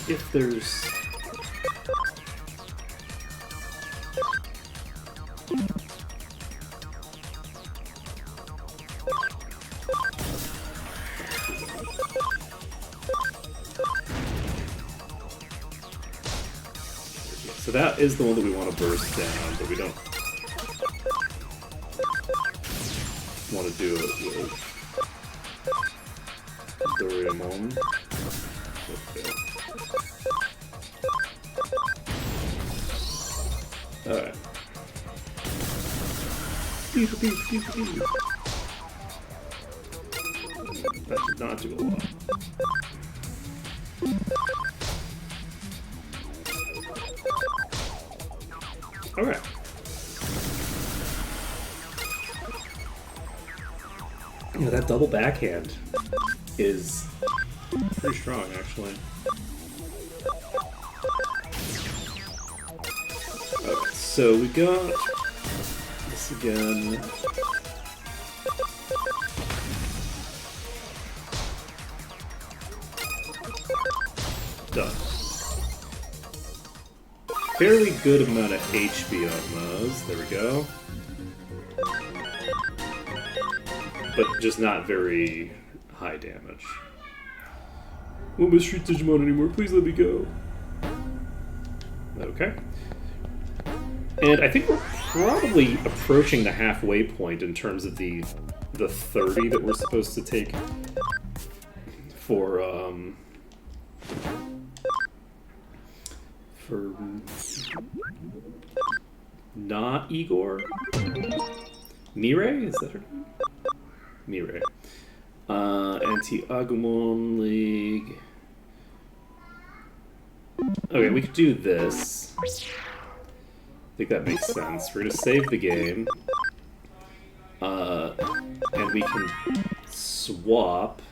If there's... So that is the one that we want to burst down, but we don't want to do it with Doraemon. Okay. Alright. That did not do a lot. Okay. You know, that double backhand is pretty strong, actually. Okay, so we got this again. Done. Fairly good amount of HP on those. There we go. But just not very high damage. Won't mistreat Digimon anymore. Please let me go. Okay. And I think we're probably approaching the halfway point in terms of the 30 that we're supposed to take for not Igor. Mirai? Is that her name? Mirai. Anti-Agumon League. Okay, we could do this. I think that makes sense. We're gonna save the game. And we can swap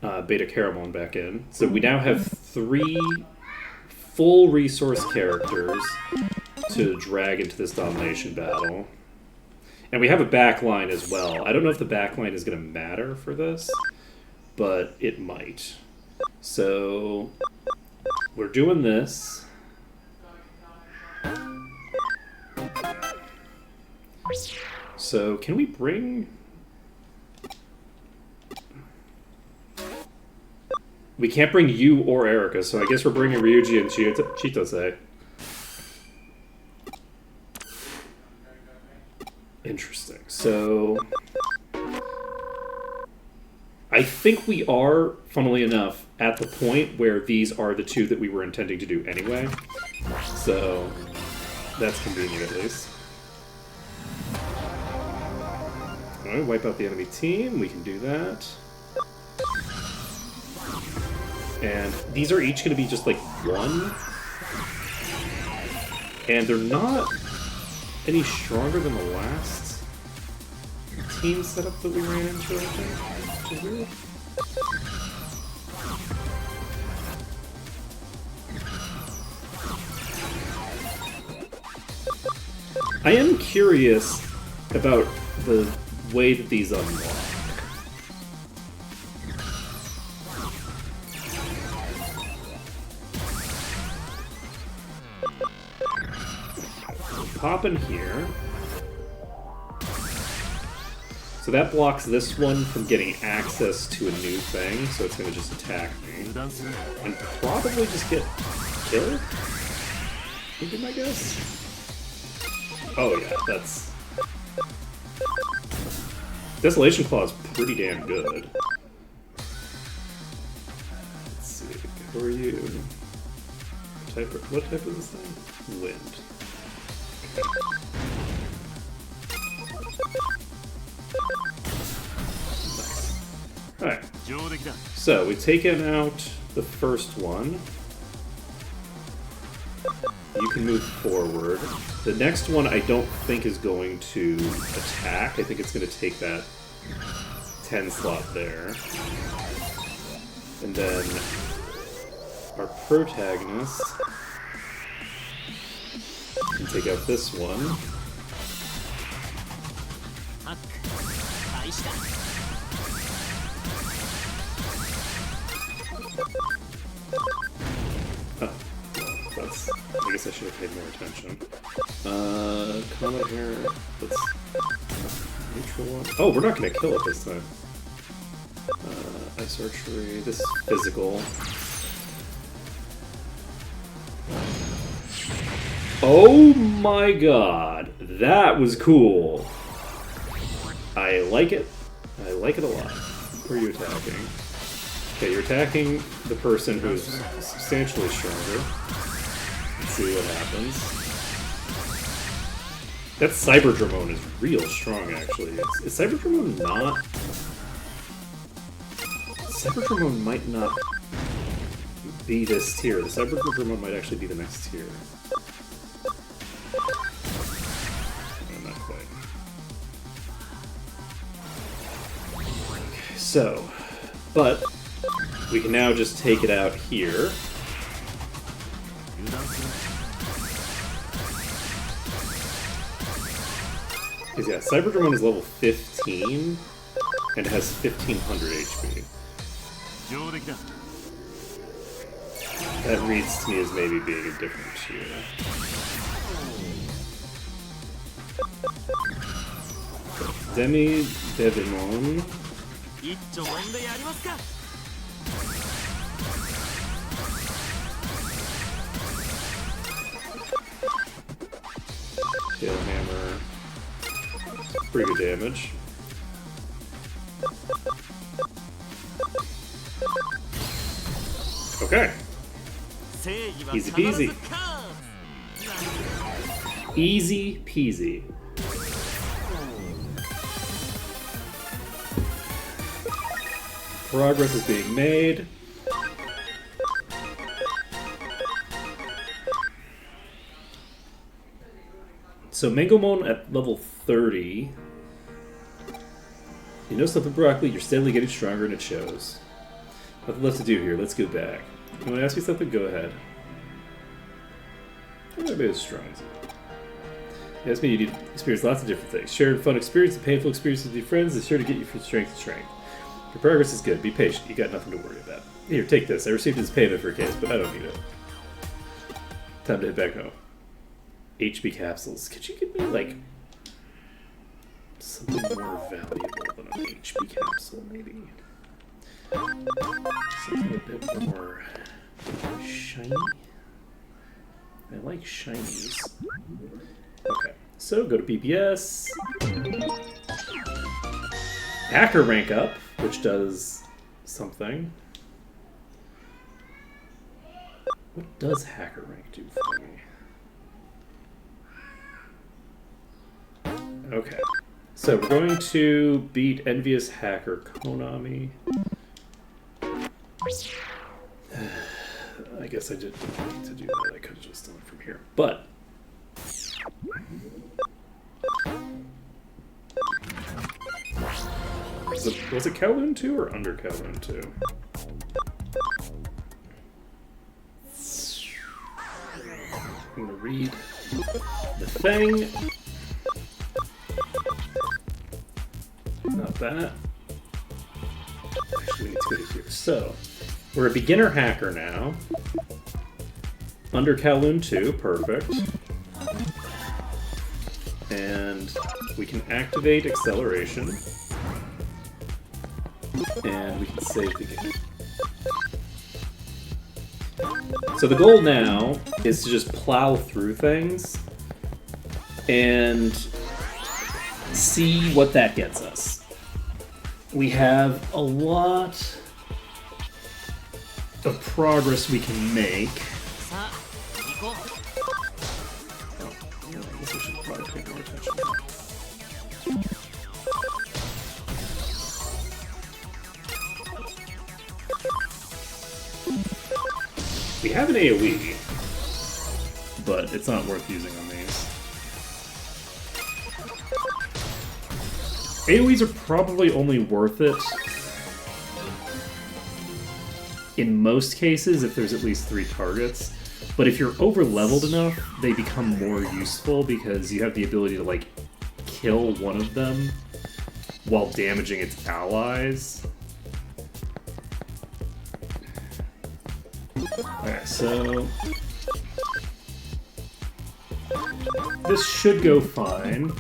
Beta Caramon back in. So we now have 3 full resource characters to drag into this domination battle. And we have a backline as well. I don't know if the backline is going to matter for this, but it might. So we're doing this. So can we bring... We can't bring you or Erica, so I guess we're bringing Ryuji and Chitose. Interesting. So I think we are, funnily enough, at the point where these are the 2 that we were intending to do anyway. So that's convenient, at least. Alright, wipe out the enemy team. We can do that. And these are each going to be just like 1. And they're not any stronger than the last team setup that we ran into, I think. Which is weird. I am curious about the way that these unlock. Pop in here. So that blocks this one from getting access to a new thing, so it's going to just attack me. And probably just get killed? Would be my guess. Oh yeah, that's... Desolation Claw is pretty damn good. Let's see, who are you? What type is this thing? Wind. Nice. Alright. So, we've taken out the first one. You can move forward. The next one I don't think is going to attack. I think it's going to take that 10 slot there. And then our protagonist can take out this one. Oh, that's... I guess I should have paid more attention. Common hair. Let's... Neutral one. Oh, we're not going to kill it this time. Ice archery. This is physical. Oh my god, that was cool. I like it. I like it a lot. Who are you attacking? Okay, you're attacking the person who's substantially stronger. Let's see what happens. That Cyberdramon is real strong, actually. Is Cyberdramon not... Cyberdramon might not be this tier. The Cybergroup might actually be the next tier. No, not quite. Okay, so, but we can now just take it out here. Because yeah, Cyberdramon is level 15 and has 1500 HP. That reads to me as maybe being a different tier. Demi Devimon. Tail Hammer. Pretty good damage. Okay. Easy peasy. Easy peasy. Progress is being made. So Mangomon at level 30. You know something, Broccoli? You're steadily getting stronger and it shows. Nothing left to do here. Let's go back. You want to ask me something? Go ahead. I'm not as strong as you. You ask me, you need to experience lots of different things. Sharing fun experiences and painful experiences with your friends is sure to get you from strength to strength. Your progress is good. Be patient. You got nothing to worry about. Here, take this. I received this payment for a case, but I don't need it. Time to head back home. HP capsules. Could you give me, like, something more valuable than an HP capsule, maybe? Something a bit more shiny. I like shinies. Okay, so go to BPS. Hacker rank up, which does something. What does hacker rank do for me? Okay, so we're going to beat Envious Hacker Konami. I guess I didn't need to do that. I could have just done it from here. But was it Kowloon 2 or under Kowloon 2? I'm gonna read the thing. Not that. Actually, we need to go to here. So, we're a beginner hacker now. Under Kowloon 2, perfect. And we can activate acceleration. And we can save the game. So the goal now is to just plow through things and see what that gets us. We have a lot of progress we can make. Oh, yeah, I guess I should probably pay more attention. We have an AoE, but it's not worth using on these. AoEs are probably only worth it in most cases if there's at least 3 targets. But if you're over-leveled enough, they become more useful because you have the ability to, like, kill one of them while damaging its allies. Alright, so this should go fine.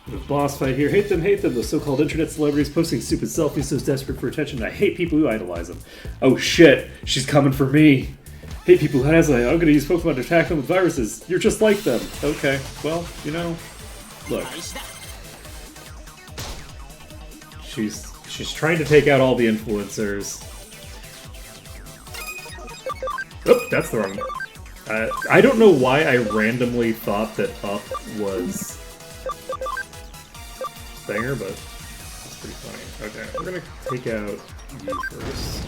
The boss fight here. Hate them, those so-called internet celebrities posting stupid selfies so desperate for attention. I hate people who idolize them. Oh shit, she's coming for me. Hate people who idolize. I'm gonna use Pokemon to attack them with viruses. You're just like them. Okay, well, you know, look. She's trying to take out all the influencers. Oh, that's the wrong one. I don't know why I randomly thought that up was Banger, but it's pretty funny. Okay, we're gonna take out you first.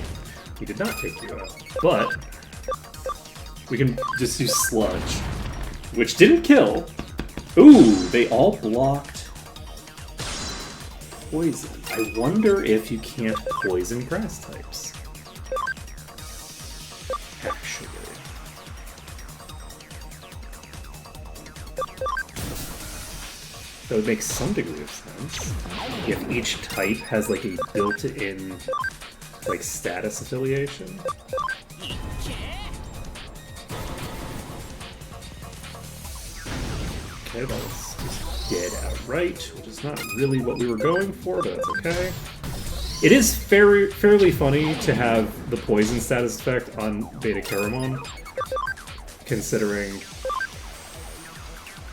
He did not take you out. But we can just do Sludge, which didn't kill. Ooh, they all blocked poison. I wonder if you can't poison grass types. Actually. That would make some degree of sense. If each type has like a built-in like status affiliation. Okay, that was just dead outright, which is not really what we were going for, but that's okay. It is fairly funny to have the poison status effect on Beta Caramon, considering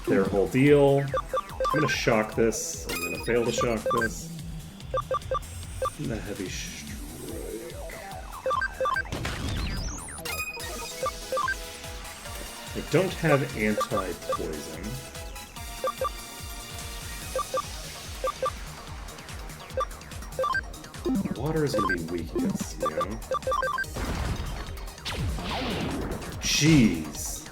their whole deal. I'm gonna shock this. I'm gonna fail to shock this. And a heavy strike. I don't have anti-poison. Water is gonna be weak against you. Jeez.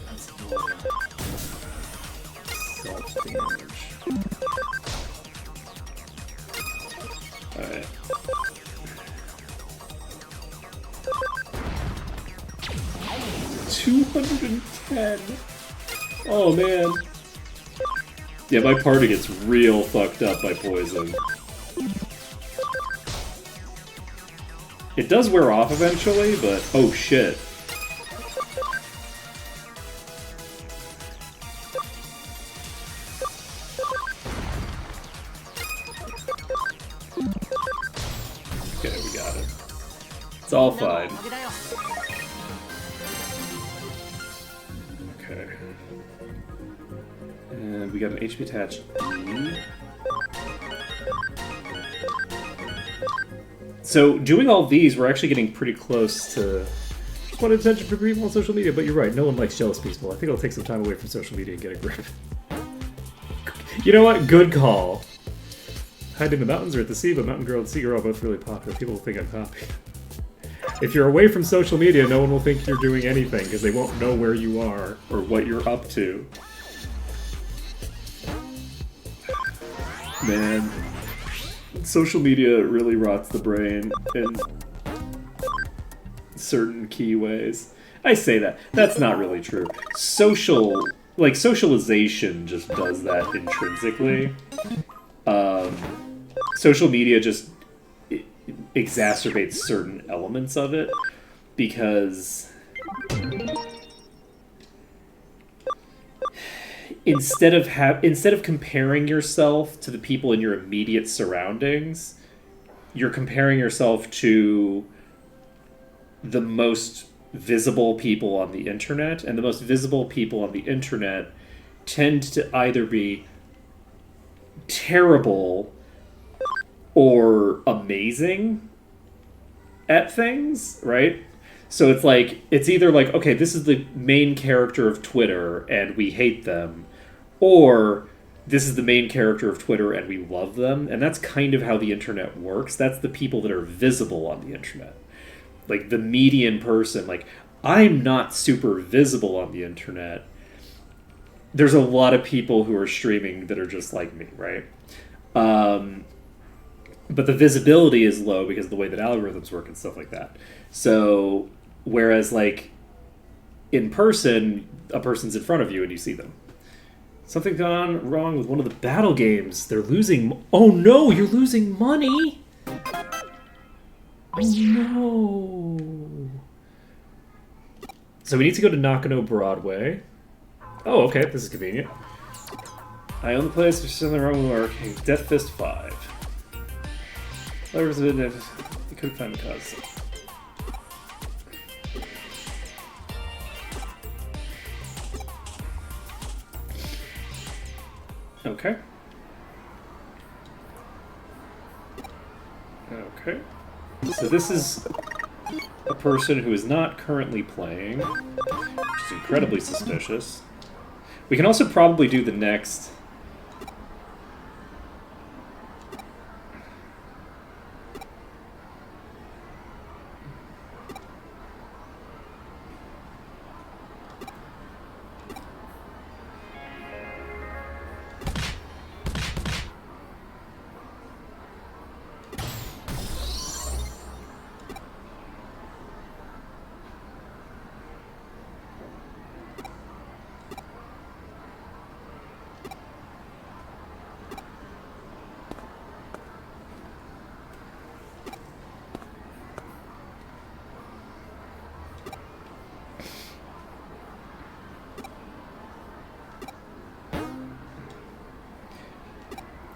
That's self-damage. Alright. $210. Oh man. Yeah, my party gets real fucked up by poison. It does wear off eventually, but oh shit. Okay, we got it. It's all fine. Okay. And we got an HP attached E. So, doing all these, we're actually getting pretty close to what attention for people on social media, but you're right, no one likes jealous people. I think it'll take some time away from social media and get a grip. You know what? Good call. Hide in the mountains or at the sea, but Mountain Girl and Sea Girl are both really popular. People will think I'm copying. If you're away from social media, no one will think you're doing anything, because they won't know where you are or what you're up to. Man, social media really rots the brain in certain key ways. I say that. That's not really true. Socialization just does that intrinsically. Social media just exacerbates certain elements of it because instead of comparing yourself to the people in your immediate surroundings, you're comparing yourself to the most visible people on the internet, and the most visible people on the internet tend to either be terrible or amazing at things, right? So it's either like, okay, this is the main character of Twitter and we hate them, or this is the main character of Twitter and we love them. And that's kind of how the internet works. That's the people that are visible on the internet. Like the median person, like I'm not super visible on the internet. There's a lot of people who are streaming that are just like me, right? But the visibility is low because of the way that algorithms work and stuff like that. So, whereas like in person, a person's in front of you and you see them. Something gone wrong with one of the battle games. They're losing... Oh no, you're losing money! Oh no! So we need to go to Nakano Broadway. Oh, okay, this is convenient. I own the place, there's something wrong with our Death Fist 5. You couldn't find the cause. Okay. Okay. So this is a person who is not currently playing, which is incredibly suspicious. We can also probably do the next...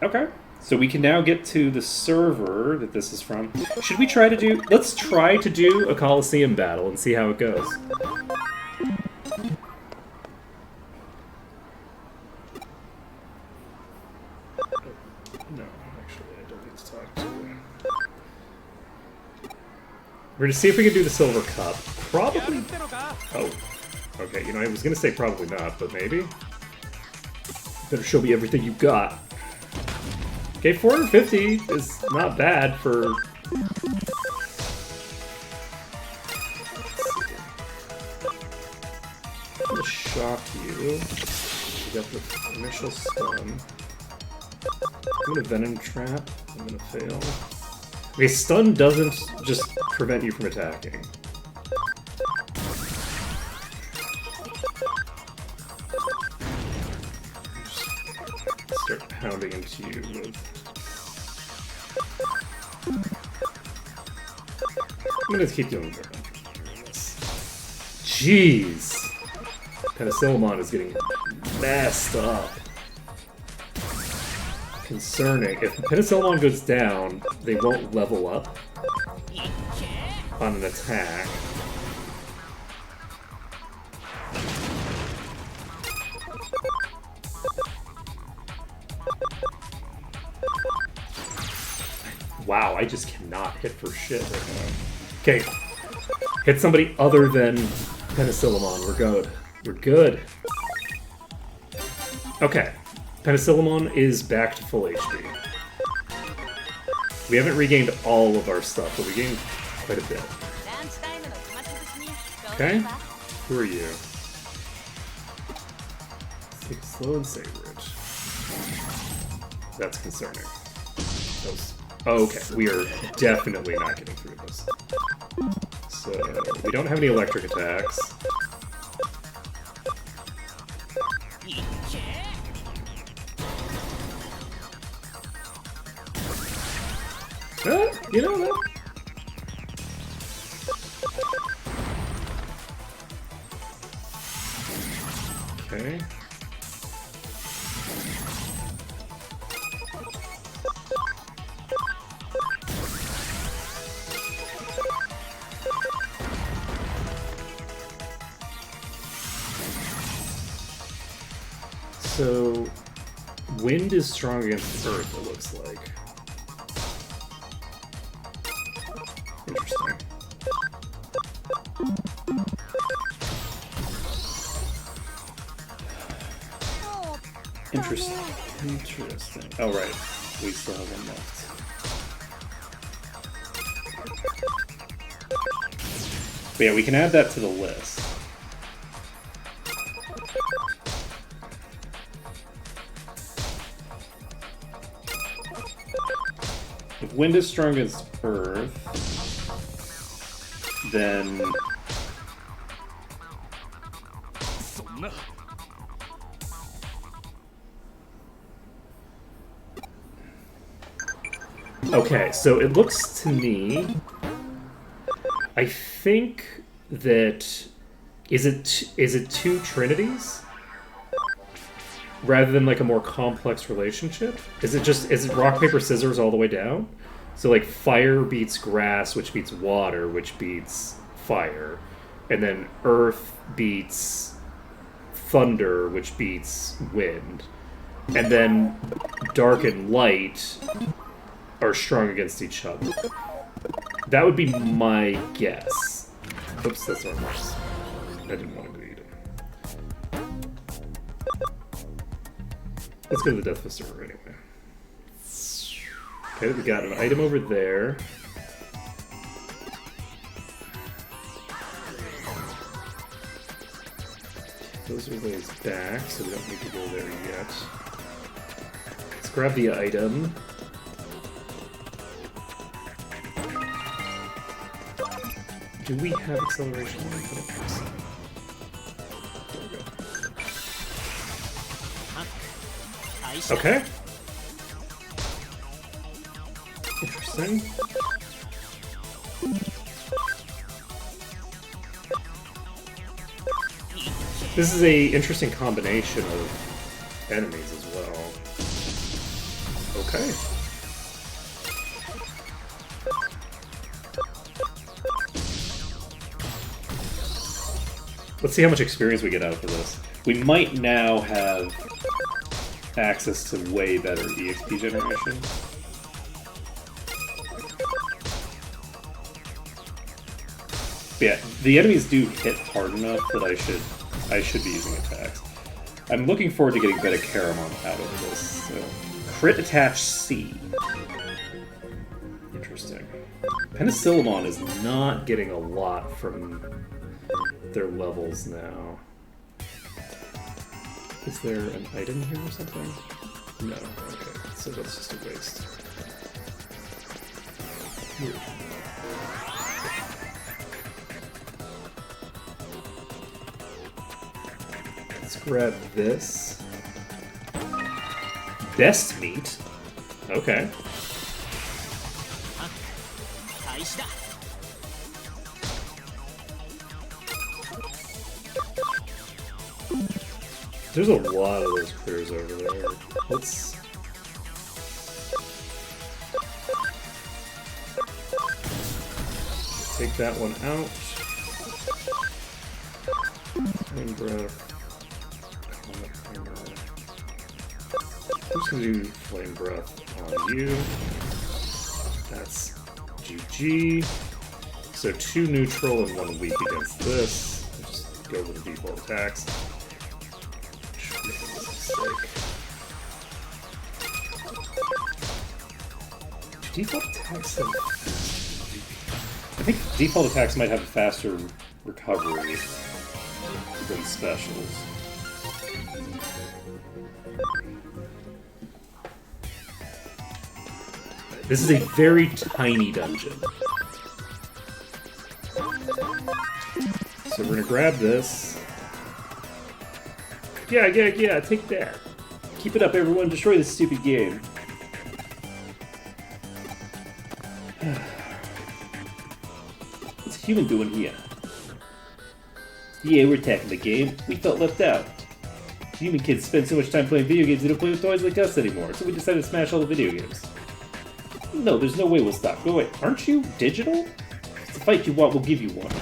Okay. So we can now get to the server that this is from. Should we try to do... Let's try to do a Coliseum battle and see how it goes. No, actually, I don't need to talk to you. We're going to see if we can do the Silver Cup. Probably... Oh. Okay, you know, I was going to say probably not, but maybe. Better show me everything you've got. Okay, 450 is not bad for... I'm gonna shock you. You got the initial stun. I'm gonna Venom Trap. I'm gonna fail. Okay, stun doesn't just prevent you from attacking. Start pounding into you with... I'm gonna keep doing that. Jeez! Penicillamon is getting messed up. Concerning. If Penicillamon goes down, they won't level up on an attack. Wow, I just cannot hit for shit right now. Okay, hit somebody other than Penicillamon. We're good. We're good. Okay, Penicillamon is back to full HP. We haven't regained all of our stuff, but we gained quite a bit. Okay, who are you? Take it slow and savor it. That's concerning. Oh, okay, we are definitely not getting through this. So, we don't have any electric attacks. You know that? Okay. So, wind is strong against earth, it looks like. Interesting. Interesting. Oh, right. We still have one left. But yeah, we can add that to the list. If wind is strong against earth, then... Okay, so it looks to me... I think that... Is it two Trinities? Rather than like a more complex relationship? Is it rock, paper, scissors all the way down? So like fire beats grass, which beats water, which beats fire. And then earth beats thunder, which beats wind. And then dark and light are strong against each other. That would be my guess. Oops, that's our mouse. I didn't want to eat it. Let's go to the Death Fist server anyway. Okay, we got an item over there. Those are ways back, so we don't need to go there yet. Let's grab the item. Do we have acceleration? Okay. Interesting. This is a interesting combination of enemies as well.
Okay. Let's see how much experience we get out of this. We might now have access to way better EXP generation. But yeah, the enemies do hit hard enough that I should be using attacks. I'm looking forward to getting better Caramon out of this. So. Crit attach C. Interesting. Penicillamon is not getting a lot from their levels now. Is there an item here or something? No. Okay, so that's just a waste. Weird. Let's grab this. Best meat? Okay. There's a lot of those critters over there. Let's... take that one out. Flame breath. I'm just gonna do flame breath on you. That's GG. So 2 neutral and 1 weak against this. Just go with the default attacks. Default attacks have... I think default attacks might have a faster recovery than specials. This is a very tiny dungeon. So we're gonna grab this. Yeah, take that. Keep it up, everyone. Destroy this stupid game. What's a human doing here? Yeah, we're attacking the game. We felt left out. Human kids spend so much time playing video games they don't play with toys like us anymore, so we decided to smash all the video games. No, there's no way we'll stop. Go away. Aren't you digital? If it's a fight you want, we'll give you one.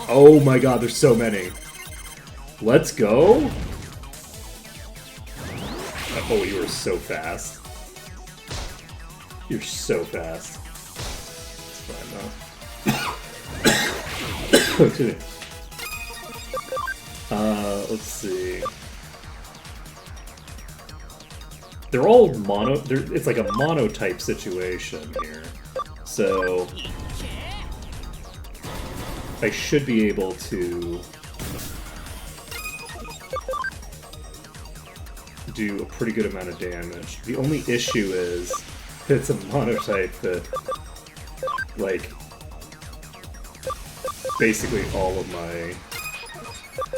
Oh my god, there's so many. Let's go. Oh, you are so fast. You're so fast. It's fine though. Let's see. They're all mono. It's like a monotype situation here. So I should be able to do a pretty good amount of damage. The only issue is it's a monotype that, like, basically all of my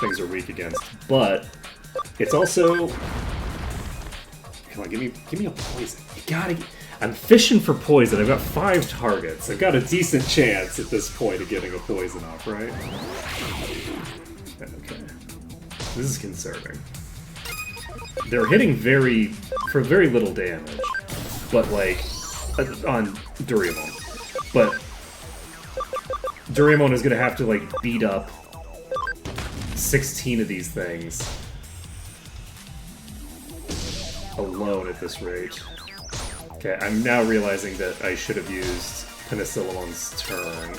things are weak against. But it's also... Come on, give me a poison. You gotta... I'm fishing for poison. I've got 5 targets. I've got a decent chance at this point of getting a poison off, right? Okay. This is concerning. They're hitting for very little damage, but like, on Doraemon. But Doraemon is gonna have to like beat up 16 of these things alone at this rate. Okay, I'm now realizing that I should have used Penicillimon's turn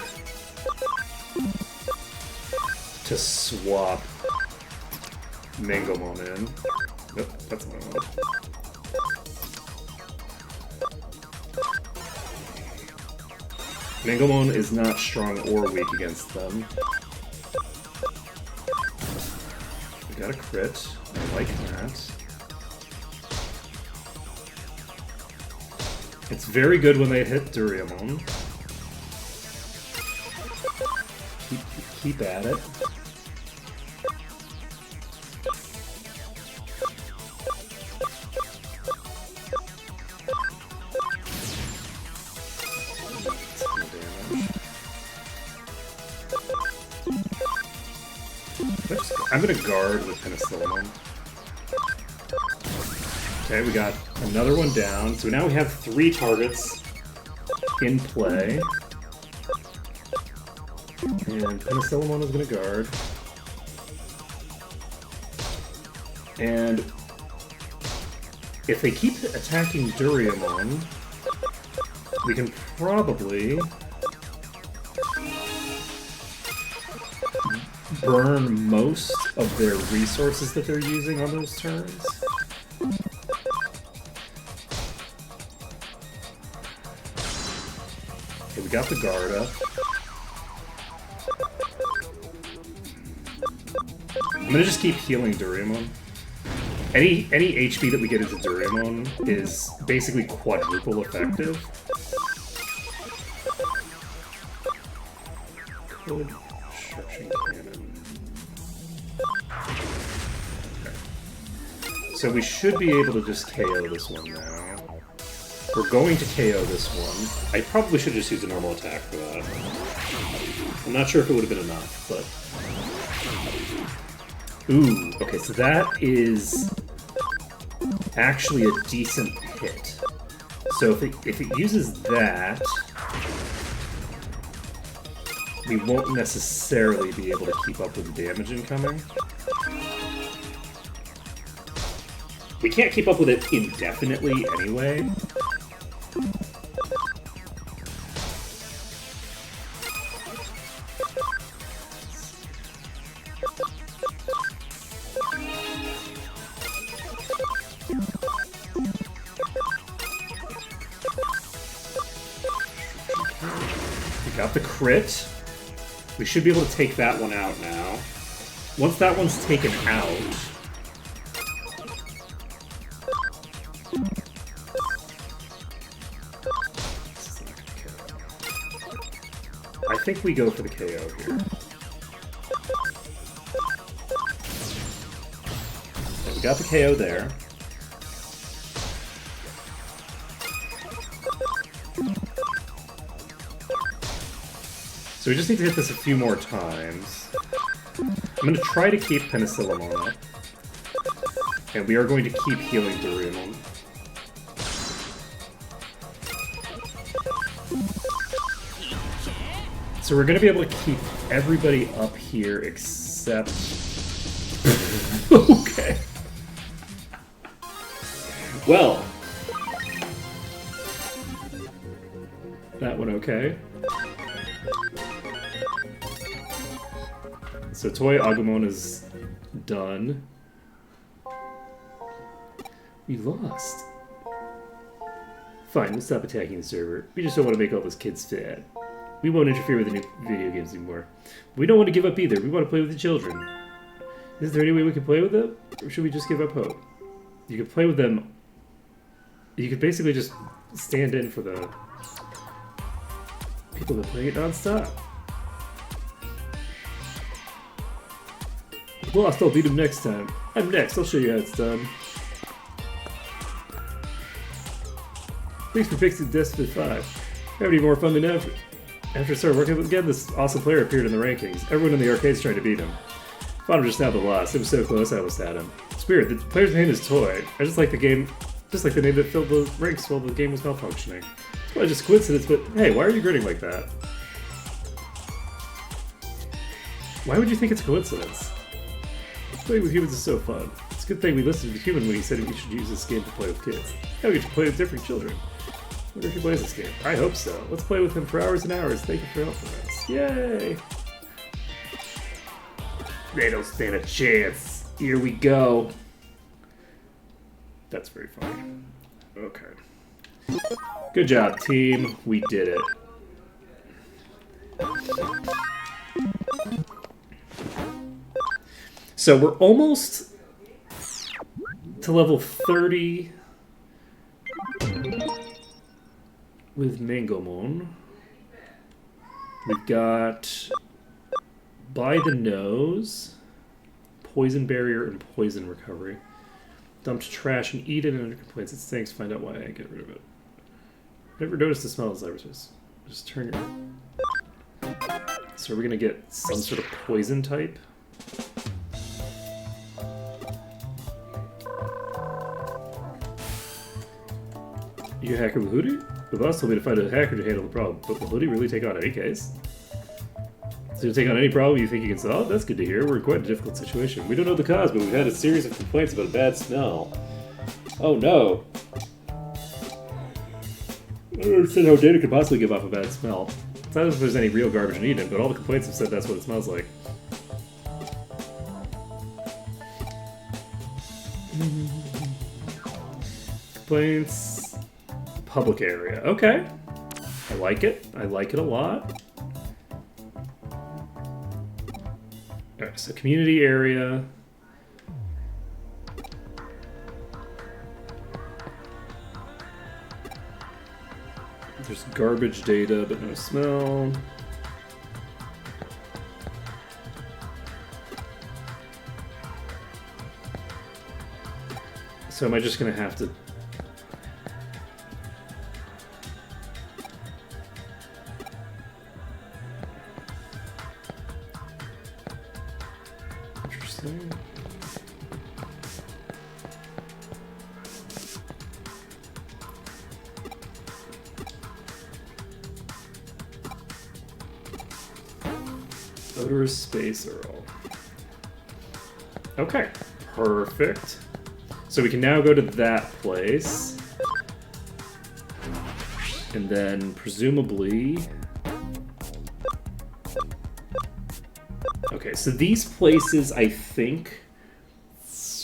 to swap Mangomon in. Nope, that's what I want. Mangomon is not strong or weak against them. We got a crit. I like that. It's very good when they hit Doraemon. Keep at it. I'm gonna guard with Penicillamon. Okay, we got another one down. So now we have 3 targets in play. And Penicillamon is going to guard. And if they keep attacking Duriamon, we can probably burn most of their resources that they're using on those turns. Okay, we got the guard up. I'm gonna just keep healing Duriamon. Any HP that we get into Duriamon is basically quadruple effective. Code Construction Cannon. Okay. So we should be able to just KO this one now. We're going to KO this one. I probably should just use a normal attack for that. I'm not sure if it would have been enough, but... Ooh, okay, so that is actually a decent hit. So if it uses that, we won't necessarily be able to keep up with the damage incoming. We can't keep up with it indefinitely anyway. Got the crit. We should be able to take that one out now. Once that one's taken out... I think we go for the KO here. Okay, we got the KO there. So we just need to hit this a few more times. I'm going to try to keep Penicillamon up. And we are going to keep healing Duriamon. So we're going to be able to keep everybody up here except... Okay. Well. That one okay. So Toy Agumon is done. We lost. Fine, let's stop attacking the server. We just don't want to make all those kids fat. We won't interfere with the new video games anymore. We don't want to give up either. We want to play with the children. Is there any way we can play with them? Or should we just give up hope? You could play with them... You could basically just stand in for the people that play it non-stop. Lost, I'll beat him next time. I'm next, I'll show you how it's done. Thanks for fixing Destiny 5. Having more fun than ever. After I started working with him again, this awesome player appeared in the rankings. Everyone in the arcade's trying to beat him. Fought him just now but lost. It was so close I almost had him. It's weird, the player's name is Toy. I just like the game, just like the name that filled the ranks while the game was malfunctioning. It's probably just coincidence, but hey, why are you grinning like that? Why would you think it's coincidence? Playing with humans is so fun. It's a good thing we listened to Human when he said we should use this game to play with kids. Now we get to play with different children. I wonder if he plays this game. I hope so. Let's play with him for hours and hours. Thank you for helping us. Yay! They don't stand a chance. Here we go. That's very funny. Okay. Good job, team. We did it. So we're almost to level 30 with Mangomon. We've got By the Nose, Poison Barrier, and Poison Recovery. Dumped trash and eat it, and under complaints it stinks. Find out why I get rid of it. Never noticed the smell of Cyberus. Just turn your... So are we gonna get some sort of poison type? You hacker Bahudi? The boss told me to find a hacker to handle the problem, but Bahudi really take on any case? So you take on any problem you think you can solve? That's good to hear. We're in quite a difficult situation. We don't know the cause, but we've had a series of complaints about a bad smell. Oh no. I don't understand how data could possibly give off a bad smell. It's not as if there's any real garbage in Eden, but all the complaints have said that's what it smells like. Complaints. Public area. Okay. I like it. I like it a lot. Alright, so community area. There's garbage data, but no smell. So am I just gonna have to... Interesting. Odorous space Earl. Okay, perfect. So we can now go to that place. And then presumably... Okay, so these places, I think,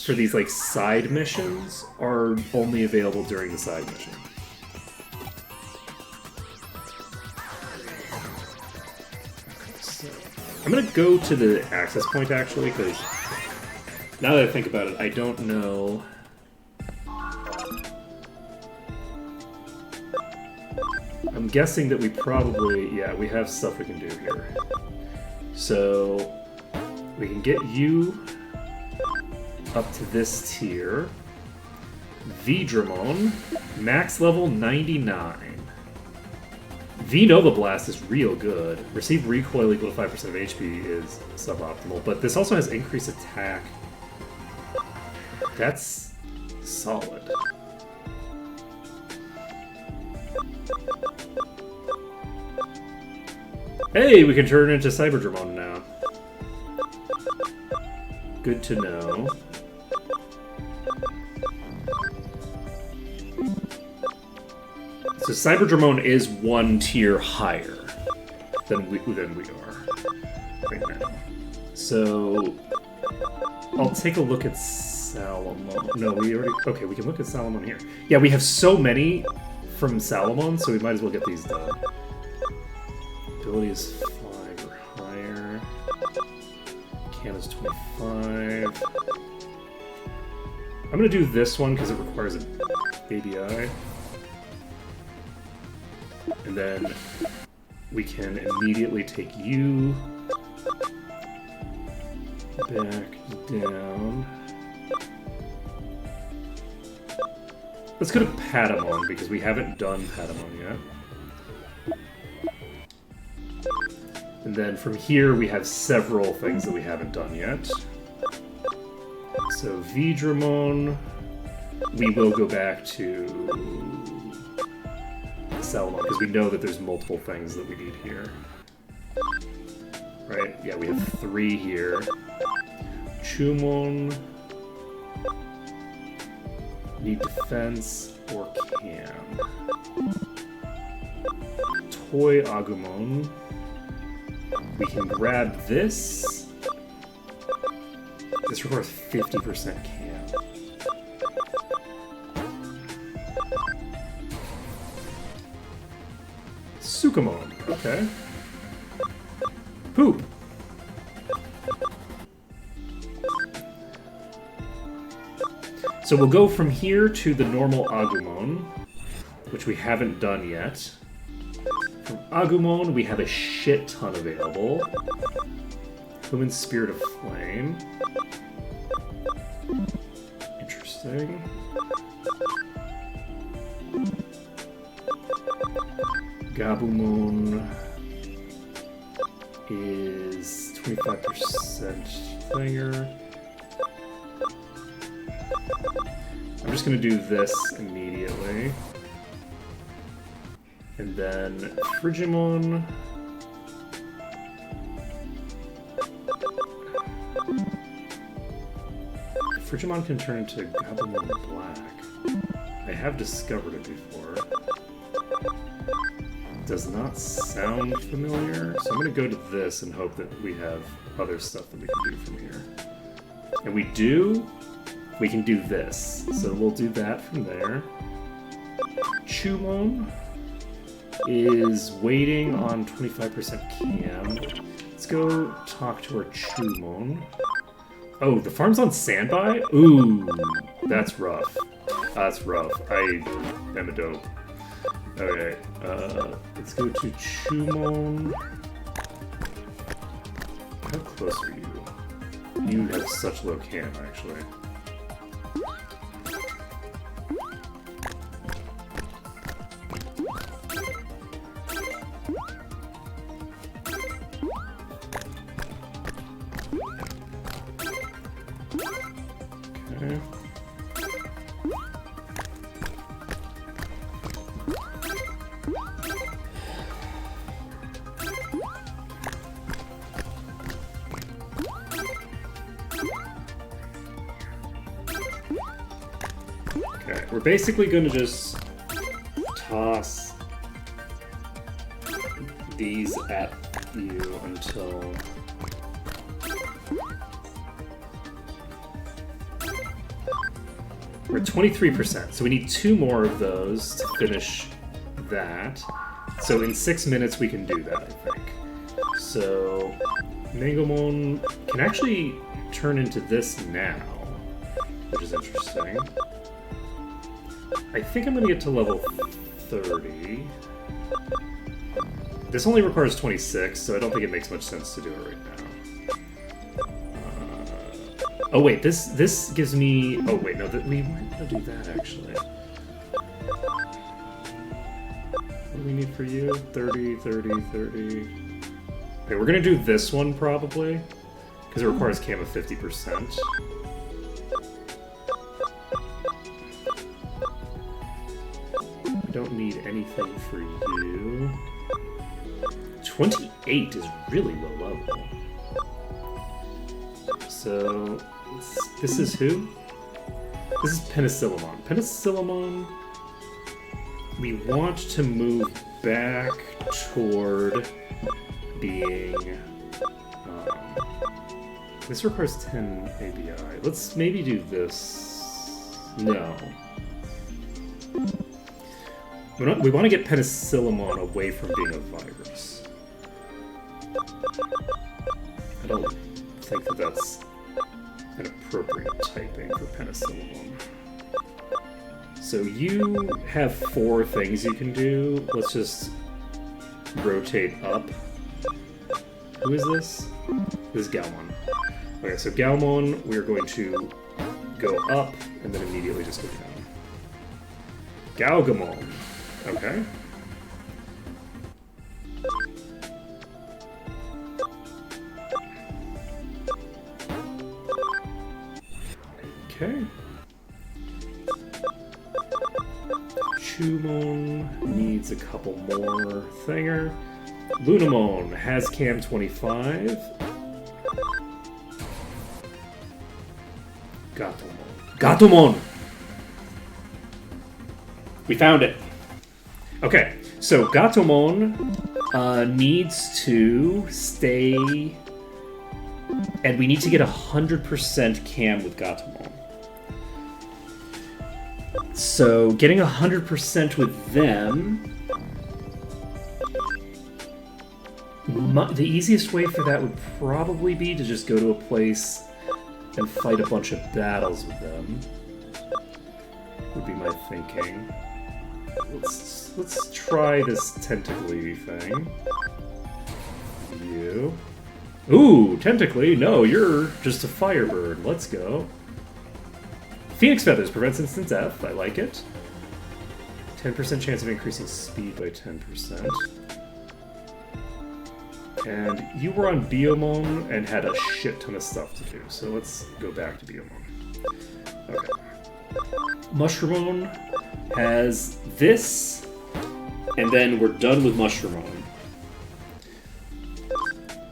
for these like side missions, are only available during the side mission. Okay, so I'm gonna go to the access point actually, because now that I think about it, I don't know. I'm guessing that we probably, yeah, we have stuff we can do here. So we can get you up to this tier. Vidramon, max level 99. V-Nova Blast is real good. Receive recoil equal to 5% of HP is suboptimal, but this also has increased attack. That's solid. Hey, we can turn into Cyberdramon now. Good to know. So Cyberdramon is one tier higher than we are right now. So I'll take a look at Salamon. No, we already... Okay, we can look at Salamon here. Yeah, we have so many from Salamon, so we might as well get these done. Ability is 5 or higher. Cam is 25. I'm gonna do this one because it requires an ABI. And then we can immediately take you back down. Let's go to Patamon because we haven't done Patamon yet. And then from here we have several things that we haven't done yet. So Vidramon, we will go back to Salamon because we know that there's multiple things that we need here. Right? Yeah, we have 3 here. Chumon, need defense or cam. Toy Agumon. We can grab this. This requires 50% cam. Sukamon. Okay. Poop. So we'll go from here to the normal Agumon, which we haven't done yet. From Agumon, we have a shit ton available. Human Spirit of Flame. Interesting. Gabumon is 25% thinger. I'm just gonna do this immediately. And then Frigimon. Frigimon can turn into Goblin Black. I have discovered it before. Does not sound familiar, so I'm going to go to this and hope that we have other stuff that we can do from here. And we do. We can do this, so we'll do that from there. Chumon is waiting on 25% cam. Let's go talk to our Chumon. Oh, the farm's on standby? Ooh, that's rough. That's rough. I am a dope. Okay, let's go to Chumon. How close are you? You have such low cam, actually. Okay. Okay, we're basically going to just toss these at you until... We're at 23%, so we need 2 more of those to finish that. So in 6 minutes we can do that, I think. So Mangomon can actually turn into this now, which is interesting. I think I'm going to get to level 30. This only requires 26, so I don't think it makes much sense to do it right now. Oh wait, this gives me... Oh wait, no, we might want to do that actually. What do we need for you? 30, 30, 30... Okay, we're gonna do this one probably, because it requires cam of 50%. I don't need anything for you. 28 is really low level. So... This is who? This is Penicillamon. Penicillamon, we want to move back toward being... this requires 10 ABI. Let's maybe do this. No. We want to get Penicillamon away from being a virus. I don't think that that's an appropriate typing for Penicillamon. So you have 4 things you can do. Let's just rotate up. Who is this? This is Galmon. Okay, so Galmon, we're going to go up and then immediately just go down. Galgamon. Okay. Okay. Chumon needs a couple more thinger. Lunamon has cam 25. Gatomon! We found it. Okay, so Gatomon needs to stay... And we need to get 100% cam with Gatomon. So, getting 100% with them... The easiest way for that would probably be to just go to a place and fight a bunch of battles with them. Would be my thinking. Let's try this tentacly thing. You. Ooh, tentacly? No, you're just a firebird. Let's go. Phoenix Feathers prevents instant death. I like it. 10% chance of increasing speed by 10%. And you were on Biomon and had a shit ton of stuff to do, so let's go back to Biomon. Okay. Mushroomon has this,
And then we're done with Mushroomon.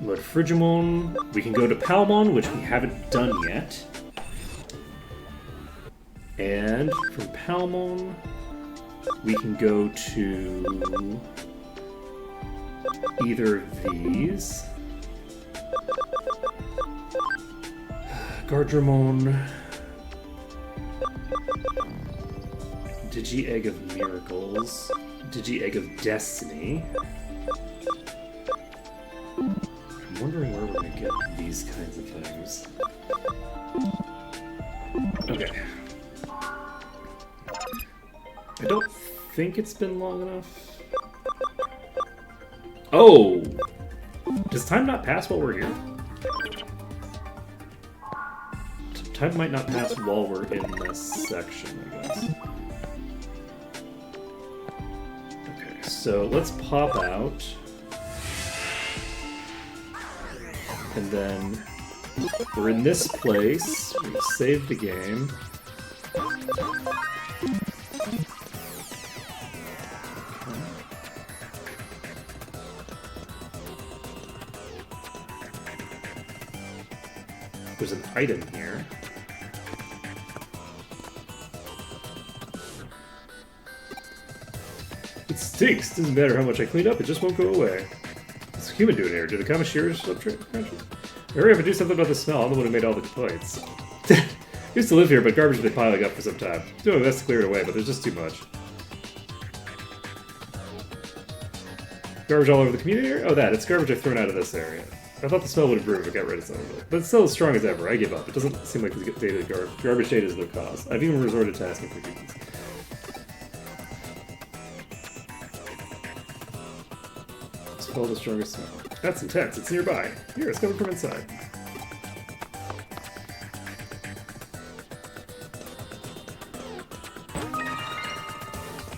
But Frigimon, we can go to Palmon, which we haven't done yet. And from Palmon, we can go to either of these. Gardramon. Digi-Egg of Miracles. Digi-Egg of Destiny. I'm wondering where we're going to get these kinds of things. Okay. I don't think it's been long enough. Oh! Does time not pass while we're here? Time might not pass while we're in this section, I guess. Okay, so let's pop out. And then we're in this place. We've saved the game. There's an item here. It stinks. Doesn't matter how much I clean up, it just won't go away. What's a human doing here? Do the Kamashira's subtraction? Hurry up and do something about the smell. I'm the one who made all the complaints. I used to live here, but garbage has been piling up for some time. I'm doing my best to clear it away, but there's just too much. Garbage all over the community area? Oh, that. It's garbage I've thrown out of this area. I thought the smell would improve if I got rid of some of it. But it's still as strong as ever. I give up. It doesn't seem like the garbage data is the cause. I've even resorted to asking for humans. Smell the strongest smell. That's intense. It's nearby. Here, it's coming from inside.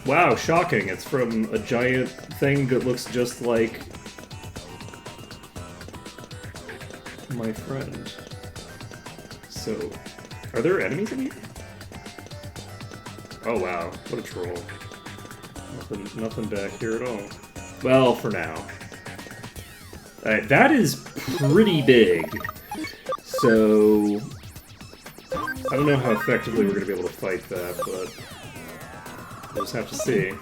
Wow, shocking. It's from a giant thing that looks just like my friend. So, are there enemies in here? Oh wow, what a troll. Nothing back here at all. Well, for now. Alright, that is pretty big. So, I don't know how effectively we're going to be able to fight that, but we'll just have to see.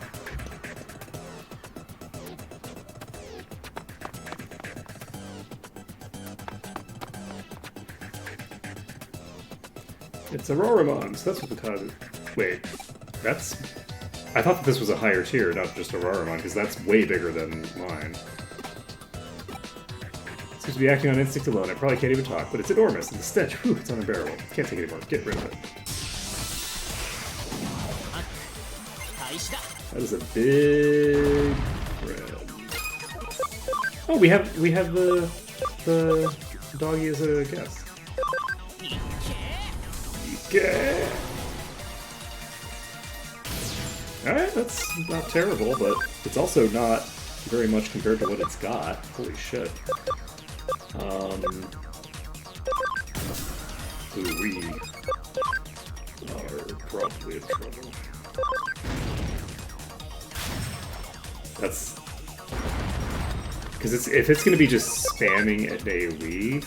It's a Auroramon, so that's what the cause is. Wait, that's... I thought that this was a higher tier, not just a Auroramon, because that's way bigger than mine. It seems to be acting on instinct alone. It probably can't even talk, but it's enormous, and the stench, whew, it's unbearable. Can't take it anymore. Get rid of it. That is a big friend. Oh, we have the doggy as a guest. Yeah. Alright, that's not terrible, but it's also not very much compared to what it's got. Holy shit. We are probably in trouble. That's... Because if it's going to be just spamming at AoE,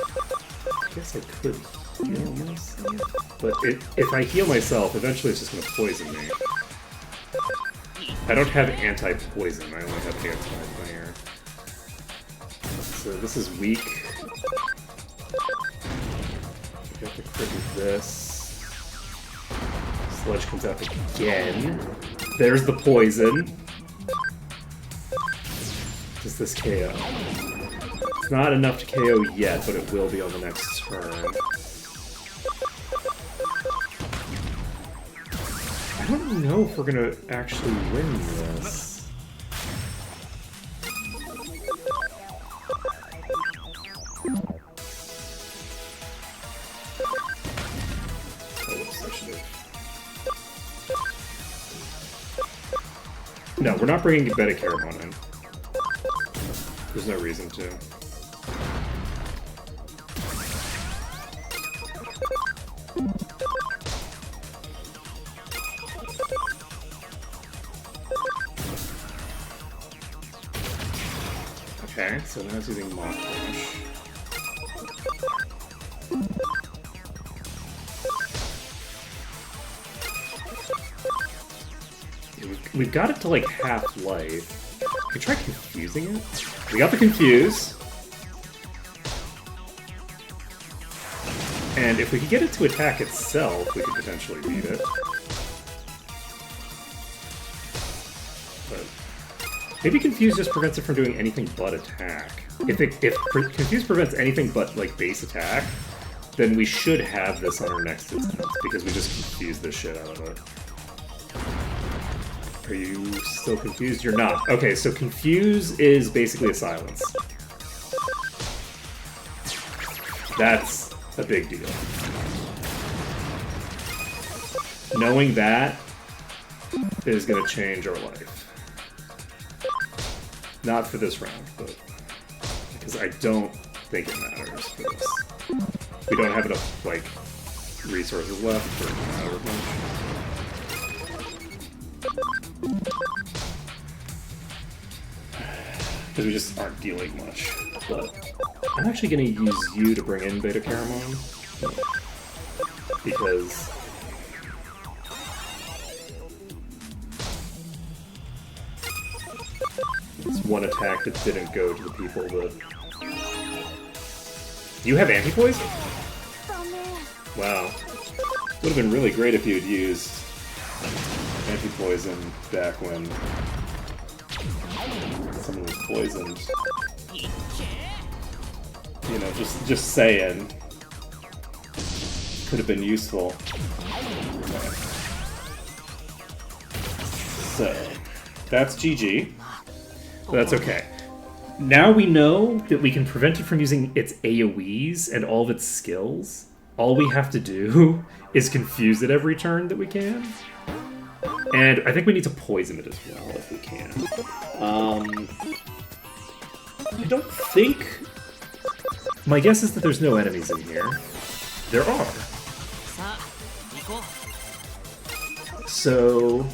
I guess I could heal myself. But if I heal myself, eventually it's just going to poison me. I don't have anti-poison, I only have anti-fire. So this is weak. I have to crit with this. Sludge comes out again. There's the poison. Does this KO? It's not enough to KO yet, but it will be on the next turn. I don't know if we're gonna actually win this. No, we're not bringing Betacaramon in. There's no reason to.
So now it's using Mock Punch. We've got it to like half life. We try confusing it. We got the confuse. And if we could get it to attack itself, we could potentially beat it. But maybe confuse just prevents it from doing anything but attack. If confuse prevents anything but like base attack, then we should have this on our next instance because we just confused the shit out of it. Are you still confused? You're not. Okay, so confuse is basically a silence. That's a big deal. Knowing that is going to change our life. Not for this round, but because I don't think it matters for this. We don't have enough, like, resources left for however much. Because we just aren't dealing much. But I'm actually going to use you to bring in Beta Caramon. Because it's one attack that didn't go to the people that... You have anti-poison? Wow. Would have been really great if you had used anti-poison back when someone was poisoned. You know, just saying. Could have been useful. So, that's GG. But that's okay. Now we know that we can prevent it from using its AoEs and all of its skills. All we have to do is confuse it every turn that we can. And I think we need to poison it as well if we can. I don't think... My guess is that there's no enemies in here. There are. So...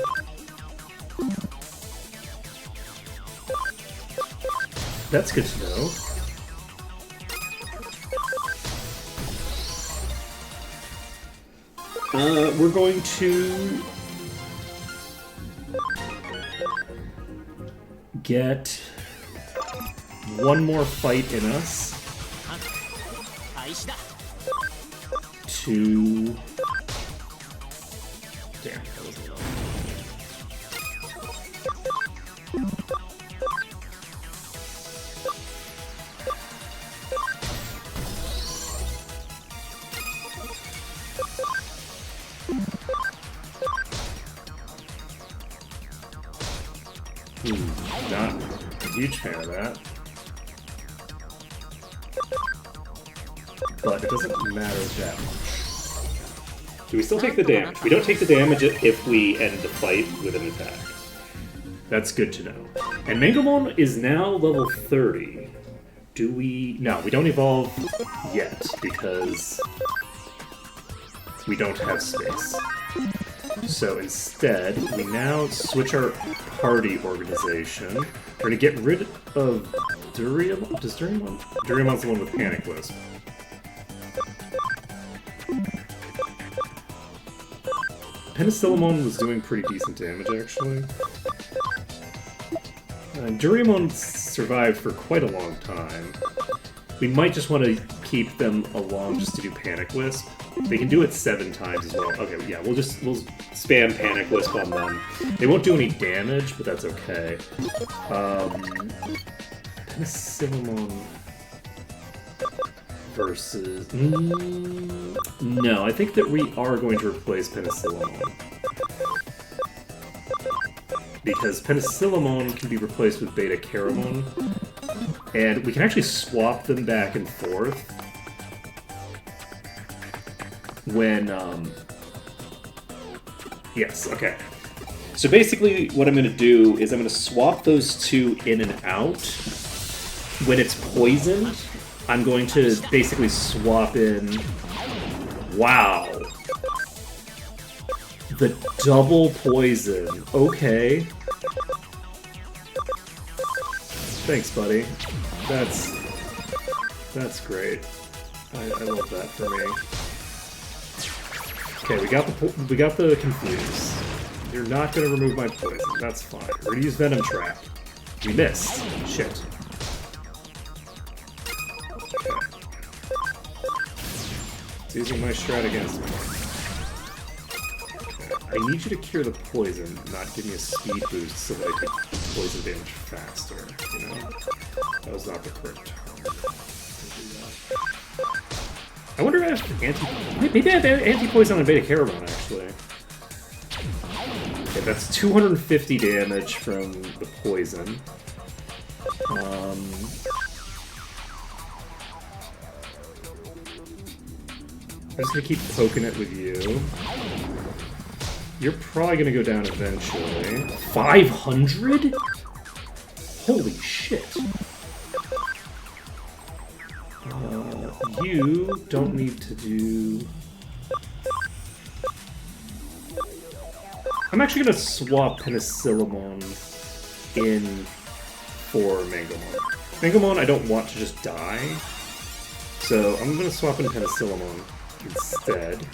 That's good to know. We're going to get one more fight in us to... Damn, that was a lot. Not a huge fan of that. But it doesn't matter that much. Do we still take the damage? We don't take the damage if we end the fight with an attack. That's good to know. And Mangamon is now level 30. Do we... No, we don't evolve yet, because we don't have space. So instead, we now switch our party organization. We're going to get rid of Duriamon. Does Duriamon? Duriamon's the one with Panic Wisp. Penicillamon was doing pretty decent damage, actually. Duriamon survived for quite a long time. We might just want to keep them along just to do Panic Wisp. They can do it 7 times as well. Okay, yeah, we'll spam Panic Wisp on them. They won't do any damage, but that's okay. Penicillamon versus... no, I think that we are going to replace Penicillamon. Because Penicillamon can be replaced with Beta Caramon. And we can actually swap them back and forth when, yes, okay. So basically what I'm going to do is I'm going to swap those two in and out. When it's poisoned, I'm going to basically swap in... Wow. The double poison. Okay. Thanks, buddy. That's great. I love that for me. Okay, we got the confuse. You're not gonna remove my poison. That's fine. We're gonna use Venom Trap. We missed. Shit. Okay. It's using my strat against me. Okay. I need you to cure the poison, not give me a speed boost so that I can poison damage faster. You know, that was not the correct target. I wonder if maybe I have anti-poison on Beta Caramon, actually. Okay, that's 250 damage from the poison. I'm just gonna keep poking it with you. You're probably gonna go down eventually. 500? Holy shit. You don't need to do... I'm actually gonna swap Penicillamon in for Mangomon. Mangomon I don't want to just die, so I'm gonna swap in Penicillamon instead.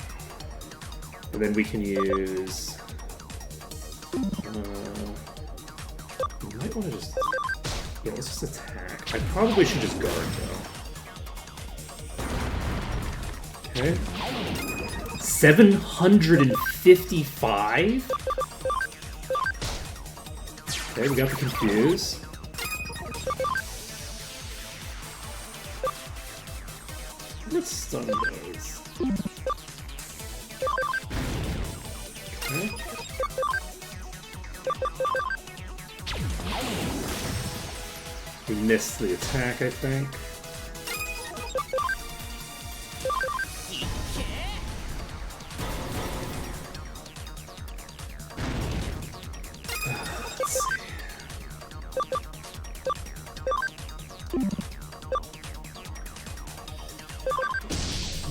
And then we can use... you might want to just... yeah, let's just attack. I probably should just guard, though. Okay. 755? Okay, we got the confuse. Let's stun those. Okay. We missed the attack, I think.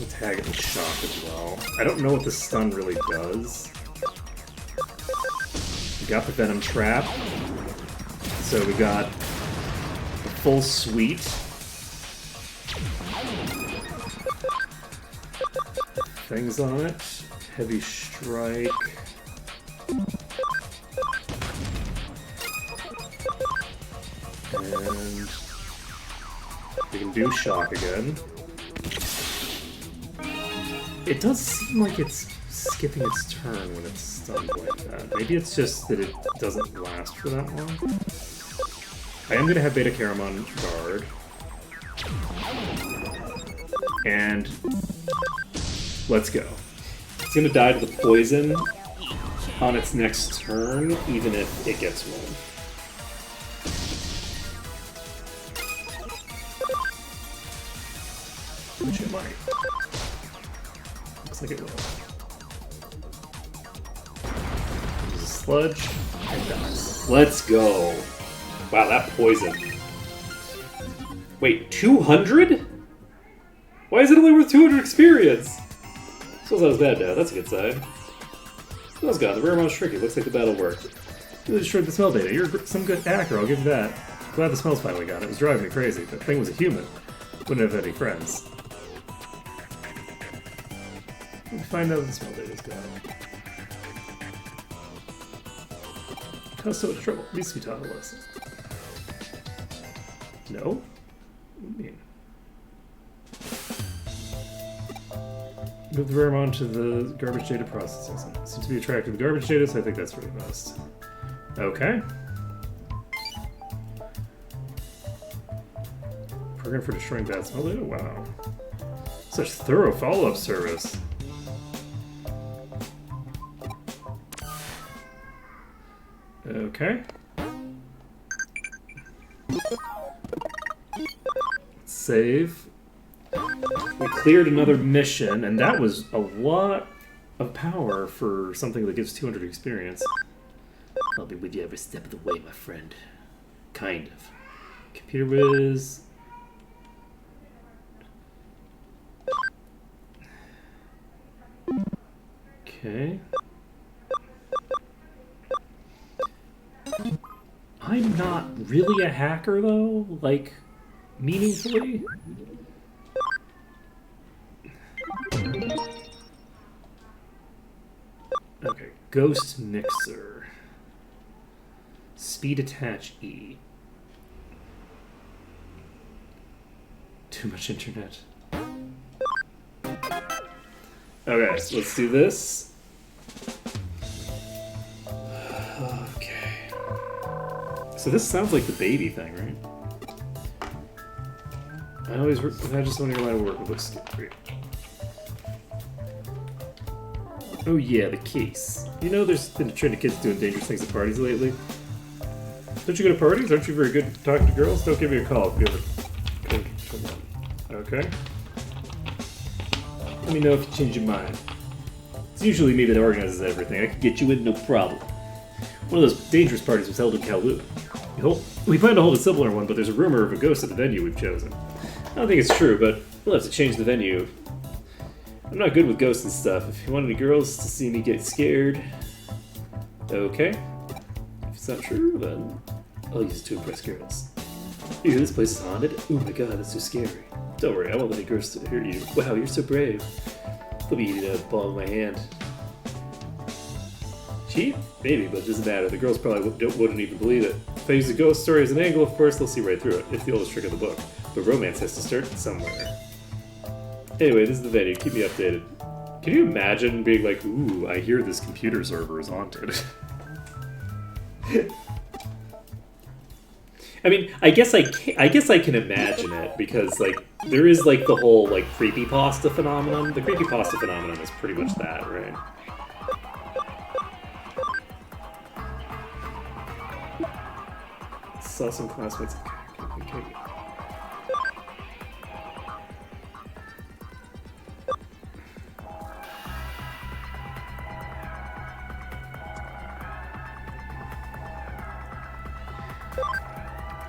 Tag it with shock as well. I don't know what the stun really does. We got the Venom Trap. So we got the full suite. Things on it. Heavy Strike. And we can do shock again. It does seem like it's skipping its turn when it's stunned like that. Maybe it's just that it doesn't last for that long. I am going to have Beta Caramon guard. And let's go. It's going to die to the poison on its next turn, even if it gets one. Which it might. Looks like it will. Use a sludge and dies. Let's go. Wow, that poison. Wait, 200? Why is it only worth 200 experience? So that was bad now. That's a good sign. That was gone. The rare amount tricky. Looks like the battle worked. You destroyed the smell data. You're some good hacker, I'll give you that. Glad the smells finally got it. It was driving me crazy. That thing was a human. Wouldn't have any friends. We find out the smell data's gone. Cause so much trouble. Needs to be taught a lesson. No? What do you mean? Move the Raremon to the garbage data processing center. Seems to be attracted to the garbage data, so I think that's for the best. Okay. Program for destroying bad smell data? Wow. Such thorough follow-up service. Okay. Save. We cleared another mission, and that was a lot of power for something that gives 200 experience. I'll be with you every step of the way, my friend. Kind of. Computer whiz. Okay. I'm not really a hacker, though. Like,
meaningfully. Okay, Ghost Mixer. Speed attach E. Too much internet. Okay, let's do this. Okay. So this sounds like the baby thing, right? I just don't even want to work with looks great. Oh yeah, the case. You know there's been a trend of kids doing dangerous things at parties lately. Don't you go to parties? Aren't you very good at talking to girls? Don't give me a call if you ever... Come on. Okay. Let me know if you change your mind. It's usually me that organizes everything. I can get you in no problem. One of those dangerous parties was held in Kowloon. We plan to hold a similar one, but there's a rumor of a ghost at the venue we've chosen. I don't think it's true, but we'll have to change the venue. I'm not good with ghosts and stuff. If you want any girls to see me get scared... Okay. If it's not true, then I'll use it to impress girls. Ew, this place is haunted? Oh my god, that's so scary. Don't worry, I won't let any girls hear you. Wow, you're so brave. They'll be eating a ball in my hand. Cheap? Maybe, but it doesn't matter. The girls probably wouldn't even believe it. If I use the ghost story as an angle, of course, they'll see right through it. It's the oldest trick of the book. But romance has to start somewhere. Anyway, this is the venue. Keep me updated. Can you imagine being like, ooh, I hear this computer server is haunted? I mean, I guess I can imagine it, because, like, there is, like, the whole, like, creepypasta phenomenon. The creepypasta phenomenon is pretty much that, right? Saw some classmates. Okay.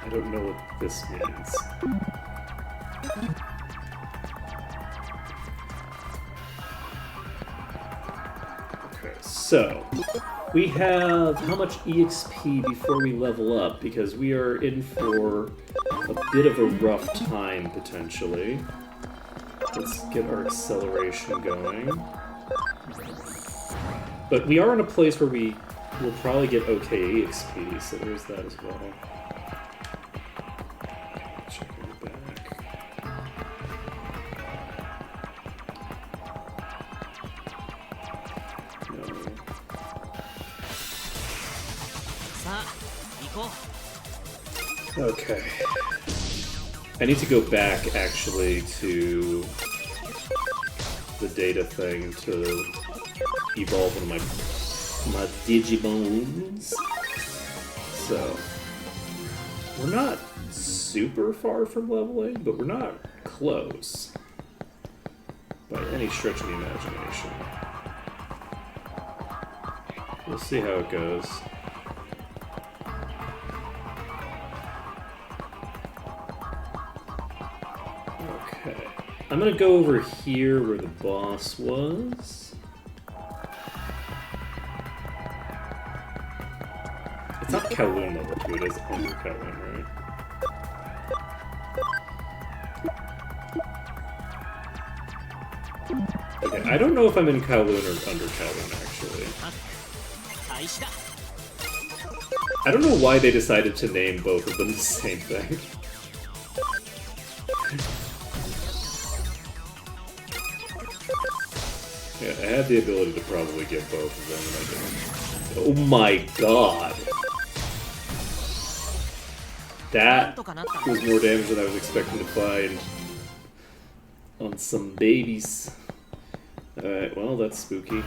I don't know what this means. Okay, so we have how much EXP before we level up, because we are in for a bit of a rough time potentially. Let's get our acceleration going. But we are in a place where we will probably get okay EXP, so there's that as well. Okay. I need to go back, actually, to the data thing to evolve one of my Digimons. So, we're not super far from leveling, but we're not close by any stretch of the imagination. We'll see how it goes. I'm gonna go over here where the boss was. It's not Kowloon level 2, it is under Kowloon, right? Okay, I don't know if I'm in Kowloon or under Kowloon, actually. I don't know why they decided to name both of them the same thing. Yeah, I had the ability to probably get both of them, and I didn't. Oh my god! That was more damage than I was expecting to find on some babies. Alright, well, that's spooky.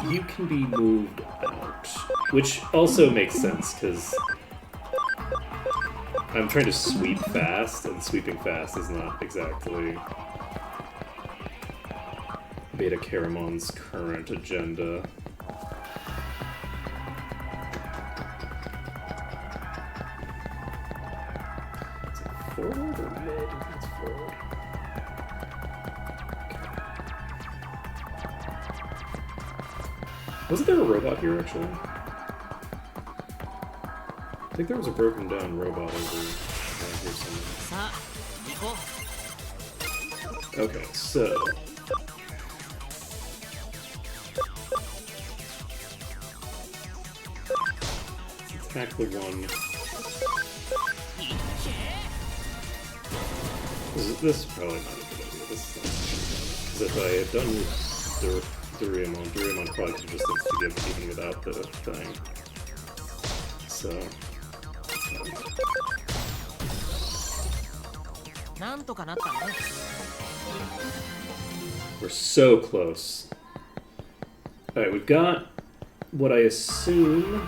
You can be moved out. Which also makes sense, because I'm trying to sweep fast, and sweeping fast is not exactly Beta Caramon's current agenda. Is it forward or mid? It's forward. Okay. Wasn't there a robot here, actually? I think there was a broken down robot over here somewhere. Okay, so attack the one. This is probably not a good idea. This is because if I had done Doraemon probably could just forgive even without the thing. So. We're so close. Alright, we've got what I assume.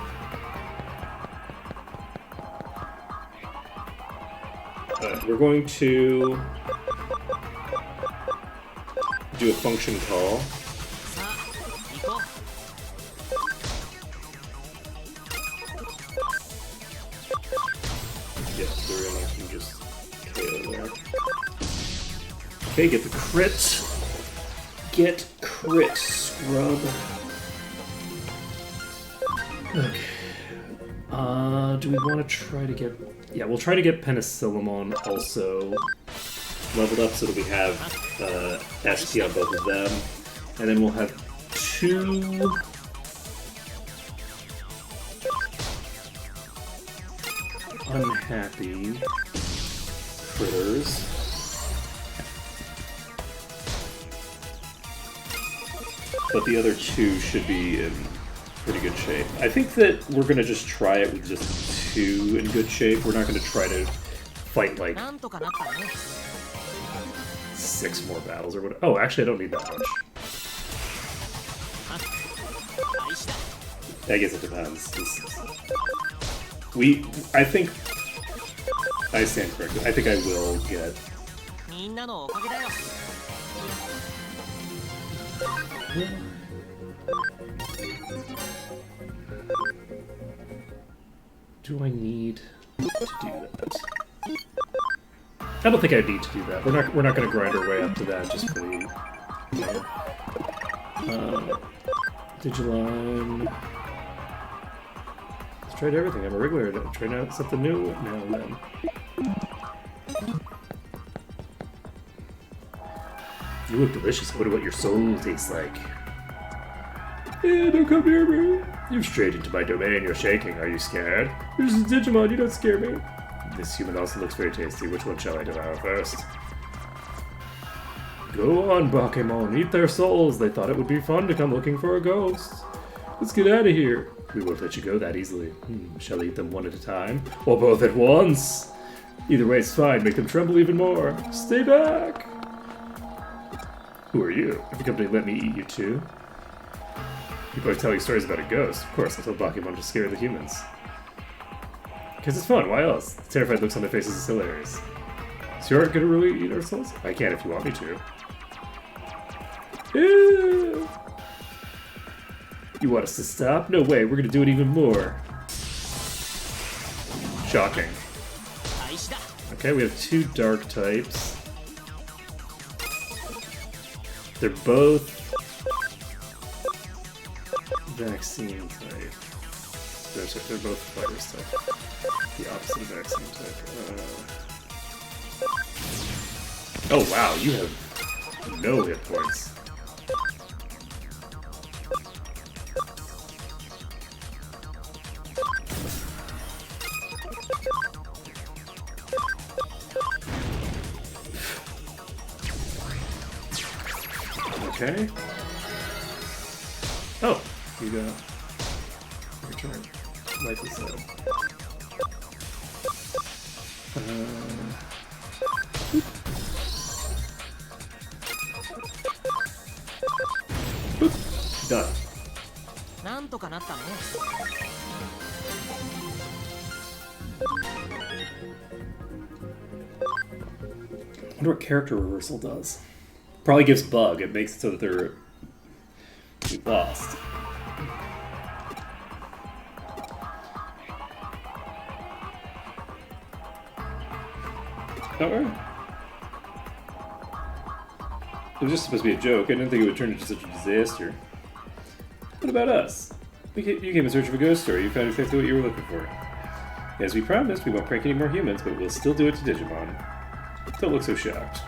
We're going to do a function call. Yes, Doraemon can just KO there. Okay, get the crit. Get crit, scrub. Okay. Do we want to try to get... Yeah, we'll try to get Penicillamon also leveled up so that we have SP on both of them. And then we'll have 2... unhappy critters. But the other 2 should be in pretty good shape. I think that we're going to just try it with just 2 in good shape. We're not going to try to fight like 6 more battles or whatever. Oh, actually I don't need that much. I guess it depends. I think I stand corrected. I think I will get... Do I need to do that? I don't think I need to do that. We're not going to grind our way up to that just for the... Digiline... Let's try everything. I'm a regular. Trying out something new now and then. You look delicious. I wonder what your soul tastes like. Yeah, don't come near me. You've strayed into my domain. You're shaking. Are you scared? This is Digimon. You don't scare me. This human also looks very tasty. Which one shall I devour first? Go on, Bakemon. Eat their souls. They thought it would be fun to come looking for a ghost. Let's get out of here. We won't let you go that easily. Shall I eat them one at a time? Or both at once? Either way, it's fine. Make them tremble even more. Stay back! Who are you? Have you come to let me eat you too? People are telling stories about a ghost. Of course, I told Bakemon to scare the humans. Because it's fun, why else? The terrified looks on their faces is hilarious. So you aren't gonna really eat our souls? I can if you want me to. Ew. You want us to stop? No way, we're gonna do it even more. Shocking. Okay, we have 2 dark types. They're both vaccine type. They're both virus type. The opposite of vaccine type. Oh wow, you have no hit points. Okay. Oh, you got your turn. Life is low. Done. I wonder what character reversal does. Probably gives bug. It makes it so that they're lost. Alright. It was just supposed to be a joke. I didn't think it would turn into such a disaster. What about us? You came in search of a ghost story. You found exactly what you were looking for. As we promised, we won't prank any more humans, but we'll still do it to Digimon. Don't look so shocked.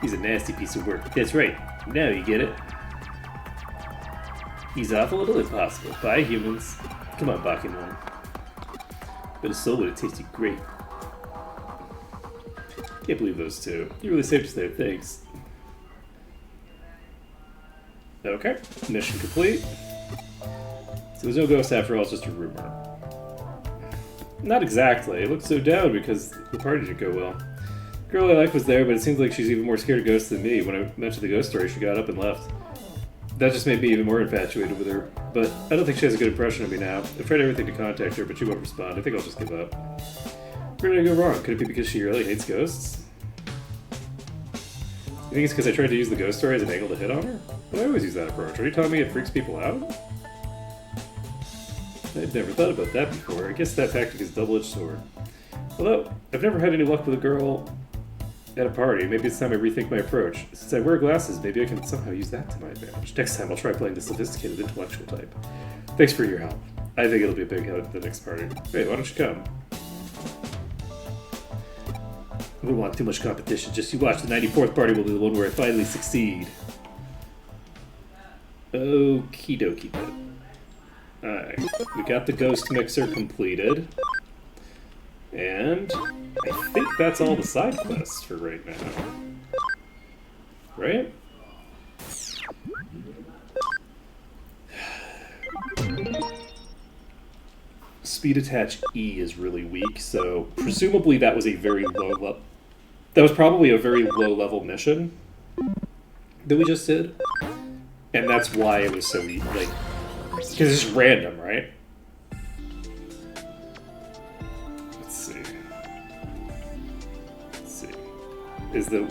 He's a nasty piece of work. That's right. Now you get it. He's awful little if possible. Bye, humans. Come on, Bakemon. But his soul would have tasted great. Can't believe those two. You really saved us there. Thanks. Okay. Mission complete. So there's no ghost after all. It's just a rumor. Not exactly. It looked so down because the party didn't go well. The girl I like was there, but it seems like she's even more scared of ghosts than me. When I mentioned the ghost story, she got up and left. That just made me even more infatuated with her. But I don't think she has a good impression of me now. I've tried everything to contact her, but she won't respond. I think I'll just give up. Where did I go wrong? Could it be because she really hates ghosts? You think it's because I tried to use the ghost story as an angle to hit on her? But I always use that approach. Are you telling me it freaks people out? I've never thought about that before. I guess that tactic is a double-edged sword. Although, I've never had any luck with a girl at a party. Maybe it's time I rethink my approach. Since I wear glasses, maybe I can somehow use that to my advantage. Next time, I'll try playing the sophisticated intellectual type. Thanks for your help. I think it'll be a big help at the next party. Hey, why don't you come? I don't want too much competition. Just you watch. The 94th party will be the one where I finally succeed. Okie dokie then. Alright, we got the ghost mixer completed. And I think that's all the side quests for right now. Right? Speed attach E is really weak, so presumably that was a very low level. That was probably a very low level mission that we just did. And that's why it was so easy. Like, because it's just random, right? Let's see.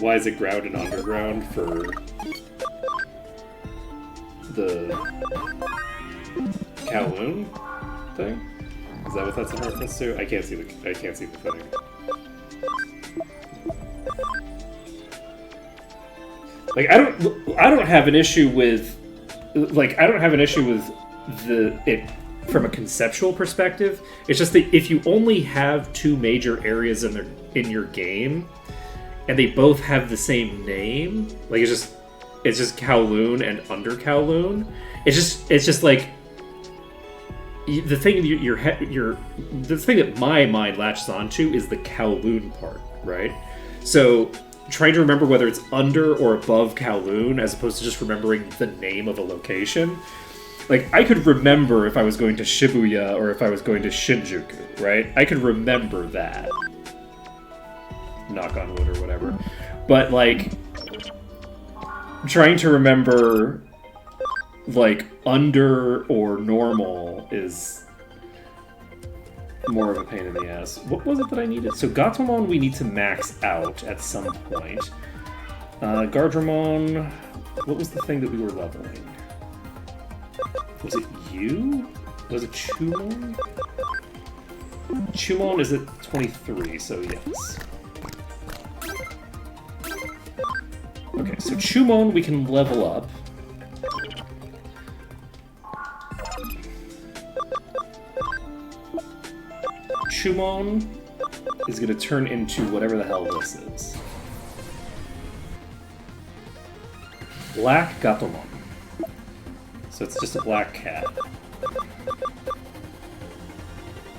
Why is it ground and underground for the Kowloon thing? Is that what that's in reference to? I can't see the thing. Like I don't have an issue with it from a conceptual perspective. It's just that if you only have two major areas in your game, and they both have the same name, like it's just Kowloon and Under Kowloon. It's just like the thing the thing that my mind latches onto is the Kowloon part, right? So trying to remember whether it's under or above Kowloon as opposed to just remembering the name of a location. Like, I could remember if I was going to Shibuya or if I was going to Shinjuku, right? I could remember that. Knock on wood or whatever. But, like, trying to remember, like, under or normal is more of a pain in the ass. What was it that I needed? So Gatomon we need to max out at some point. Gardramon, what was the thing that we were leveling? Was it you? Was it Chumon? Chumon is at 23, so yes. Okay, so Chumon we can level up. Chumon is going to turn into whatever the hell this is. Black Gatomon. So it's just a black cat.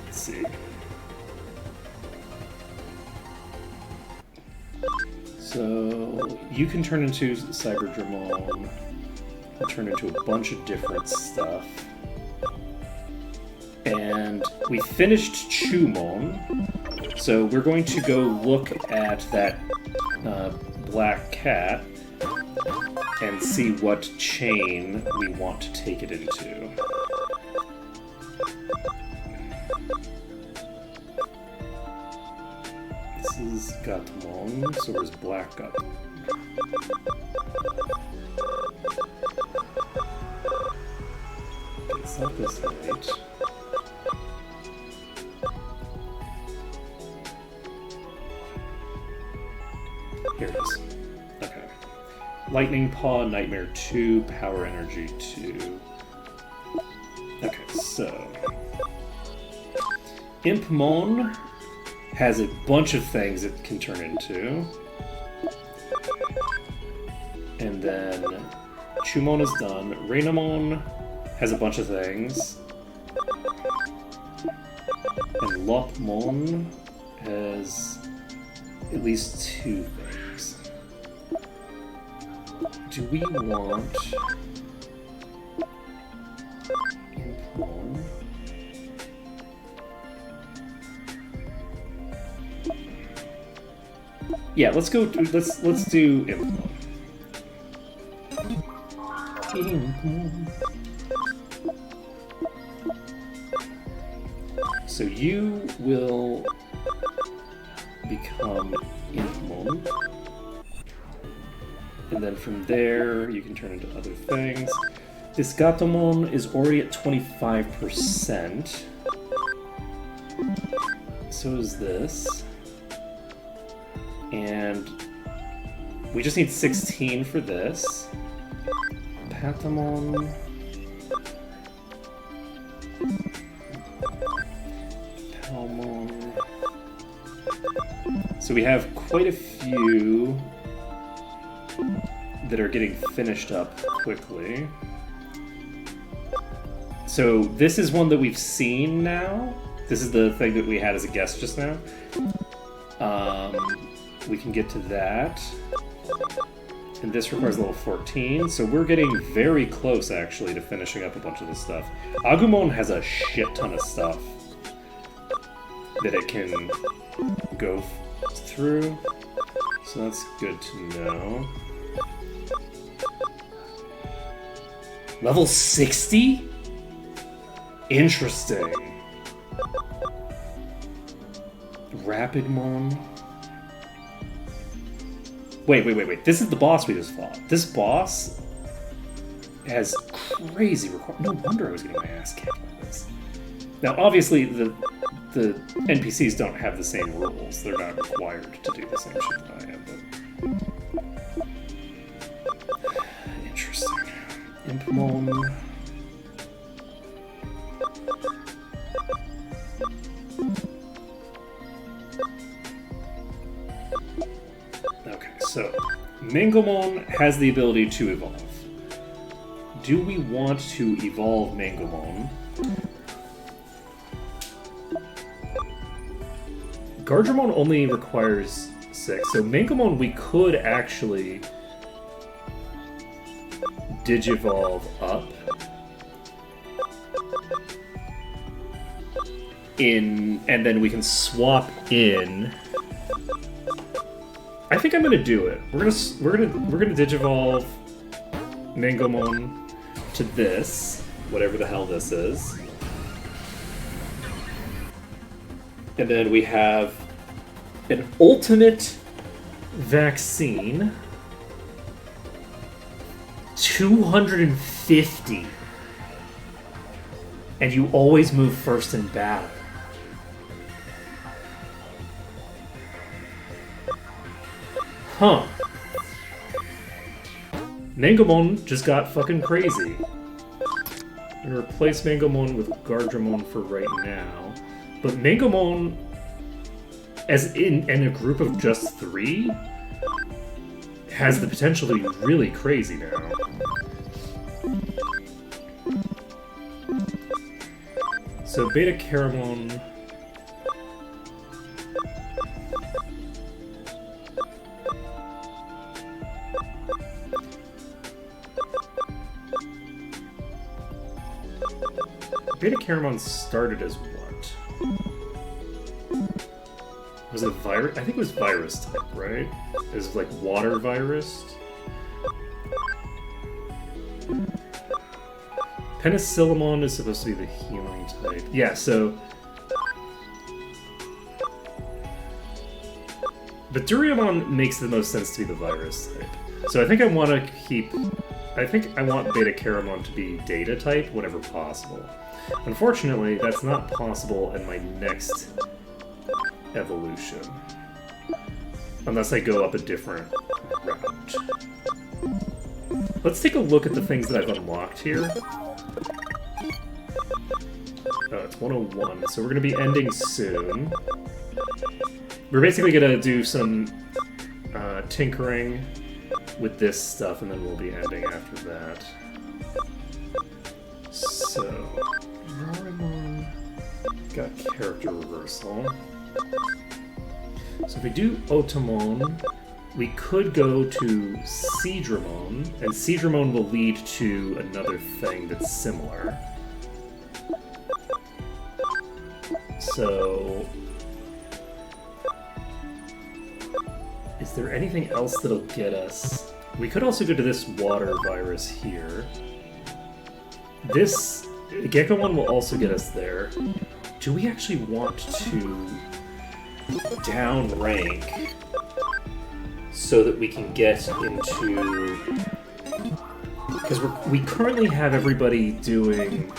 Let's see. So you can turn into Cyberdramon. I'll turn into a bunch of different stuff. And we finished Chumon, so we're going to go look at that black cat and see what chain we want to take it into. This is Gatomon, so where's Black Gatomon? It's not this right. Here it is. Okay. Lightning Paw, Nightmare 2, Power Energy 2. Okay, so... Impmon has a bunch of things it can turn into. And then Chumon is done. Rainamon has a bunch of things. And Lopmon has at least 2 things. Do we want Impmon? Yeah, let's do Impmon. So you will become Impmon. And then from there, you can turn into other things. This Gatomon is already at 25%. So is this. And we just need 16 for this. Patamon. Palmon. So we have quite a few that are getting finished up quickly. So this is one that we've seen now. This is the thing that we had as a guest just now. We can get to that. And this requires level 14, so we're getting very close, actually, to finishing up a bunch of this stuff. Agumon has a shit ton of stuff that it can go through, so that's good to know. Level 60? Interesting. Rapidmon. Wait. This is the boss we just fought. This boss has crazy requirements. No wonder I was getting my ass kicked like this. Now, obviously, the NPCs don't have the same rules. They're not required to do the same shit that I am, but... Interesting. Impmon... So, Mangomon has the ability to evolve. Do we want to evolve Mangomon? Gardevoir only requires 6, so Mangomon we could actually Digivolve up in, and then we can swap in. I think I'm gonna do it. We're gonna Digivolve Mangomon to this, whatever the hell this is. And then we have an ultimate vaccine. 250. And you always move first in battle. Huh. Mangomon just got fucking crazy. I'm gonna replace Mangomon with Gardevoir for right now. But Mangomon, as in a group of just 3, has the potential to be really crazy now. So Beta Caramon... Beta Caramon started as what? Was it virus? I think it was virus type, right? It was like water virus. Penicillamon is supposed to be the healing type. Yeah, so... But Duriamon makes the most sense to be the virus type. So I think I want to keep... I think I want Beta Caramon to be data type whenever possible. Unfortunately, that's not possible in my next evolution. Unless I go up a different route. Let's take a look at the things that I've unlocked here. Oh, it's
101. So we're going to be ending soon. We're basically going to do some tinkering with this stuff, and then we'll be ending after that. So, Rorimon got character reversal. So if we do Otamon, we could go to Seadramon, and Seadramon will lead to another thing that's similar. So, is there anything else that'll get us? We could also go to this water virus here. This Gecko one will also get us there. Do we actually want to down rank so that we can get into... Because we currently have everybody doing...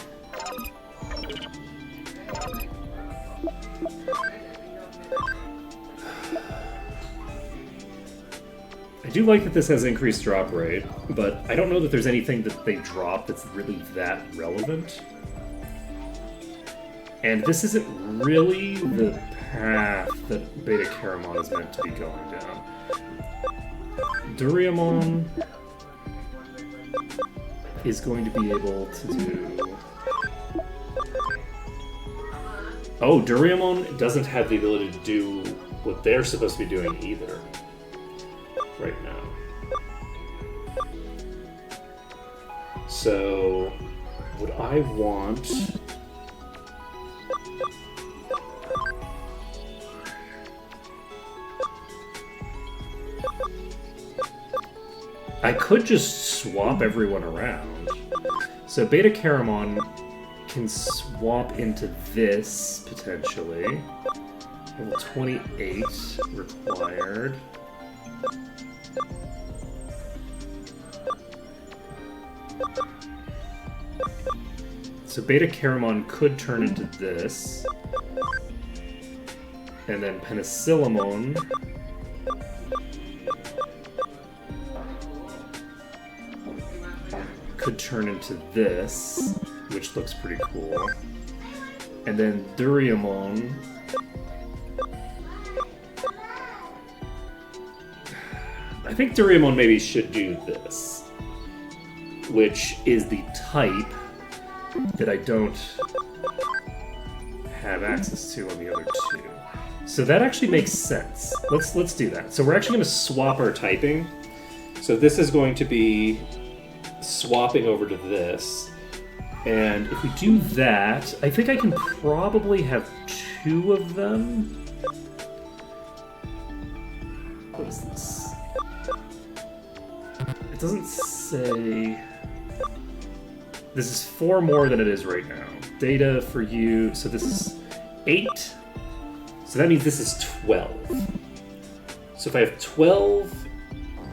I do like that this has increased drop rate, but I don't know that there's anything that they drop that's really that relevant. And this isn't really the path that Beta Caramon is meant to be going down. Duriamon is going to be able to do... Oh, Duriamon doesn't have the ability to do what they're supposed to be doing either. Right now. So, would I want... I could just swap everyone around. So Beta Caramon can swap into this, potentially. Level 28 required. So Beta Caramon could turn into this. And then Penicillamon could turn into this, which looks pretty cool. And then Duriamon I think Duriamon maybe should do this, which is the type that I don't have access to on the other two. So that actually makes sense. Let's do that. So we're actually going to swap our typing. So this is going to be swapping over to this. And if we do that, I think I can probably have two of them. What is this? It doesn't say... This is 4 more than it is right now. Data for you, so this is 8. So that means this is 12. So if I have 12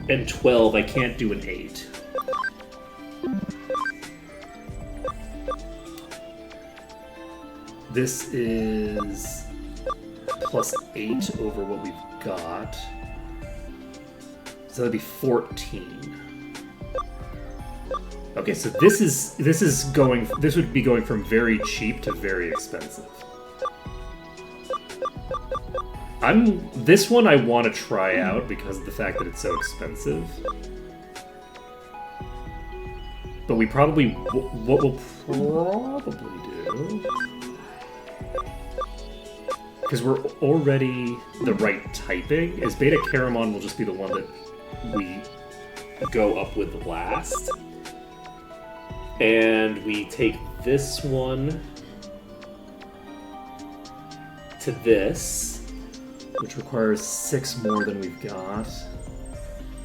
and 12, I can't do an 8. This is plus 8 over what we've got. So that'd be 14. Okay, so this would be going from very cheap to very expensive. This one I want to try out because of the fact that it's so expensive. But we probably, what we'll probably do, because we're already the right typing, is Beta Caramon will just be the one that we go up with last. And we take this one to this, which requires 6 more than we've got.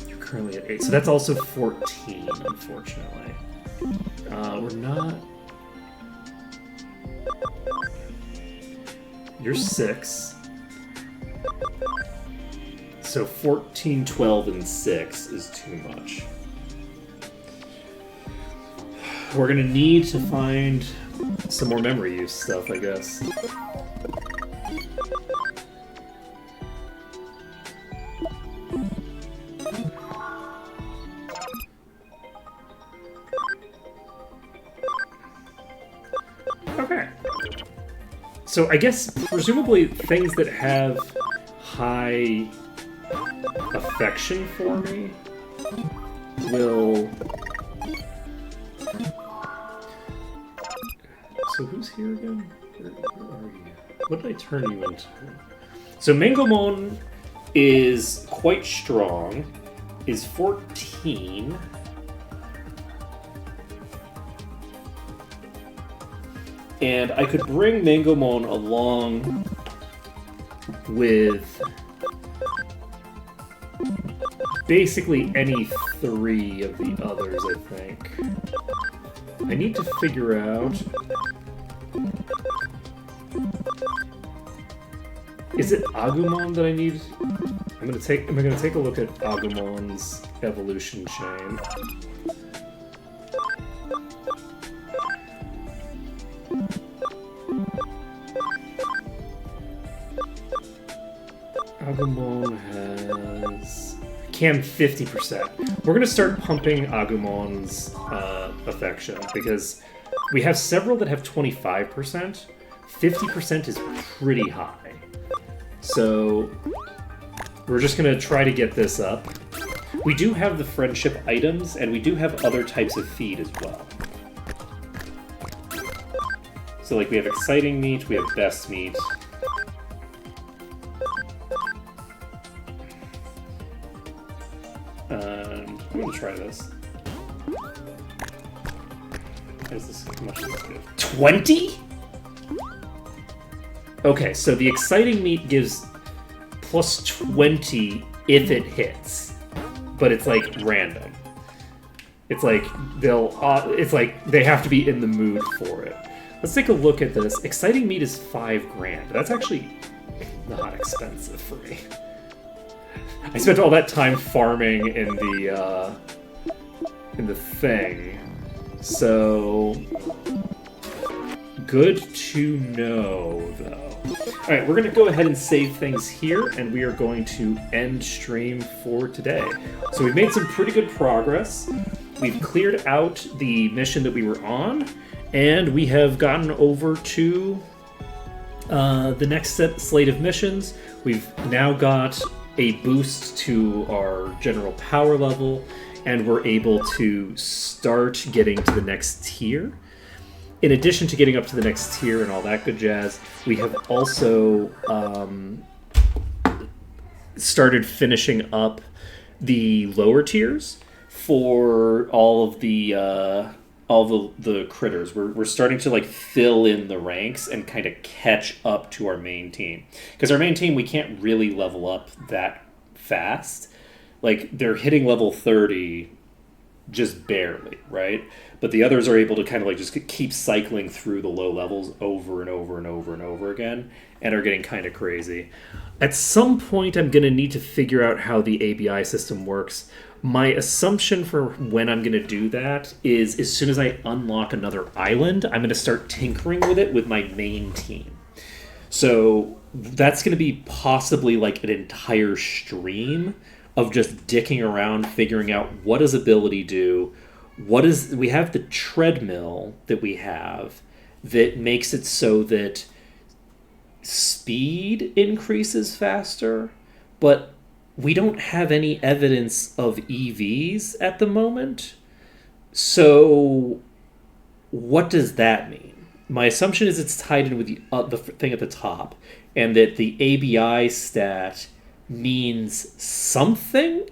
You're currently at 8, so that's also 14, unfortunately. We're not... You're 6. So 14, 12, and 6 is too much. We're gonna need to find some more memory use stuff, I guess. Okay. So I guess presumably things that have high affection for me will... So who's here again? Where are you? What did I turn you into? So Mangomon is quite strong, is 14. And I could bring Mangomon along with basically any 3 of the others, I think. I need to figure out... Is it Agumon that I need? I'm gonna take a look at Agumon's evolution chain. Agumon has Cam 50%. We're gonna start pumping Agumon's affection because we have several that have 25%. 50% is pretty high. So we're just gonna try to get this up. We do have the friendship items, and we do have other types of feed as well. So like we have exciting meat, we have best meat. I'm gonna try this. How does this, how much does this give? 20? Okay, so the exciting meat gives plus 20 if it hits, but it's like random. It's like it's like they have to be in the mood for it. Let's take a look at this. Exciting meat is $5,000. That's actually not expensive for me. I spent all that time farming in the thing, so good to know, though. Alright, we're going to go ahead and save things here, and we are going to end stream for today. So we've made some pretty good progress. We've cleared out the mission that we were on, and we have gotten over to the next slate of missions. We've now got a boost to our general power level, and we're able to start getting to the next tier. In addition to getting up to the next tier and all that good jazz, we have also started finishing up the lower tiers for all of the critters. We're starting to like fill in the ranks and kind of catch up to our main team, because our main team, we can't really level up that fast. Like, they're hitting level 30 just barely, right? But the others are able to kind of like just keep cycling through the low levels over and over and over and over again, and are getting kind of crazy. At some point, I'm going to need to figure out how the ABI system works. My assumption for when I'm going to do that is as soon as I unlock another island, I'm going to start tinkering with it with my main team. So that's going to be possibly like an entire stream of just dicking around, figuring out what does ability do. We have the treadmill that we have that makes it so that speed increases faster, but we don't have any evidence of EVs at the moment. So what does that mean? My assumption is it's tied in with the thing at the top, and that the ABI stat means something,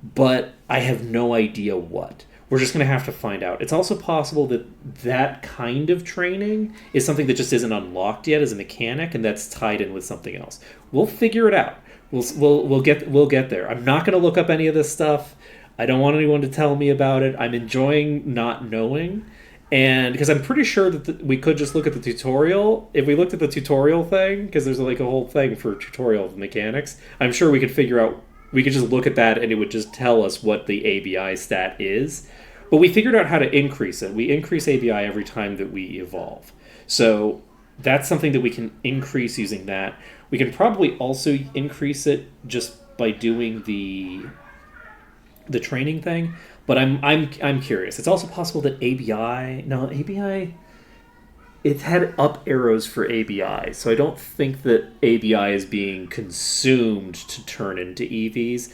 but I have no idea what. We're just going to have to find out. It's also possible that that kind of training is something that just isn't unlocked yet as a mechanic, and that's tied in with something else. We'll figure it out. We'll get there. I'm not going to look up any of this stuff. I don't want anyone to tell me about it. I'm enjoying not knowing, and because I'm pretty sure that we could just look at the tutorial. If we looked at the tutorial thing, because there's like a whole thing for tutorial mechanics, I'm sure we could figure out. We could just look at that and it would just tell us what the ABI stat is. But we figured out how to increase it. We increase ABI every time that we evolve. So that's something that we can increase using that. We can probably also increase it just by doing the training thing. But I'm curious. It's also possible that ABI... No, ABI...
it had up arrows for ABI, so I don't think that ABI is being consumed to turn into EVs.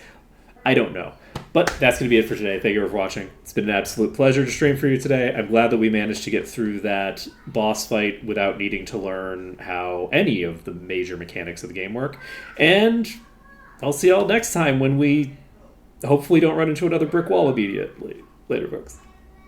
I don't know. But that's going to be it for today. Thank you for watching. It's been an absolute pleasure to stream for you today. I'm glad that we managed to get through that boss fight without needing to learn how any of the major mechanics of the game work. And I'll see y'all next time when we hopefully don't run into another brick wall immediately. Later, folks.